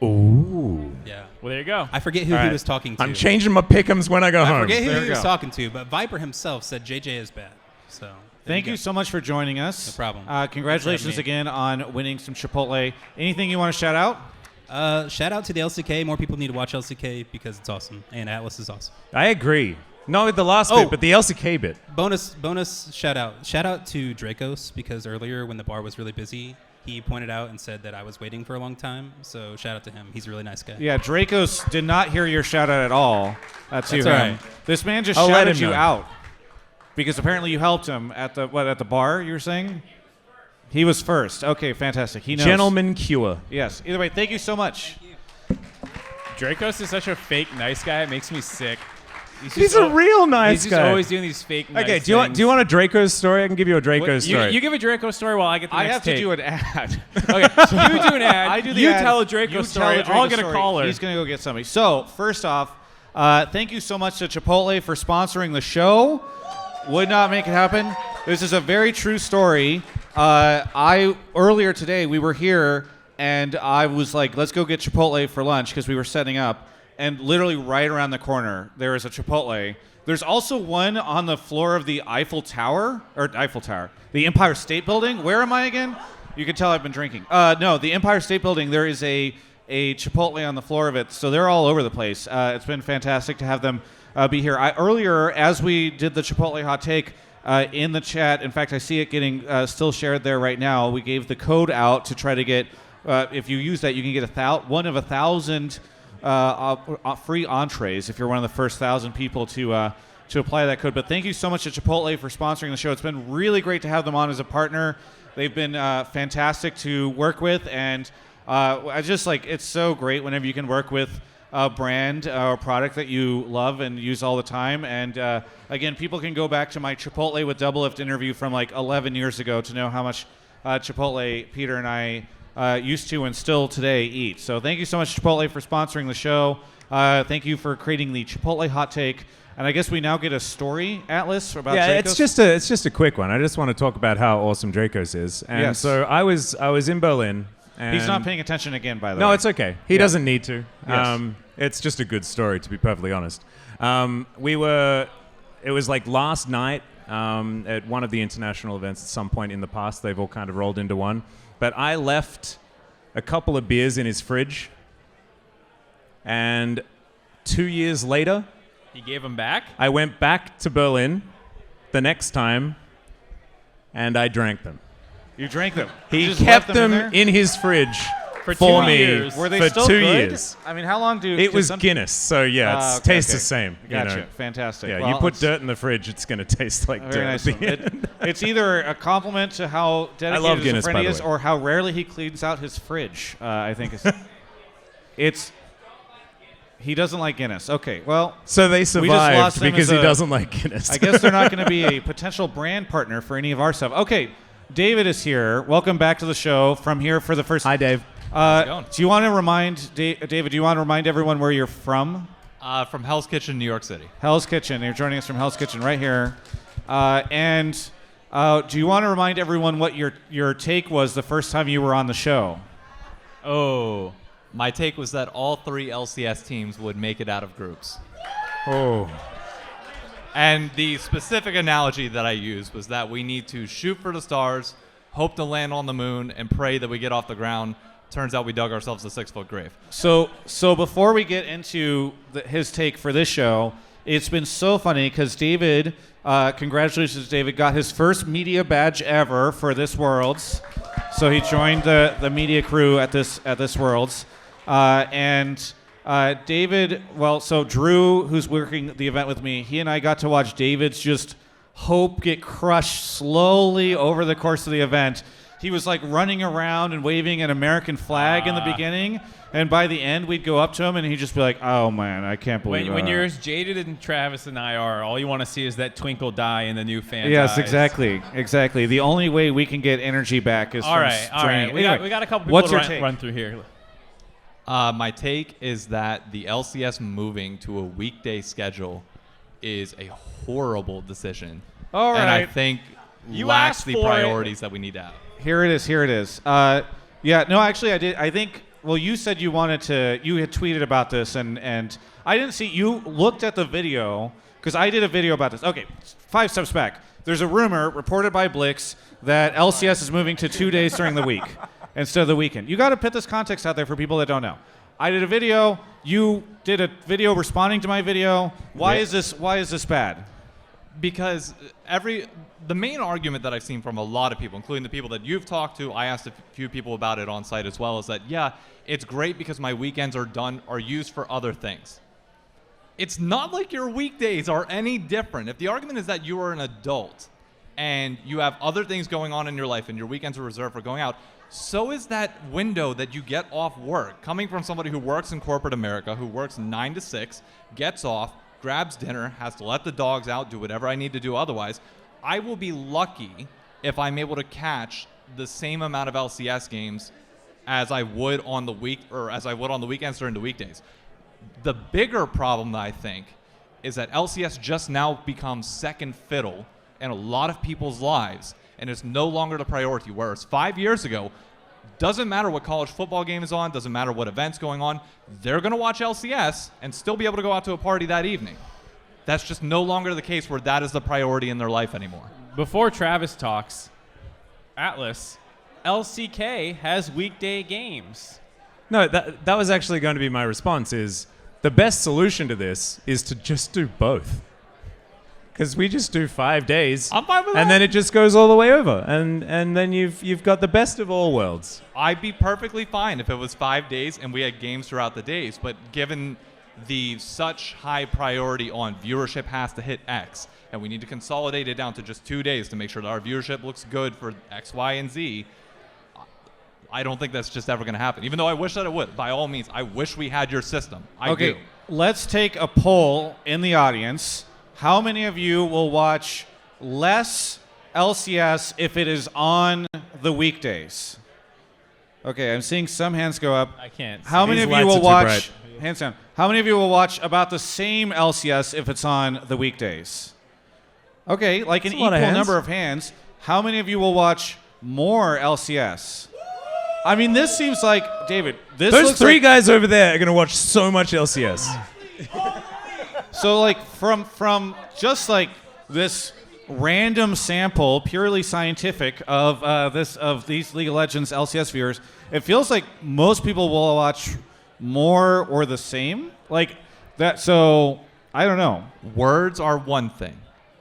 Ooh. Yeah. Well, there you go. I forget who he was talking to. I'm changing my pick'ems when I go home. I forget who he was talking to, but Viper himself said JJ is bad. So Thank you so much for joining us. No problem. Congratulations again on winning some Chipotle. Anything you want to shout out? Shout out to the LCK. More people need to watch LCK because it's awesome, and Atlus is awesome. I agree. Not with the last bit, but the LCK bit. Bonus shout out. Shout out to Drakos because earlier when the bar was really busy, he pointed out and said that I was waiting for a long time. So shout out to him. He's a really nice guy. Yeah, Drakos did not hear your shout out at all. That's you. Right. This man just I'll let shouted him you know. out because apparently you helped him at the bar. You were saying he was first. Okay, fantastic. He knows. Gentleman cure. Yes. Either way, thank you so much. Drakos is such a fake nice guy. It makes me sick. He's a real nice he's guy. He's always doing these fake nice Okay, do you want a Draco's story? I can give you a Draco's story. You give a Draco story while I get the I next have to take. do an ad. Okay, so you do an ad. I do the you ad. tell a Draco You story. tell a Draco I'll get a story. caller. He's going to go get somebody. So, first off, thank you so much to Chipotle for sponsoring the show. Would not make it happen. This is a very true story. Earlier today, we were here, and I was like, let's go get Chipotle for lunch because we were setting up. And literally right around the corner, there is a Chipotle. There's also one on the floor of the the Empire State Building. Where am I again? You can tell I've been drinking. No, the Empire State Building, there is a Chipotle on the floor of it. So they're all over the place. It's been fantastic to have them be here. Earlier, as we did the Chipotle hot take in the chat, in fact, I see it getting still shared there right now. We gave the code out to try to get, if you use that, you can get one of 1,000 free entrees if you're one of the first 1,000 people to apply that code. But thank you so much to Chipotle for sponsoring the show. It's been really great to have them on as a partner. They've been fantastic to work with, and I just it's so great whenever you can work with a brand or product that you love and use all the time. And again, people can go back to my Chipotle with Double Lift interview from 11 years ago to know how much Chipotle Peter and I used to and still today eat. So thank you so much, Chipotle, for sponsoring the show. Thank you for creating the Chipotle hot take. And I guess we now get a story, Atlus, about Drakos. It's just a quick one. I just want to talk about how awesome Drakos is. And Yes. so I was in Berlin. And He's not paying attention again, by the way. No, it's okay. He doesn't need to. Yes. It's just a good story, to be perfectly honest. It was last night at one of the international events at some point in the past. They've all kind of rolled into one. But I left a couple of beers in his fridge. And 2 years later, He gave him back? I went back to Berlin the next time, and I drank them. You drank them. He You just kept left them them in his fridge For for 2 me years. Were they for still 2 good? years. I mean, how long do It was some- Guinness, so yeah, Ah, it tastes okay. the same. Gotcha. You know. Fantastic. Yeah, Well, you put it's- dirt in the fridge, it's going to taste like Very dirt. nice. at the end. It's either a compliment to how dedicated his Guinness, friend by the is, way. or how rarely he cleans out his fridge. I think it's. He doesn't like Guinness. Okay, well. So they we just survived lost him because as he a- doesn't like Guinness. I guess they're not going to be a potential brand partner for any of our stuff. Okay, David is here. Welcome back to the show from here for the first. Hi, Dave. going? Do you want to remind David? Do you want to remind everyone where you're from? From Hell's Kitchen, New York City. Hell's Kitchen. You're joining us from Hell's Kitchen right here. And do you want to remind everyone what your take was the first time you were on the show? Oh, my take was that all 3 LCS teams would make it out of groups. Oh. And the specific analogy that I used was that we need to shoot for the stars, hope to land on the moon, and pray that we get off the ground. Turns out we dug ourselves a 6-foot grave. So before we get into his take for this show, it's been so funny because David, congratulations, David, got his first media badge ever for this Worlds. So he joined the media crew at this Worlds, and David. Well, so Drew, who's working the event with me, he and I got to watch David's just hope get crushed slowly over the course of the event. He was like running around and waving an American flag in the beginning, and by the end, we'd go up to him and he'd just be like, "Oh man, I can't believe When that." you're as jaded and Travis and I are, all you want to see is that twinkle die in the new fans' Yes, eyes. exactly. The only way we can get energy back is All from right. draining- We Anyway, got a couple people what's to your take? run through here. My take is that the LCS moving to a weekday schedule is a horrible decision. All And I right. think You lacks asked the for it. priorities that we need to have. Here it is. Yeah, no, actually, I did. I think. Well, you said you wanted to. You had tweeted about this, and I didn't see. You looked at the video because I did a video about this. Okay, 5 steps back. There's a rumor reported by Blix that LCS is moving to 2 days during the week instead of the weekend. You got to put this context out there for people that don't know. I did a video. You did a video responding to my video. Why is this bad? Because the main argument that I've seen from a lot of people, including the people that you've talked to, I asked a few people about it on site as well, is that, yeah, it's great because my weekends are used for other things. It's not like your weekdays are any different. If the argument is that you are an adult and you have other things going on in your life and your weekends are reserved for going out, so is that window that you get off work. Coming from somebody who works in corporate America, who works 9 to 6, gets off, grabs dinner, has to let the dogs out, do whatever I need to do otherwise, I will be lucky if I'm able to catch the same amount of LCS games as I would on the weekends during the weekdays. The bigger problem that I think is that LCS just now becomes second fiddle in a lot of people's lives, and it's no longer the priority. Whereas 5 years ago, doesn't matter what college football game is on, doesn't matter what event's going on, they're going to watch LCS and still be able to go out to a party that evening. That's just no longer the case where that is the priority in their life anymore. Before Travis talks, Atlus, LCK has weekday games. No, that was actually going to be my response. Is the best solution to this is to just do both. Because we just do 5 days, I'm fine with and that. then it just goes all the way over, and then you've got the best of all worlds. I'd be perfectly fine if it was 5 days and we had games throughout the days, but given the such high priority on viewership has to hit X, and we need to consolidate it down to just 2 days to make sure that our viewership looks good for X, Y, and Z, I don't think that's just ever going to happen. Even though I wish that it would. By all means, I wish we had your system. I do. Let's take a poll in the audience. How many of you will watch less LCS if it is on the weekdays? Okay, I'm seeing some hands go up. I can't. How many These of you lights are will too watch? bright. Hands down. How many of you will watch about the same LCS if it's on the weekdays? Okay, like an That's a lot of equal hands. number of hands. How many of you will watch more LCS? I mean, this seems like David. This Those looks 3 like, guys over there are going to watch so much LCS. So like from just like this random sample, purely scientific of these League of Legends LCS viewers, it feels like most people will watch more or the same like that. So I don't know. Words are one thing.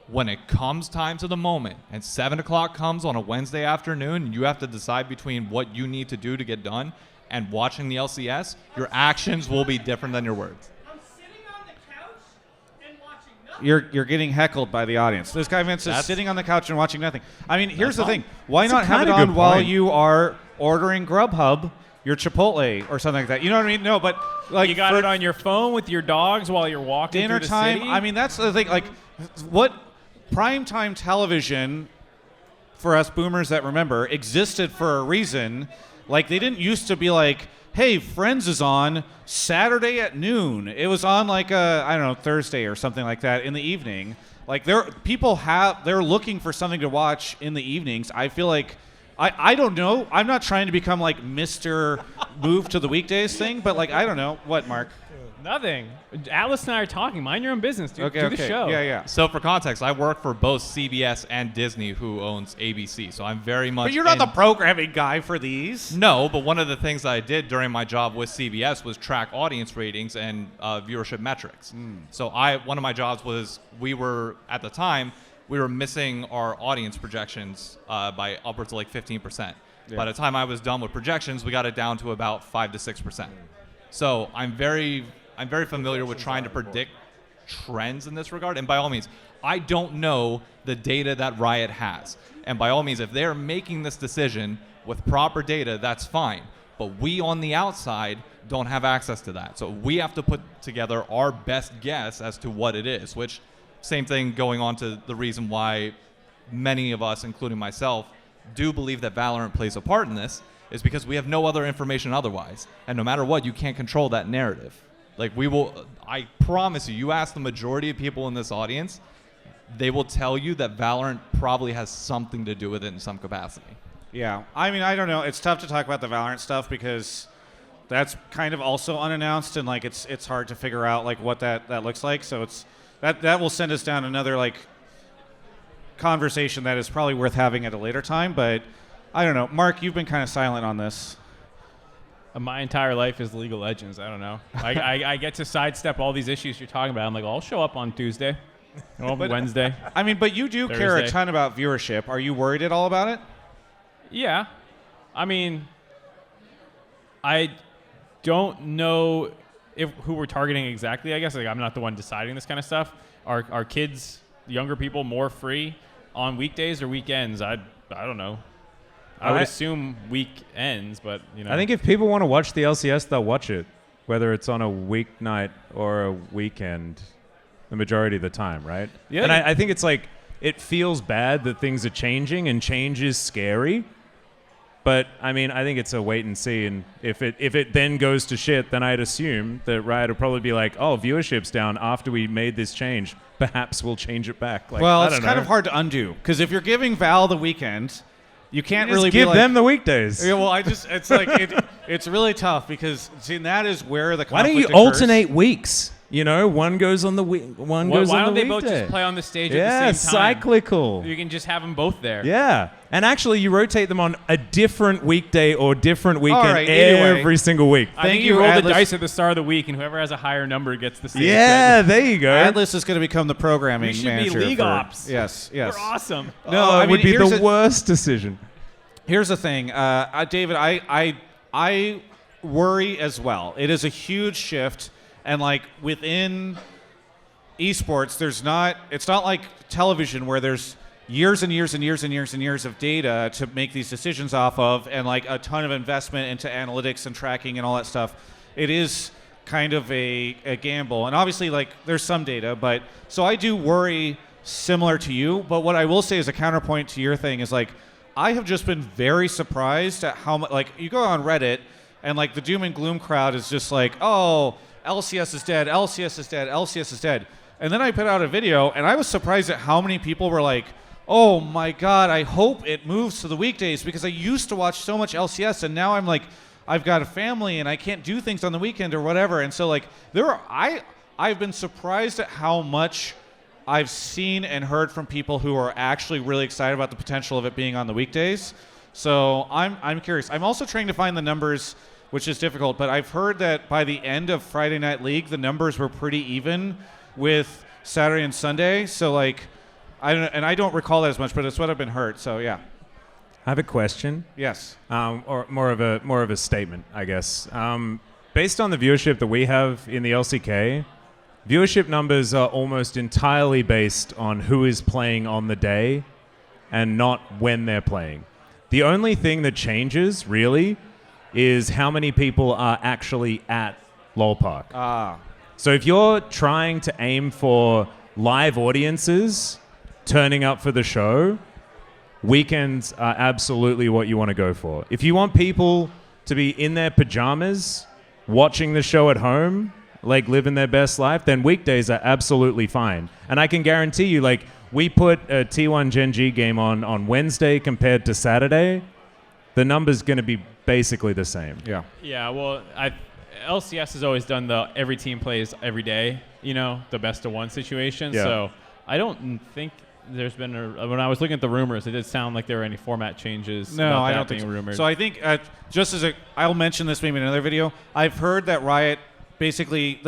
When it comes time to the moment and 7 o'clock comes on a Wednesday afternoon and you have to decide between what you need to do to get done and watching the LCS, your actions will be different than your words. You're getting heckled by the audience. This guy Vince is sitting on the couch and watching nothing. I mean, here's the thing. Why not have it on while you are ordering Grubhub, your Chipotle, or something like that? You know what I mean? No, but like you got it on your phone with your dogs while you're walking dinner through the time. city? I mean, that's the thing. Like, what primetime television for us boomers that remember existed for a reason. Like, they didn't used to be like, hey, Friends is on Saturday at noon. It was on like I don't know, Thursday or something like that in the evening. Like they're looking for something to watch in the evenings. I feel like I don't know. I'm not trying to become like Mr. Move to the weekdays thing, but like I don't know. What, Mark? Nothing. Atlas and I are talking. Mind your own business, dude. Okay, Do okay. the show. Yeah. So for context, I work for both CBS and Disney, who owns ABC. So I'm very much. But you're not the programming guy for these. No, but one of the things that I did during my job with CBS was track audience ratings and viewership metrics. So one of my jobs was at the time we were missing our audience projections by upwards of like 15%. Yeah. By the time I was done with projections, we got it down to about 5 to 6%. So I'm very familiar with trying to predict trends in this regard. And by all means, I don't know the data that Riot has. And by all means, if they're making this decision with proper data, that's fine. But we on the outside don't have access to that. So we have to put together our best guess as to what it is, which same thing going on to the reason why many of us, including myself, do believe that Valorant plays a part in this is because we have no other information otherwise. And no matter what, you can't control that narrative. Like I promise you ask the majority of people in this audience, they will tell you that Valorant probably has something to do with it in some capacity. Yeah. I mean, I don't know. It's tough to talk about the Valorant stuff because that's kind of also unannounced and like it's hard to figure out like what that looks like. So that will send us down another like conversation that is probably worth having at a later time, but I don't know. Mark, you've been kind of silent on this. My entire life is League of Legends. I don't know. I get to sidestep all these issues you're talking about. I'm like, I'll show up on Tuesday or Wednesday. I mean, but you do care a ton about viewership. Are you worried at all about it? Yeah. I mean, I don't know who we're targeting exactly, I guess. Like, I'm not the one deciding this kind of stuff. Are kids, younger people, more free on weekdays or weekends? I don't know. I would assume weekends, but you know. I think if people want to watch the LCS, they'll watch it, whether it's on a weeknight or a weekend, the majority of the time, right? Yeah. And I think it's like it feels bad that things are changing, and change is scary. But I mean, I think it's a wait and see. And if it then goes to shit, then I'd assume that Riot will probably be like, "Oh, viewership's down after we made this change. Perhaps we'll change it back." Like, well, I it's don't kind know. of hard to undo because if you're giving Val the weekend. You can't Just really give be like, them the weekdays. Yeah, well, it's like it's really tough because see, that is where the Why conflict don't you occurs. alternate weeks? You know, one goes on the week, one goes Why on don't the they both weekday. just play on the stage Yeah, at the same time? cyclical. You can just have them both there. Yeah, and actually, you rotate them on a different weekday or different weekend right, anyway. every single week. I think you roll the dice at the start of the week, and whoever has a higher number gets the stage. Yeah, there you go. Atlus is going to become the programming We should manager. be league for- ops. Yes. We're awesome. No, Oh, I it would mean, be here's the worst decision. Here's the thing, David. I worry as well. It is a huge shift, and like within esports, it's not like television where there's years and years and years and years and years of data to make these decisions off of, and like a ton of investment into analytics and tracking and all that stuff. It is kind of a gamble, and obviously like there's some data, but so I do worry similar to you. But what I will say as a counterpoint to your thing is like. I have just been very surprised at how much, like, you go on Reddit, and, like, the doom and gloom crowd is just like, oh, LCS is dead, LCS is dead, LCS is dead. And then I put out a video, and I was surprised at how many people were like, oh, my God, I hope it moves to the weekdays, because I used to watch so much LCS, and now I'm like, I've got a family, and I can't do things on the weekend or whatever. And so, like, I've been surprised at how much I've seen and heard from people who are actually really excited about the potential of it being on the weekdays. So I'm curious. I'm also trying to find the numbers, which is difficult, but I've heard that by the end of Friday Night League, the numbers were pretty even with Saturday and Sunday. So like, I don't recall that as much, but it's what I've been heard. So yeah. I have a question. Yes. Or more of a statement, I guess. Based on the viewership that we have in the LCK, viewership numbers are almost entirely based on who is playing on the day and not when they're playing. The only thing that changes, really, is how many people are actually at LOL Park. So if you're trying to aim for live audiences turning up for the show, weekends are absolutely what you want to go for. If you want people to be in their pajamas watching the show at home, like living their best life, then weekdays are absolutely fine. And I can guarantee you, like, we put a T1 Gen G game on Wednesday compared to Saturday, the number's going to be basically the same. Yeah. Yeah, well, LCS has always done the every team plays every day, the best of one situation. Yeah. So I don't think there's been when I was looking at the rumors, it did sound like there were any format changes. No, about I that don't think being so. rumored. So I think I'll mention this maybe in another video. I've heard that Riot basically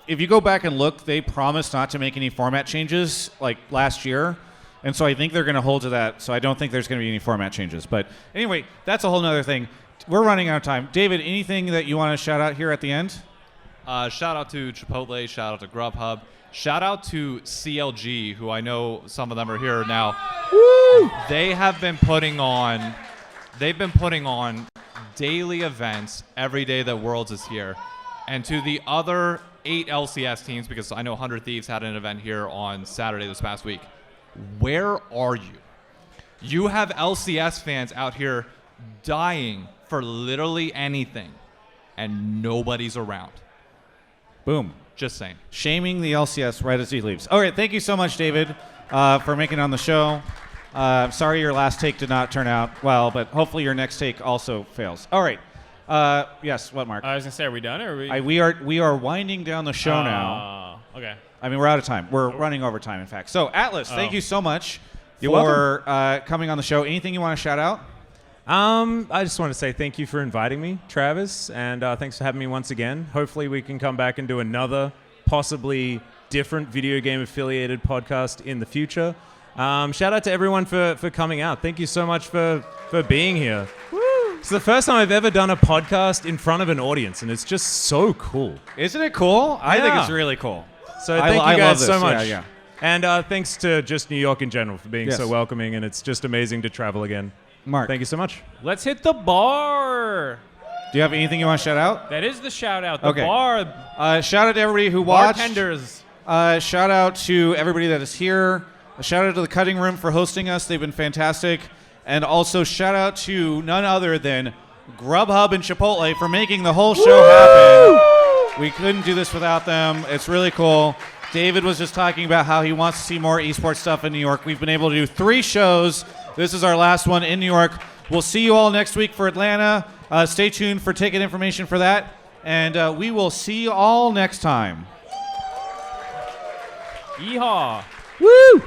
if you go back and look, they promised not to make any format changes like last year. And so I think they're going to hold to that. So I don't think there's going to be any format changes. But anyway, that's a whole nother thing. We're running out of time. David, anything that you want to shout out here at the end? Shout out to Chipotle. Shout out to Grubhub. Shout out to CLG, who I know some of them are here now. Woo! They've been putting on daily events every day that Worlds is here. And to the other 8 LCS teams, because I know 100 Thieves had an event here on Saturday this past week, where are you? You have LCS fans out here dying for literally anything, and nobody's around. Boom. Just saying. Shaming the LCS right as he leaves. All right, thank you so much, David, for making it on the show. I'm sorry your last take did not turn out well, but hopefully your next take also fails. All right. Yes, what, Mark? I was going to say, are we done? Or are we are winding down the show now. Okay. I mean, we're out of time. We're running over time, in fact. So, Atlus, thank you so much You're for coming on the show. Anything you want to shout out? I just want to say thank you for inviting me, Travis, and thanks for having me once again. Hopefully we can come back and do another possibly different video game affiliated podcast in the future. Shout out to everyone for coming out. Thank you so much for being here. Woo! It's the first time I've ever done a podcast in front of an audience, and it's just so cool. Isn't it cool? I think Yeah. it's really cool. So thank you I love guys this. so much. Yeah. And thanks to just New York in general for being Yes. so welcoming, and it's just amazing to travel again. Mark. Thank you so much. Let's hit the bar. Do you have anything you want to shout out? That is the shout out. The Okay. bar. Shout out to everybody who watched. Bartenders. Shout out to everybody that is here. A shout out to the Cutting Room for hosting us. They've been fantastic. And also shout out to none other than Grubhub and Chipotle for making the whole show happen. We couldn't do this without them. It's really cool. David was just talking about how he wants to see more esports stuff in New York. We've been able to do 3 shows. This is our last one in New York. We'll see you all next week for Atlanta. Stay tuned for ticket information for that. And we will see you all next time. Yeehaw. Woo!